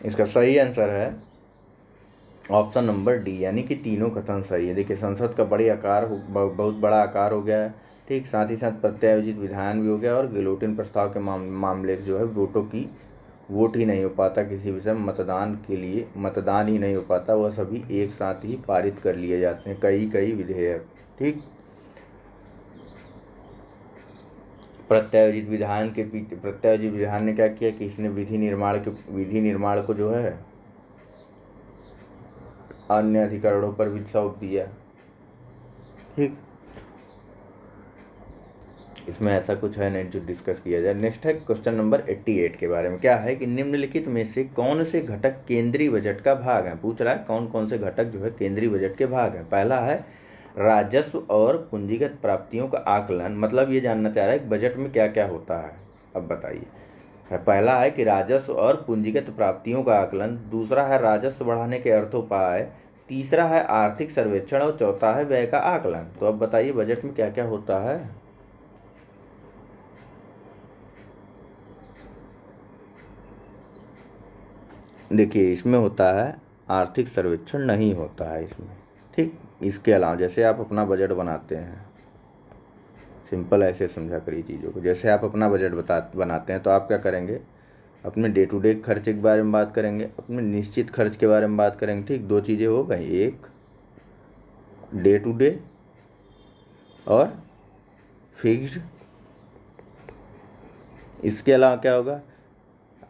इसका सही आंसर है ऑप्शन नंबर डी, यानी कि तीनों कथन सही है। देखिए, संसद का बहुत बड़ा आकार हो गया है। ठीक, साथ ही साथ प्रत्यायोजित विधान भी हो गया और गिलोटिन प्रस्ताव के मामले जो है वोट ही नहीं हो पाता किसी विषय में, मतदान ही नहीं हो पाता, वह सभी एक साथ ही पारित कर लिए जाते हैं, कई विधेयक। ठीक, प्रत्यायोजित विधान ने क्या किया कि इसने विधि निर्माण को जो है अन्य अधिकरणों पर भी सौंप दिया। ठीक, इसमें ऐसा कुछ है नहीं जो डिस्कस किया जाए। नेक्स्ट है क्वेश्चन नंबर 88 के बारे में। क्या है कि निम्नलिखित में से कौन से घटक केंद्रीय बजट का भाग है? पूछ रहा है कौन कौन से घटक जो है केंद्रीय बजट के भाग है। पहला है राजस्व और पूंजीगत प्राप्तियों का आकलन, मतलब ये जानना चाह रहा है कि बजट में क्या क्या होता है। अब बताइए। पहला है कि राजस्व और पूंजीगत प्राप्तियों का आकलन, दूसरा है राजस्व बढ़ाने के अर्थोपाय, तीसरा है आर्थिक सर्वेक्षण और चौथा है व्यय का आकलन। तो अब बताइए बजट में क्या क्या होता है? देखिए, इसमें होता है आर्थिक सर्वेक्षण नहीं होता है इसमें। ठीक, इसके अलावा जैसे आप अपना बजट बनाते हैं, सिंपल ऐसे समझा करिए चीज़ों को। जैसे आप अपना बजट बनाते हैं तो आप क्या करेंगे? अपने डे टू डे खर्च के बारे में बात करेंगे, अपने निश्चित खर्च के बारे में बात करेंगे। ठीक, दो चीज़ें हो गई, एक डे टू डे और फिक्स्ड। इसके अलावा क्या होगा?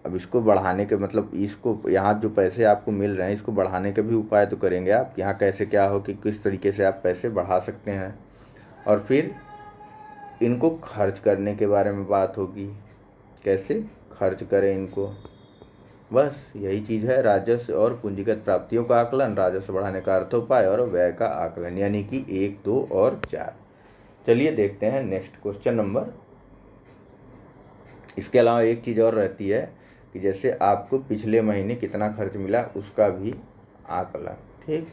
अब इसको बढ़ाने के मतलब इसको यहाँ जो पैसे आपको मिल रहे हैं इसको बढ़ाने के भी उपाय तो करेंगे आप। यहाँ कैसे क्या हो कि किस तरीके से आप पैसे बढ़ा सकते हैं, और फिर इनको खर्च करने के बारे में बात होगी, कैसे खर्च करें इनको। बस यही चीज़ है, राजस्व और पूंजीगत प्राप्तियों का आकलन, राजस्व बढ़ाने का अर्थोपाय और व्यय का आकलन, यानी कि 1, 2 और 4। चलिए देखते हैं नेक्स्ट क्वेश्चन नंबर। इसके अलावा एक चीज़ और रहती है कि जैसे आपको पिछले महीने कितना खर्च मिला उसका भी आकलन। ठीक,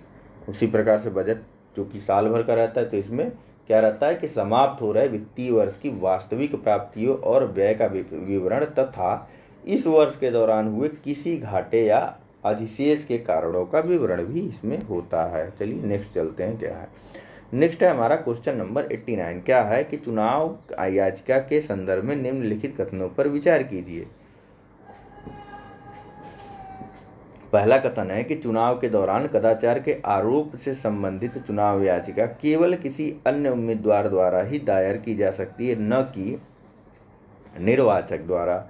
उसी प्रकार से बजट जो कि साल भर का रहता है, तो इसमें क्या रहता है कि समाप्त हो रहे वित्तीय वर्ष की वास्तविक प्राप्तियों और व्यय का विवरण तथा इस वर्ष के दौरान हुए किसी घाटे या अधिशेष के कारणों का विवरण भी इसमें होता है। चलिए नेक्स्ट चलते हैं क्या है। नेक्स्ट है हमारा क्वेश्चन नंबर 89। क्या है कि चुनाव याचिका के संदर्भ में निम्नलिखित कथनों पर विचार कीजिए। पहला कथन है कि चुनाव के दौरान कदाचार के आरोप से संबंधित चुनाव याचिका केवल किसी अन्य उम्मीदवार द्वारा ही दायर की जा सकती है, न कि निर्वाचक द्वारा।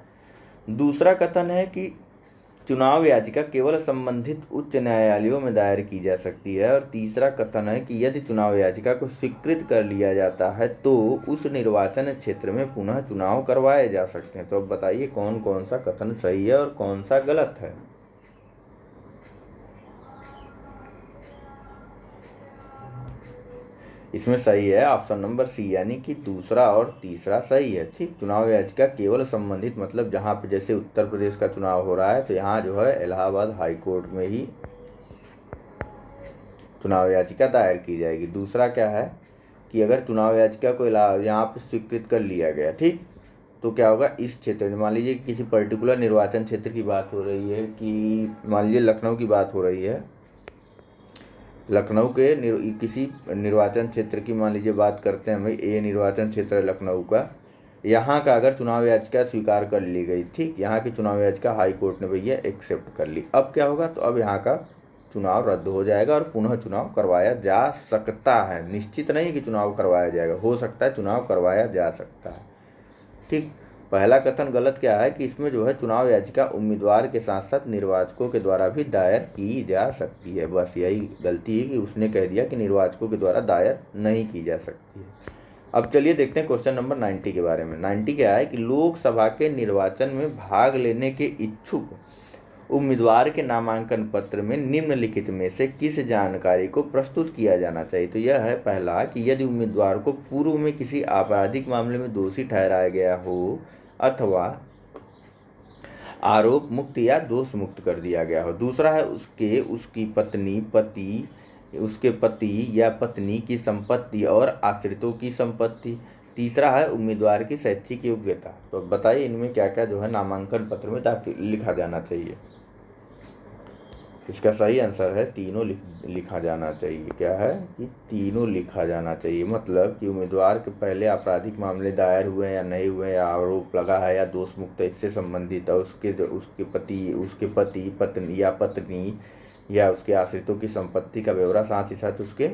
दूसरा कथन है कि चुनाव याचिका केवल संबंधित उच्च न्यायालयों में दायर की जा सकती है। और तीसरा कथन है कि यदि चुनाव याचिका को स्वीकृत कर लिया जाता है तो उस निर्वाचन क्षेत्र में पुनः चुनाव करवाए जा सकते हैं। तो अब बताइए कौन कौन सा कथन सही है और कौन सा गलत है। इसमें सही है ऑप्शन नंबर सी, यानी कि दूसरा और तीसरा सही है। ठीक, चुनाव याचिका केवल संबंधित, मतलब जहाँ पे जैसे उत्तर प्रदेश का चुनाव हो रहा है तो यहाँ जो है इलाहाबाद हाई कोर्ट में ही चुनाव याचिका दायर की जाएगी। दूसरा क्या है कि अगर चुनाव याचिका को यहाँ पे स्वीकृत कर लिया गया, ठीक, तो क्या होगा इस क्षेत्र में, मान लीजिए किसी पर्टिकुलर निर्वाचन क्षेत्र की बात हो रही है, कि मान लीजिए लखनऊ की बात हो रही है, लखनऊ के किसी निर्वाचन क्षेत्र की मान लीजिए बात करते हैं, भाई ए निर्वाचन क्षेत्र है लखनऊ का, यहाँ का अगर चुनाव याचिका स्वीकार कर ली गई, ठीक, यहाँ की चुनाव याचिका हाई कोर्ट ने भैया एक्सेप्ट कर ली, अब क्या होगा, तो अब यहाँ का चुनाव रद्द हो जाएगा और पुनः चुनाव करवाया जा सकता है। निश्चित नहीं कि चुनाव करवाया जाएगा, हो सकता है चुनाव करवाया जा सकता है। ठीक, पहला कथन गलत क्या है कि इसमें जो है चुनाव याचिका उम्मीदवार के साथ साथ निर्वाचकों के द्वारा भी दायर की जा सकती है। बस यही गलती है कि उसने कह दिया कि निर्वाचकों के द्वारा दायर नहीं की जा सकती है। अब चलिए देखते हैं क्वेश्चन नंबर 90 के बारे में। 90 क्या है कि लोकसभा के निर्वाचन में भाग लेने के इच्छुक उम्मीदवार के नामांकन पत्र में निम्नलिखित में से किस जानकारी को प्रस्तुत किया जाना चाहिए। तो यह है पहला कि यदि उम्मीदवार को पूर्व में किसी आपराधिक मामले में दोषी ठहराया गया हो अथवा आरोप मुक्त या दोष मुक्त कर दिया गया हो। दूसरा है उसकी पति या पत्नी की संपत्ति और आश्रितों की संपत्ति। तीसरा है उम्मीदवार की शैक्षिक योग्यता। तो बताइए इनमें क्या क्या जो है नामांकन पत्र में लिखा जाना चाहिए। इसका सही आंसर है तीनों लिखा जाना चाहिए। क्या है कि तीनों लिखा जाना चाहिए, मतलब कि उम्मीदवार के पहले आपराधिक मामले दायर हुए हैं या नहीं हुए, या आरोप लगा है या दोष मुक्त है, इससे संबंधित है, उसके पति पत्नी या उसके आश्रितों की संपत्ति का ब्यौरा, साथ ही साथ उसके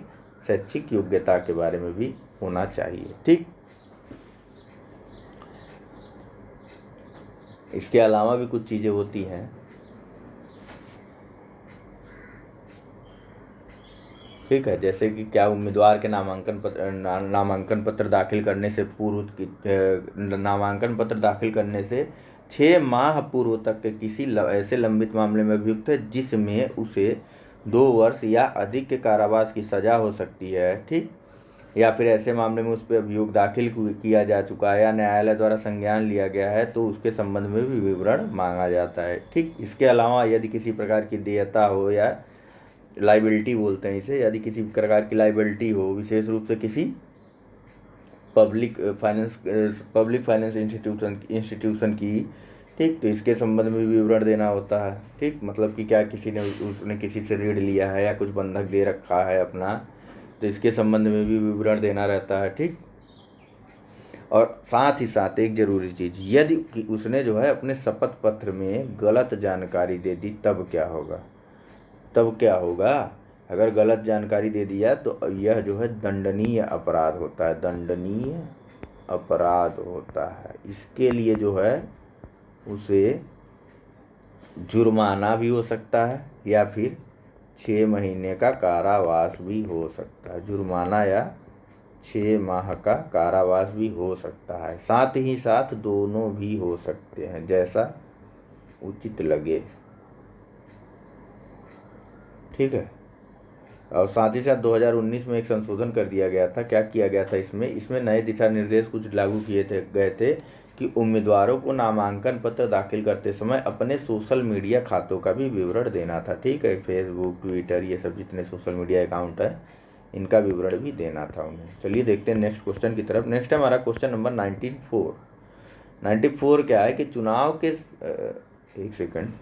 शैक्षिक योग्यता के बारे में भी होना चाहिए। ठीक, इसके अलावा भी कुछ चीज़ें होती हैं। ठीक है, जैसे कि क्या उम्मीदवार के नामांकन पत्र दाखिल करने से पूर्व नामांकन पत्र दाखिल करने से 6 माह पूर्व तक के किसी ऐसे लंबित मामले में अभियुक्त है जिसमें उसे 2 वर्ष या अधिक के कारावास की सजा हो सकती है। ठीक, या फिर ऐसे मामले में उस पर अभियोग दाखिल किया जा चुका है या न्यायालय द्वारा संज्ञान लिया गया है तो उसके संबंध में भी विवरण मांगा जाता है। ठीक, इसके अलावा यदि किसी प्रकार की देयता हो या लाइबिलिटी बोलते हैं इसे, यदि किसी प्रकार की लाइबिलिटी हो, विशेष रूप से किसी पब्लिक फाइनेंस इंस्टीट्यूशन की, ठीक, तो इसके संबंध में विवरण देना होता है। ठीक, मतलब कि क्या उसने किसी से ऋण लिया है या कुछ बंधक दे रखा है अपना, तो इसके संबंध में भी विवरण देना रहता है। ठीक, और साथ ही साथ एक जरूरी चीज़, यदि उसने जो है अपने शपथ पत्र में गलत जानकारी दे दी तब क्या होगा। अगर गलत जानकारी दे दिया तो यह जो है दंडनीय अपराध होता है, दंडनीय अपराध होता है। इसके लिए जो है उसे जुर्माना भी हो सकता है या फिर 6 महीने का कारावास भी हो सकता है। जुर्माना या 6 माह का कारावास भी हो सकता है, साथ ही साथ दोनों भी हो सकते हैं, जैसा उचित लगे। ठीक है, और साथ ही साथ 2019 में एक संशोधन कर दिया गया था। क्या किया गया था इसमें नए दिशा निर्देश कुछ लागू गए थे कि उम्मीदवारों को नामांकन पत्र दाखिल करते समय अपने सोशल मीडिया खातों का भी विवरण देना था। ठीक है, फेसबुक, ट्विटर, ये सब जितने सोशल मीडिया अकाउंट है इनका विवरण भी देना था उन्हें। चलिए देखते हैं नेक्स्ट क्वेश्चन की तरफ। नेक्स्ट है हमारा क्वेश्चन नंबर 94 क्या है कि चुनाव के एक सेकंड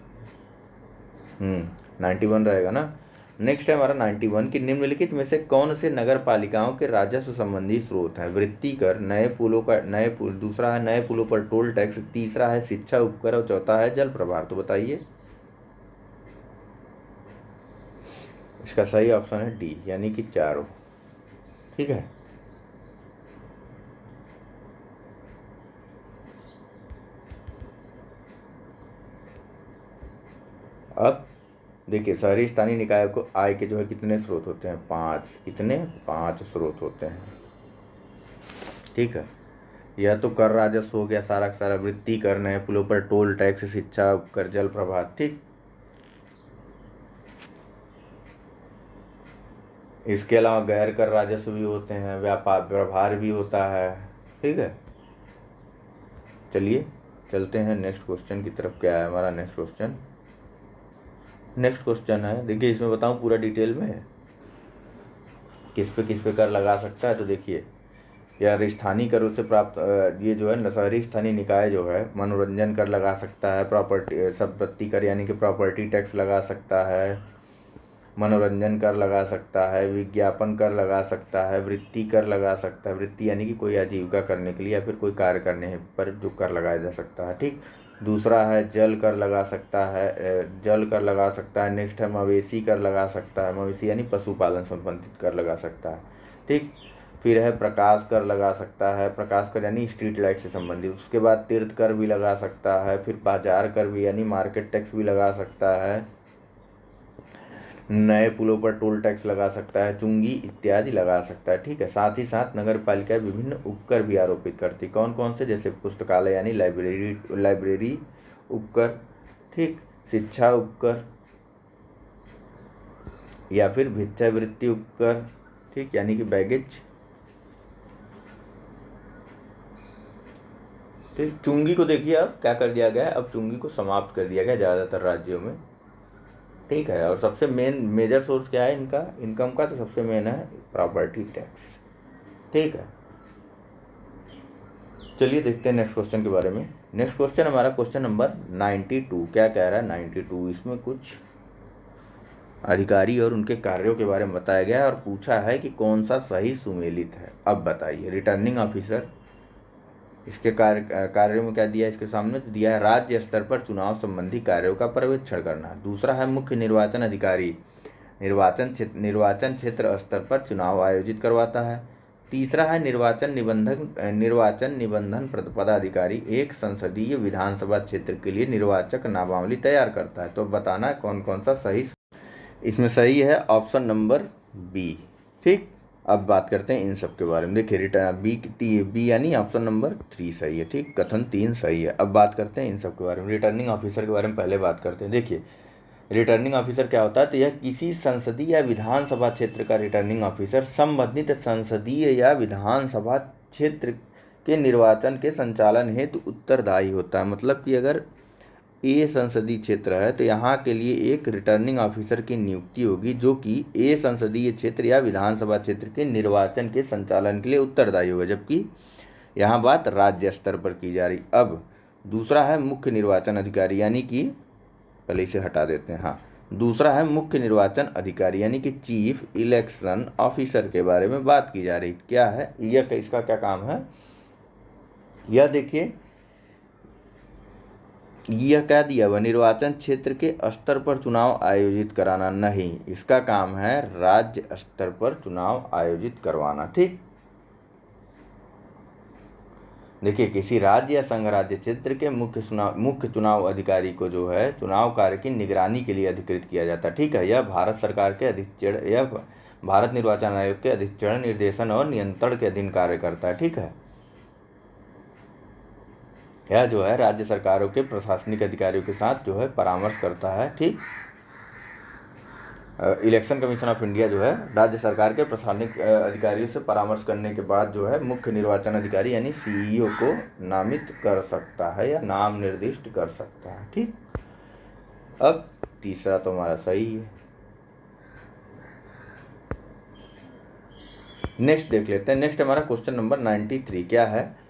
91 रहेगा ना। नेक्स्ट है हमारा 91 कि निम्नलिखित में से कौन से नगर पालिकाओं के राजस्व संबंधी स्रोत हैं। वृत्ति कर, दूसरा है नए पुलों पर टोल टैक्स, तीसरा है शिक्षा उपकर और चौथा है जल प्रभार। तो बताइए, इसका सही ऑप्शन है डी, यानी कि चारों। ठीक है, अब देखिए शहरी स्थानीय निकाय को आय के जो है कितने स्रोत होते हैं, 5 स्रोत होते हैं। ठीक है, यह तो कर राजस्व हो गया सारा का सारा, वृत्ति कर, नए पुलों पर टोल टैक्स, शिक्षा उपकर, जल प्रभार। ठीक, इसके अलावा गैर कर राजस्व भी होते हैं, व्यापार प्रभार भी होता है। ठीक है, चलिए चलते हैं नेक्स्ट क्वेश्चन की तरफ। क्या है हमारा नेक्स्ट क्वेश्चन? नेक्स्ट क्वेश्चन है, देखिए इसमें बताऊं पूरा डिटेल में किस पे कर लगा सकता है। तो देखिए, या स्थानीय करों से प्राप्त ये जो है शहरी स्थानीय निकाय जो है मनोरंजन कर लगा सकता है, प्रॉपर्टी संपत्ति कर यानी कि प्रॉपर्टी टैक्स लगा सकता है, मनोरंजन कर लगा सकता है, विज्ञापन कर लगा सकता है, वृत्ति कर लगा सकता है। वृत्ति यानी कि कोई आजीविका करने के लिए या फिर कोई कार्य करने पर जो कर लगाया जा सकता है। ठीक, दूसरा है जल कर लगा सकता है, जल कर लगा सकता है। नेक्स्ट है मवेशी कर लगा सकता है, मवेशी यानी पशुपालन संबंधित कर लगा सकता है। ठीक, फिर है प्रकाश कर लगा सकता है, प्रकाश कर यानी स्ट्रीट लाइट से संबंधित। उसके बाद तीर्थ कर भी लगा सकता है, फिर बाजार कर भी यानी मार्केट टैक्स भी लगा सकता है, नए पुलों पर टोल टैक्स लगा सकता है, चुंगी इत्यादि लगा सकता है। ठीक है, साथ ही साथ नगर पालिका विभिन्न उपकर भी आरोपित करती। कौन कौन से? जैसे पुस्तकालय यानी लाइब्रेरी उपकर, ठीक, शिक्षा उपकर, या फिर भिक्षावृत्ति उपकर, ठीक, यानी कि बैगेज। ठीक, चुंगी को देखिए अब क्या कर दिया गया है, अब चुंगी को समाप्त कर दिया गया ज़्यादातर राज्यों में। ठीक है, और सबसे मेजर सोर्स क्या है इनका इनकम का? तो सबसे मेन है प्रॉपर्टी टैक्स। ठीक है, चलिए देखते हैं नेक्स्ट क्वेश्चन के बारे में। नेक्स्ट क्वेश्चन हमारा क्वेश्चन नंबर 92। क्या कह रहा है 92? इसमें कुछ अधिकारी और उनके कार्यों के बारे में बताया गया है और पूछा है कि कौन सा सही सुमेलित है। अब बताइए। रिटर्निंग ऑफिसर, इसके कार्यों में क्या दिया है इसके सामने? तो दिया है राज्य स्तर पर चुनाव संबंधी कार्यों का पर्यवेक्षण करना। दूसरा है मुख्य निर्वाचन अधिकारी निर्वाचन क्षेत्र स्तर पर चुनाव आयोजित करवाता है। तीसरा है निर्वाचन निबंधन पदाधिकारी एक संसदीय विधानसभा क्षेत्र के लिए निर्वाचक नामावली तैयार करता है। तो बताना है कौन कौन सा सही। इसमें सही है ऑप्शन नंबर बी। ठीक, अब बात करते हैं इन सब के बारे में। देखिए रिटर्न बी यानी ऑप्शन नंबर 3 सही है। ठीक, कथन 3 सही है। अब बात करते हैं इन सब के बारे में। रिटर्निंग ऑफिसर के बारे में पहले बात करते हैं। देखिए रिटर्निंग ऑफिसर क्या होता है? तो यह किसी संसदीय या विधानसभा क्षेत्र का रिटर्निंग ऑफिसर संबंधित संसदीय या विधानसभा क्षेत्र के निर्वाचन के संचालन हेतु उत्तरदायी होता है। मतलब कि अगर ए संसदीय क्षेत्र है तो यहाँ के लिए एक रिटर्निंग ऑफिसर की नियुक्ति होगी जो कि ए संसदीय क्षेत्र या विधानसभा क्षेत्र के निर्वाचन के संचालन के लिए उत्तरदायी होगा, जबकि यहाँ बात राज्य स्तर पर की जा रही। अब दूसरा है मुख्य निर्वाचन अधिकारी, यानी कि पहले इसे हटा देते हैं। हाँ, दूसरा है मुख्य निर्वाचन अधिकारी यानी कि चीफ इलेक्शन ऑफिसर के बारे में बात की जा रही। क्या है यह, इसका क्या काम है? यह देखिए, यह क्या दिया हुआ? निर्वाचन क्षेत्र के स्तर पर चुनाव आयोजित कराना नहीं, इसका काम है राज्य स्तर पर चुनाव आयोजित करवाना। ठीक, देखिए किसी राज्य या संघ राज्य क्षेत्र के मुख्य चुनाव अधिकारी को जो है चुनाव कार्य की निगरानी के लिए अधिकृत किया जाता है। ठीक है, यह भारत सरकार के अधिचरण या भारत निर्वाचन आयोग के अधिचरण निर्देशन और नियंत्रण के अधीन कार्य करता है। ठीक है, यह जो है राज्य सरकारों के प्रशासनिक अधिकारियों के साथ जो है परामर्श करता है। ठीक, इलेक्शन कमीशन ऑफ इंडिया जो है राज्य सरकार के प्रशासनिक अधिकारियों से परामर्श करने के बाद जो है मुख्य निर्वाचन अधिकारी यानी सीईओ को नामित कर सकता है या नाम निर्दिष्ट कर सकता है। ठीक, अब तीसरा तो हमारा सही है। नेक्स्ट देख लेते हैं। नेक्स्ट हमारा क्वेश्चन नंबर 93 क्या है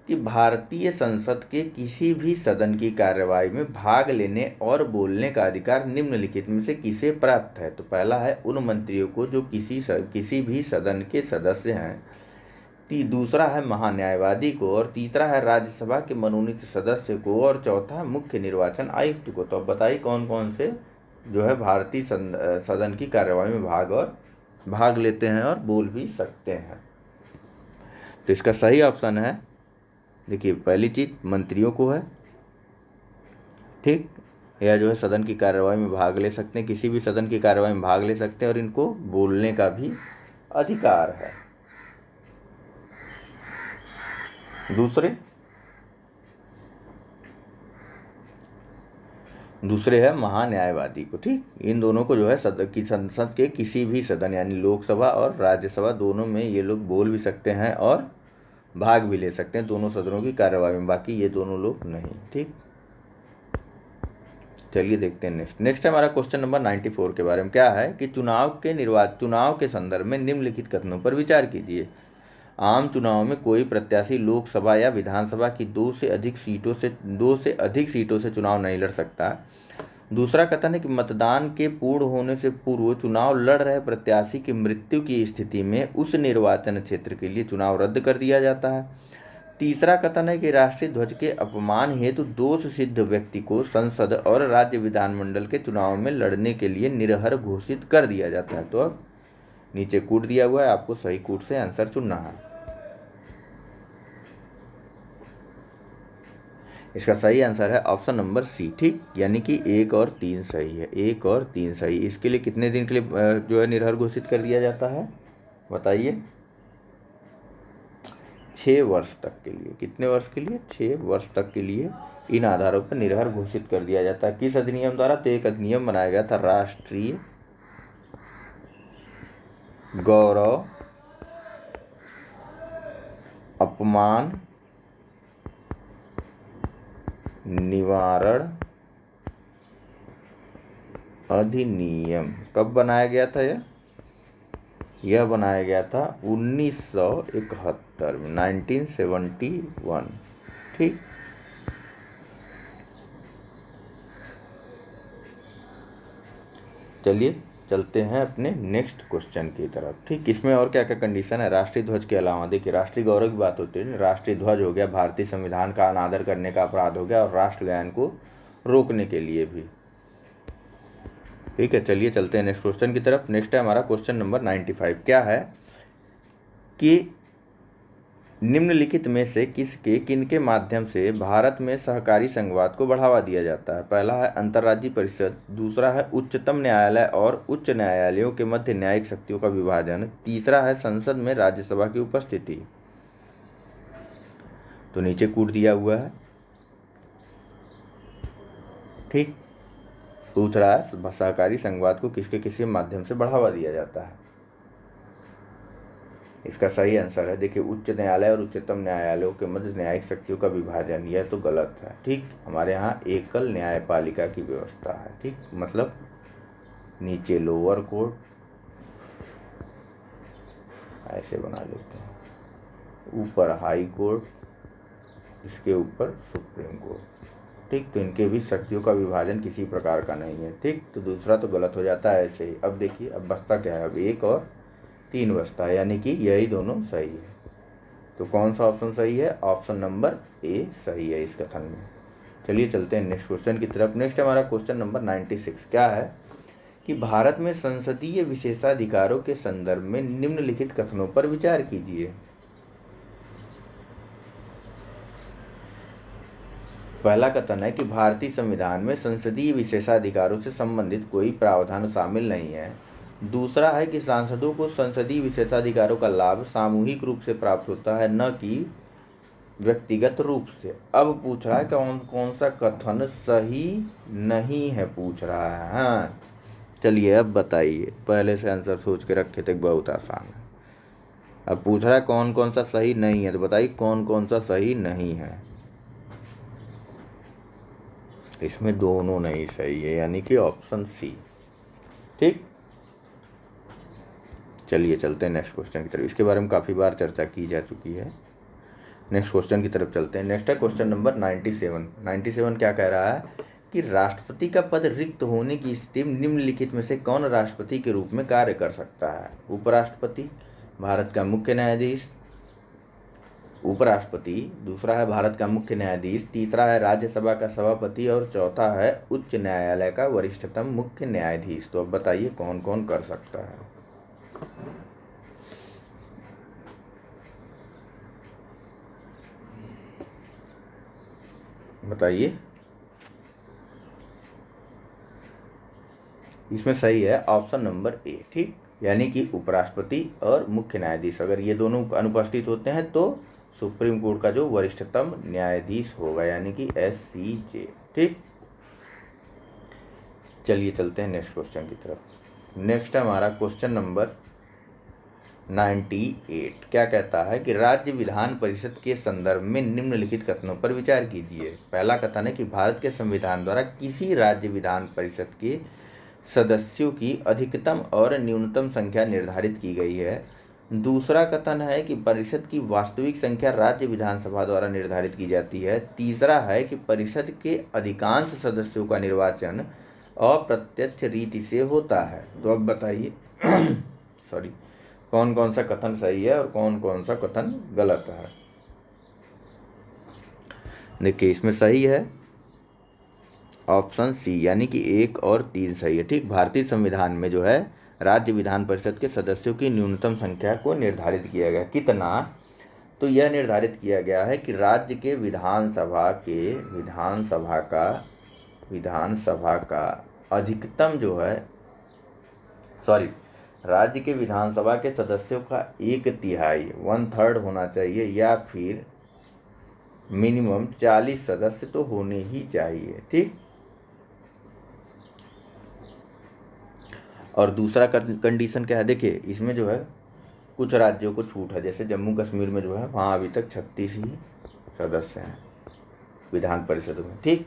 कि भारतीय संसद के किसी भी सदन की कार्यवाही में भाग लेने और बोलने का अधिकार निम्नलिखित में से किसे प्राप्त है? तो पहला है उन मंत्रियों को जो किसी भी सदन के सदस्य हैं, दूसरा है महान्यायवादी को, और तीसरा है राज्यसभा के मनोनीत सदस्य को, और चौथा मुख्य निर्वाचन आयुक्त को। तो अब बताइए कौन कौन से जो है भारतीय सदन की कार्यवाही में भाग लेते हैं और बोल भी सकते हैं। तो इसका सही ऑप्शन है, देखिए पहली चीज मंत्रियों को है। ठीक, यह जो है सदन की कार्यवाही में भाग ले सकते हैं, किसी भी सदन की कार्यवाही में भाग ले सकते हैं और इनको बोलने का भी अधिकार है। दूसरे है महान्यायवादी को। ठीक, इन दोनों को जो है संसद के किसी भी सदन यानी लोकसभा और राज्यसभा दोनों में ये लोग बोल भी सकते हैं और भाग भी ले सकते हैं दोनों सदनों की कार्यवाही में, बाकी ये दोनों लोग नहीं। ठीक, चलिए देखते हैं नेक्स्ट है हमारा क्वेश्चन नंबर 94 के बारे में। क्या है कि चुनाव के संदर्भ में निम्नलिखित कथनों पर विचार कीजिए। आम चुनाव में कोई प्रत्याशी लोकसभा या विधानसभा की दो से अधिक सीटों से चुनाव नहीं लड़ सकता। दूसरा कथन है कि मतदान के पूर्ण होने से पूर्व चुनाव लड़ रहे प्रत्याशी की मृत्यु की स्थिति में उस निर्वाचन क्षेत्र के लिए चुनाव रद्द कर दिया जाता है। तीसरा कथन है कि राष्ट्रीय ध्वज के अपमान हेतु दोष सिद्ध व्यक्ति को संसद और राज्य विधानमंडल के चुनाव में लड़ने के लिए निरर्हर घोषित कर दिया जाता है। तो अब नीचे कूट दिया हुआ है, आपको सही कूट से आंसर चुनना है। इसका सही आंसर है ऑप्शन नंबर सी। ठीक, यानी कि 1 और 3 सही है, 1 और 3 सही। इसके लिए कितने दिन के लिए जो है निरर्हर घोषित कर दिया जाता है बताइए? 6 वर्ष तक के लिए। कितने वर्ष के लिए? 6 वर्ष तक के लिए इन आधारों पर निरर्हर घोषित कर दिया जाता है। किस अधिनियम द्वारा? तो एक अधिनियम बनाया गया था, राष्ट्रीय गौरव अपमान निवारण अधिनियम। कब बनाया गया था यह बनाया गया था 1971 में, 1971। ठीक, चलिए चलते हैं अपने नेक्स्ट क्वेश्चन की तरफ। ठीक, इसमें और क्या क्या कंडीशन है? राष्ट्रीय ध्वज के अलावा देखिए, राष्ट्रीय गौरव की बात होती है, राष्ट्रीय ध्वज हो गया, भारतीय संविधान का अनादर करने का अपराध हो गया, और राष्ट्रगान को रोकने के लिए भी। ठीक है, चलिए चलते हैं नेक्स्ट क्वेश्चन की तरफ। नेक्स्ट है हमारा क्वेश्चन नंबर 95। क्या है कि निम्नलिखित में से किनके माध्यम से भारत में सहकारी संघवाद को बढ़ावा दिया जाता है? पहला है अंतर्राज्यीय परिषद, दूसरा है उच्चतम न्यायालय और उच्च न्यायालयों के मध्य न्यायिक शक्तियों का विभाजन, तीसरा है संसद में राज्यसभा की उपस्थिति। तो नीचे कूट दिया हुआ है। ठीक, पूछ रहा है सहकारी संघवाद को किसके माध्यम से बढ़ावा दिया जाता है। इसका सही आंसर है देखिए, उच्च न्यायालय और उच्चतम न्यायालयों के मध्य न्यायिक शक्तियों का विभाजन। यह तो गलत है। ठीक, हमारे यहाँ एकल न्यायपालिका की व्यवस्था है। ठीक, मतलब नीचे लोअर कोर्ट ऐसे बना लेते हैं, ऊपर हाई कोर्ट, इसके ऊपर सुप्रीम कोर्ट। ठीक, तो इनके भी शक्तियों का विभाजन किसी प्रकार का नहीं है। ठीक, तो दूसरा तो गलत हो जाता है ऐसे ही। अब देखिए, अब बचता क्या है? अब 1 और 3 बचता है, यानी कि यही दोनों सही है। तो कौन सा ऑप्शन सही है? ऑप्शन नंबर ए सही है इस कथन में। चलिए चलते हैं नेक्स्ट क्वेश्चन की तरफ। नेक्स्ट हमारा क्वेश्चन नंबर 96। क्या है कि भारत में संसदीय विशेषाधिकारों के संदर्भ में निम्नलिखित कथनों पर विचार कीजिए। पहला कथन है कि भारतीय संविधान में संसदीय विशेषाधिकारों से संबंधित कोई प्रावधान शामिल नहीं है। दूसरा है कि सांसदों को संसदीय विशेषाधिकारों का लाभ सामूहिक रूप से प्राप्त होता है, न कि व्यक्तिगत रूप से। अब पूछ रहा है कौन कौन सा कथन सही नहीं है, पूछ रहा है। हाँ, चलिए अब बताइए। पहले से आंसर सोच के रखे थे, बहुत आसान है। अब पूछ रहा है कौन कौन सा सही नहीं है, तो बताइए कौन कौन सा सही नहीं है। इसमें दोनों नहीं सही है, यानी कि ऑप्शन सी। ठीक, चलिए चलते हैं नेक्स्ट क्वेश्चन की तरफ। इसके बारे में काफ़ी बार चर्चा की जा चुकी है। नेक्स्ट क्वेश्चन की तरफ चलते हैं। नेक्स्ट है क्वेश्चन नंबर 97। 97 क्या कह रहा है कि राष्ट्रपति का पद रिक्त होने की स्थिति में निम्नलिखित में से कौन राष्ट्रपति के रूप में कार्य कर सकता है? उपराष्ट्रपति, भारत का मुख्य न्यायाधीश, उपराष्ट्रपति, दूसरा है भारत का मुख्य न्यायाधीश, तीसरा है राज्यसभा का सभापति, और चौथा है उच्च न्यायालय का वरिष्ठतम मुख्य न्यायाधीश। तो अब बताइए कौन कौन कर सकता है? बताइए। इसमें सही है ऑप्शन नंबर ए। ठीक, यानी कि उपराष्ट्रपति और मुख्य न्यायाधीश, अगर ये दोनों अनुपस्थित होते हैं तो सुप्रीम कोर्ट का जो वरिष्ठतम न्यायाधीश होगा, यानी कि SCJ। ठीक, चलिए चलते हैं नेक्स्ट क्वेश्चन की तरफ। नेक्स्ट है हमारा क्वेश्चन नंबर 98। क्या कहता है कि राज्य विधान परिषद के संदर्भ में निम्नलिखित कथनों पर विचार कीजिए। पहला कथन है कि भारत के संविधान द्वारा किसी राज्य विधान परिषद के सदस्यों की अधिकतम और न्यूनतम संख्या निर्धारित की गई है। दूसरा कथन है कि परिषद की वास्तविक संख्या राज्य विधानसभा द्वारा निर्धारित की जाती है। तीसरा है कि परिषद के अधिकांश सदस्यों का निर्वाचन अप्रत्यक्ष रीति से होता है। तो अब बताइए सॉरी, कौन कौन सा कथन सही है और कौन कौन सा कथन गलत है। देखिए, इसमें सही है ऑप्शन सी, यानी कि 1 और 3 सही है। ठीक, भारतीय संविधान में जो है राज्य विधान परिषद के सदस्यों की न्यूनतम संख्या को निर्धारित किया गया। कितना? तो यह निर्धारित किया गया है कि राज्य के विधानसभा का अधिकतम जो है राज्य के विधानसभा के सदस्यों का 1/3 1/3 होना चाहिए, या फिर मिनिमम 40 सदस्य तो होने ही चाहिए। ठीक, और दूसरा कंडीशन क्या है? देखिए, इसमें जो है कुछ राज्यों को छूट है, जैसे जम्मू कश्मीर में जो है वहाँ अभी तक 36 ही सदस्य हैं विधान परिषद में। ठीक,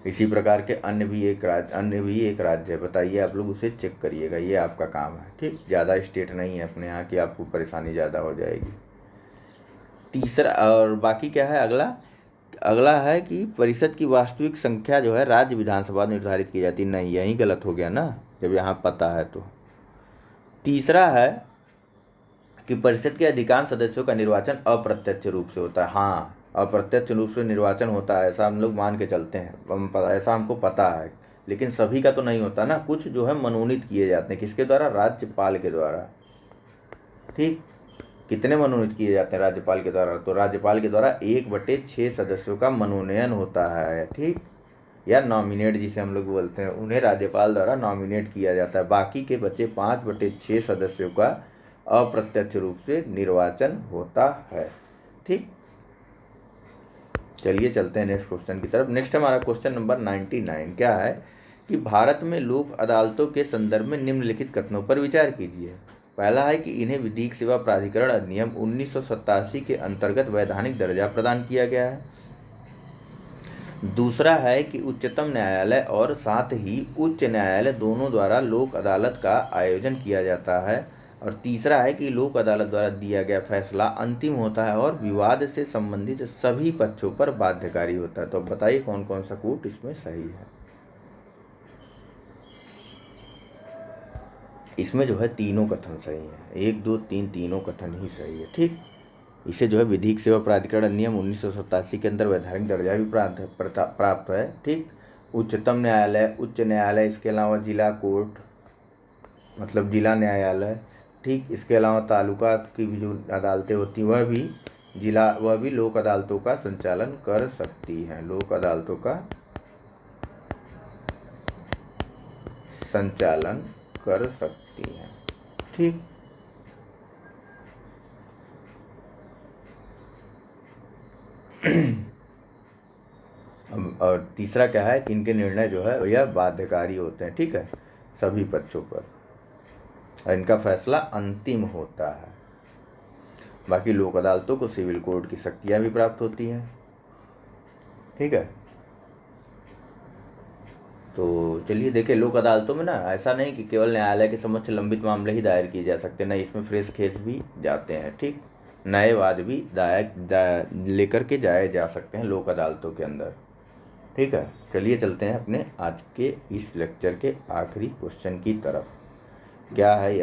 इसी प्रकार के अन्य भी एक राज्य है। बताइए, आप लोग उसे चेक करिएगा, ये आपका काम है। ठीक, ज़्यादा स्टेट नहीं है अपने यहाँ की आपको परेशानी ज़्यादा हो जाएगी। तीसरा और बाकी क्या है? अगला है कि परिषद की वास्तविक संख्या जो है राज्य विधानसभा निर्धारित की जाती। नहीं, यही गलत हो गया ना, जब यहाँ पता है तो। तीसरा है कि परिषद के अधिकांश सदस्यों का निर्वाचन अप्रत्यक्ष रूप से होता है। हाँ, अप्रत्यक्ष रूप से निर्वाचन होता है, ऐसा हम लोग मान के चलते हैं, ऐसा हमको पता है। लेकिन सभी का तो नहीं होता ना, कुछ जो है मनोनीत किए जाते हैं। किसके द्वारा? राज्यपाल के द्वारा। ठीक, कितने मनोनीत किए जाते हैं राज्यपाल के द्वारा? तो राज्यपाल के द्वारा 1/6 सदस्यों का मनोनयन होता है। ठीक, या नॉमिनेट जिसे हम लोग बोलते हैं, उन्हें राज्यपाल द्वारा नॉमिनेट किया जाता है। बाकी के बचे 5/6 सदस्यों का अप्रत्यक्ष रूप से निर्वाचन होता है। ठीक, चलिए चलते हैं नेक्स्ट क्वेश्चन की तरफ। नेक्स्ट हमारा क्वेश्चन नंबर 99। क्या है कि भारत में लोक अदालतों के संदर्भ में निम्नलिखित कथनों पर विचार कीजिए। पहला है कि इन्हें विधिक सेवा प्राधिकरण अधिनियम 1987 के अंतर्गत वैधानिक दर्जा प्रदान किया गया है। दूसरा है कि उच्चतम न्यायालय और साथ ही उच्च न्यायालय दोनों द्वारा लोक अदालत का आयोजन किया जाता है। और तीसरा है कि लोक अदालत द्वारा दिया गया फैसला अंतिम होता है और विवाद से संबंधित सभी पक्षों पर बाध्यकारी होता है। तो बताइए कौन कौन सा कूट इसमें सही है। इसमें जो है तीनों कथन सही हैं, 1 2 3 तीनों कथन ही सही है। ठीक, इसे जो है विधिक सेवा प्राधिकरण अधिनियम 1987 के अंदर वैधानिक दर्जा भी प्राप्त है। ठीक, उच्चतम न्यायालय, उच्च न्यायालय, इसके अलावा जिला कोर्ट मतलब जिला न्यायालय। ठीक, इसके अलावा तालुका की भी जो अदालतें होती हैं वह भी लोक अदालतों का संचालन कर सकती हैं, लोक अदालतों का संचालन कर सकती हैं। ठीक, और तीसरा क्या है कि इनके निर्णय जो है यह बाध्यकारी होते हैं। ठीक है, सभी पक्षों पर, और इनका फैसला अंतिम होता है। बाकी लोक अदालतों को सिविल कोर्ट की शक्तियाँ भी प्राप्त होती हैं। ठीक है, तो चलिए देखिए, लोक अदालतों में ना ऐसा नहीं कि केवल न्यायालय के समक्ष लंबित मामले ही दायर किए जा सकते, नहीं, इसमें फ्रेश केस भी जाते हैं। ठीक, नए वाद भी लेकर के जाए जा सकते हैं लोक अदालतों के अंदर। ठीक है, चलिए चलते हैं अपने आज के इस लेक्चर के आखिरी क्वेश्चन की तरफ। क्या है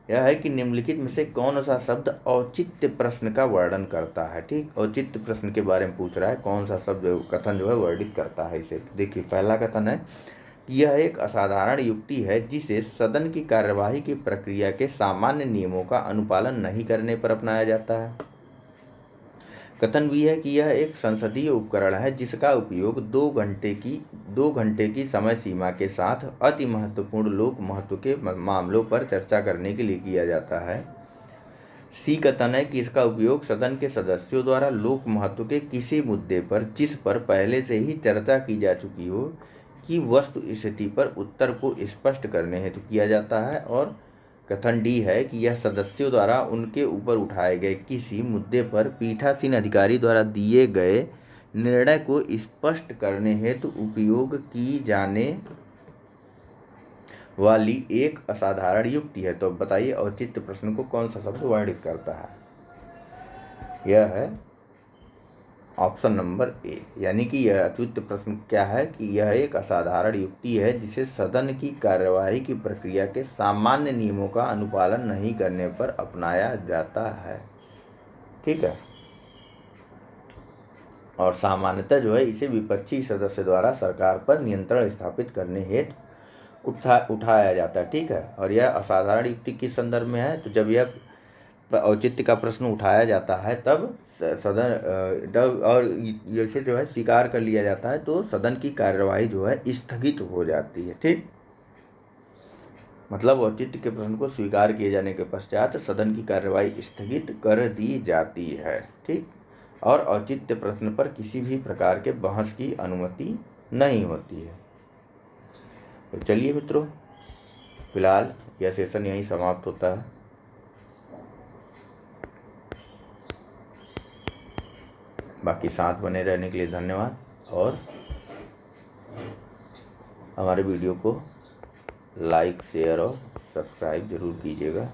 यह है कि निम्नलिखित में से कौन सा शब्द औचित्य प्रश्न का वर्णन करता है। ठीक, औचित्य प्रश्न के बारे में पूछ रहा है, कौन सा शब्द कथन जो है वर्णित करता है इसे। देखिए, पहला कथन है कि यह एक असाधारण युक्ति है जिसे सदन की कार्यवाही की प्रक्रिया के सामान्य नियमों का अनुपालन नहीं करने पर अपनाया जाता है। कथन भी है कि यह एक संसदीय उपकरण है जिसका उपयोग 2 घंटे की समय सीमा के साथ अति महत्वपूर्ण लोक महत्व के मामलों पर चर्चा करने के लिए किया जाता है। सी कथन है कि इसका उपयोग सदन के सदस्यों द्वारा लोक महत्व के किसी मुद्दे पर जिस पर पहले से ही चर्चा की जा चुकी हो की वस्तु स्थिति पर उत्तर को स्पष्ट करने हेतु किया जाता है। और कथन डी है कि यह सदस्यों द्वारा उनके ऊपर उठाए गए किसी मुद्दे पर पीठासीन अधिकारी द्वारा दिए गए निर्णय को स्पष्ट करने हेतु उपयोग की जाने वाली एक असाधारण युक्ति है। तो बताइए औचित्य प्रश्न को कौन सा शब्द वर्णित करता है? यह है ऑप्शन नंबर ए, यानी कि यह औचित्य प्रश्न क्या है कि यह एक असाधारण युक्ति है जिसे सदन की कार्यवाही की प्रक्रिया के सामान्य नियमों का अनुपालन नहीं करने पर अपनाया जाता है। ठीक है। और सामान्यतः जो है इसे विपक्षी सदस्य द्वारा सरकार पर नियंत्रण स्थापित करने हेतु उठाया जाता है। ठीक है। और यह असाधारण युक्ति किस संदर्भ में है? तो जब यह औचित्य का प्रश्न उठाया जाता है तब सदन और जैसे जो है स्वीकार कर लिया जाता है तो सदन की कार्यवाही जो है स्थगित हो जाती है। ठीक, मतलब औचित्य के प्रश्न को स्वीकार किए जाने के पश्चात सदन की कार्यवाही स्थगित कर दी जाती है। ठीक, और औचित्य प्रश्न पर किसी भी प्रकार के बहस की अनुमति नहीं होती है। तो चलिए मित्रों, फिलहाल यह सेशन यहीं समाप्त होता है। बाकी साथ बने रहने के लिए धन्यवाद और हमारे वीडियो को लाइक, शेयर और सब्सक्राइब जरूर कीजिएगा।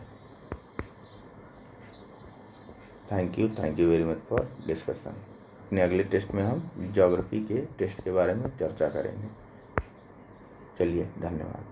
Thank you very much for discussion. अपने अगले टेस्ट में हम ज्योग्राफी के टेस्ट के बारे में चर्चा करेंगे। चलिए, धन्यवाद।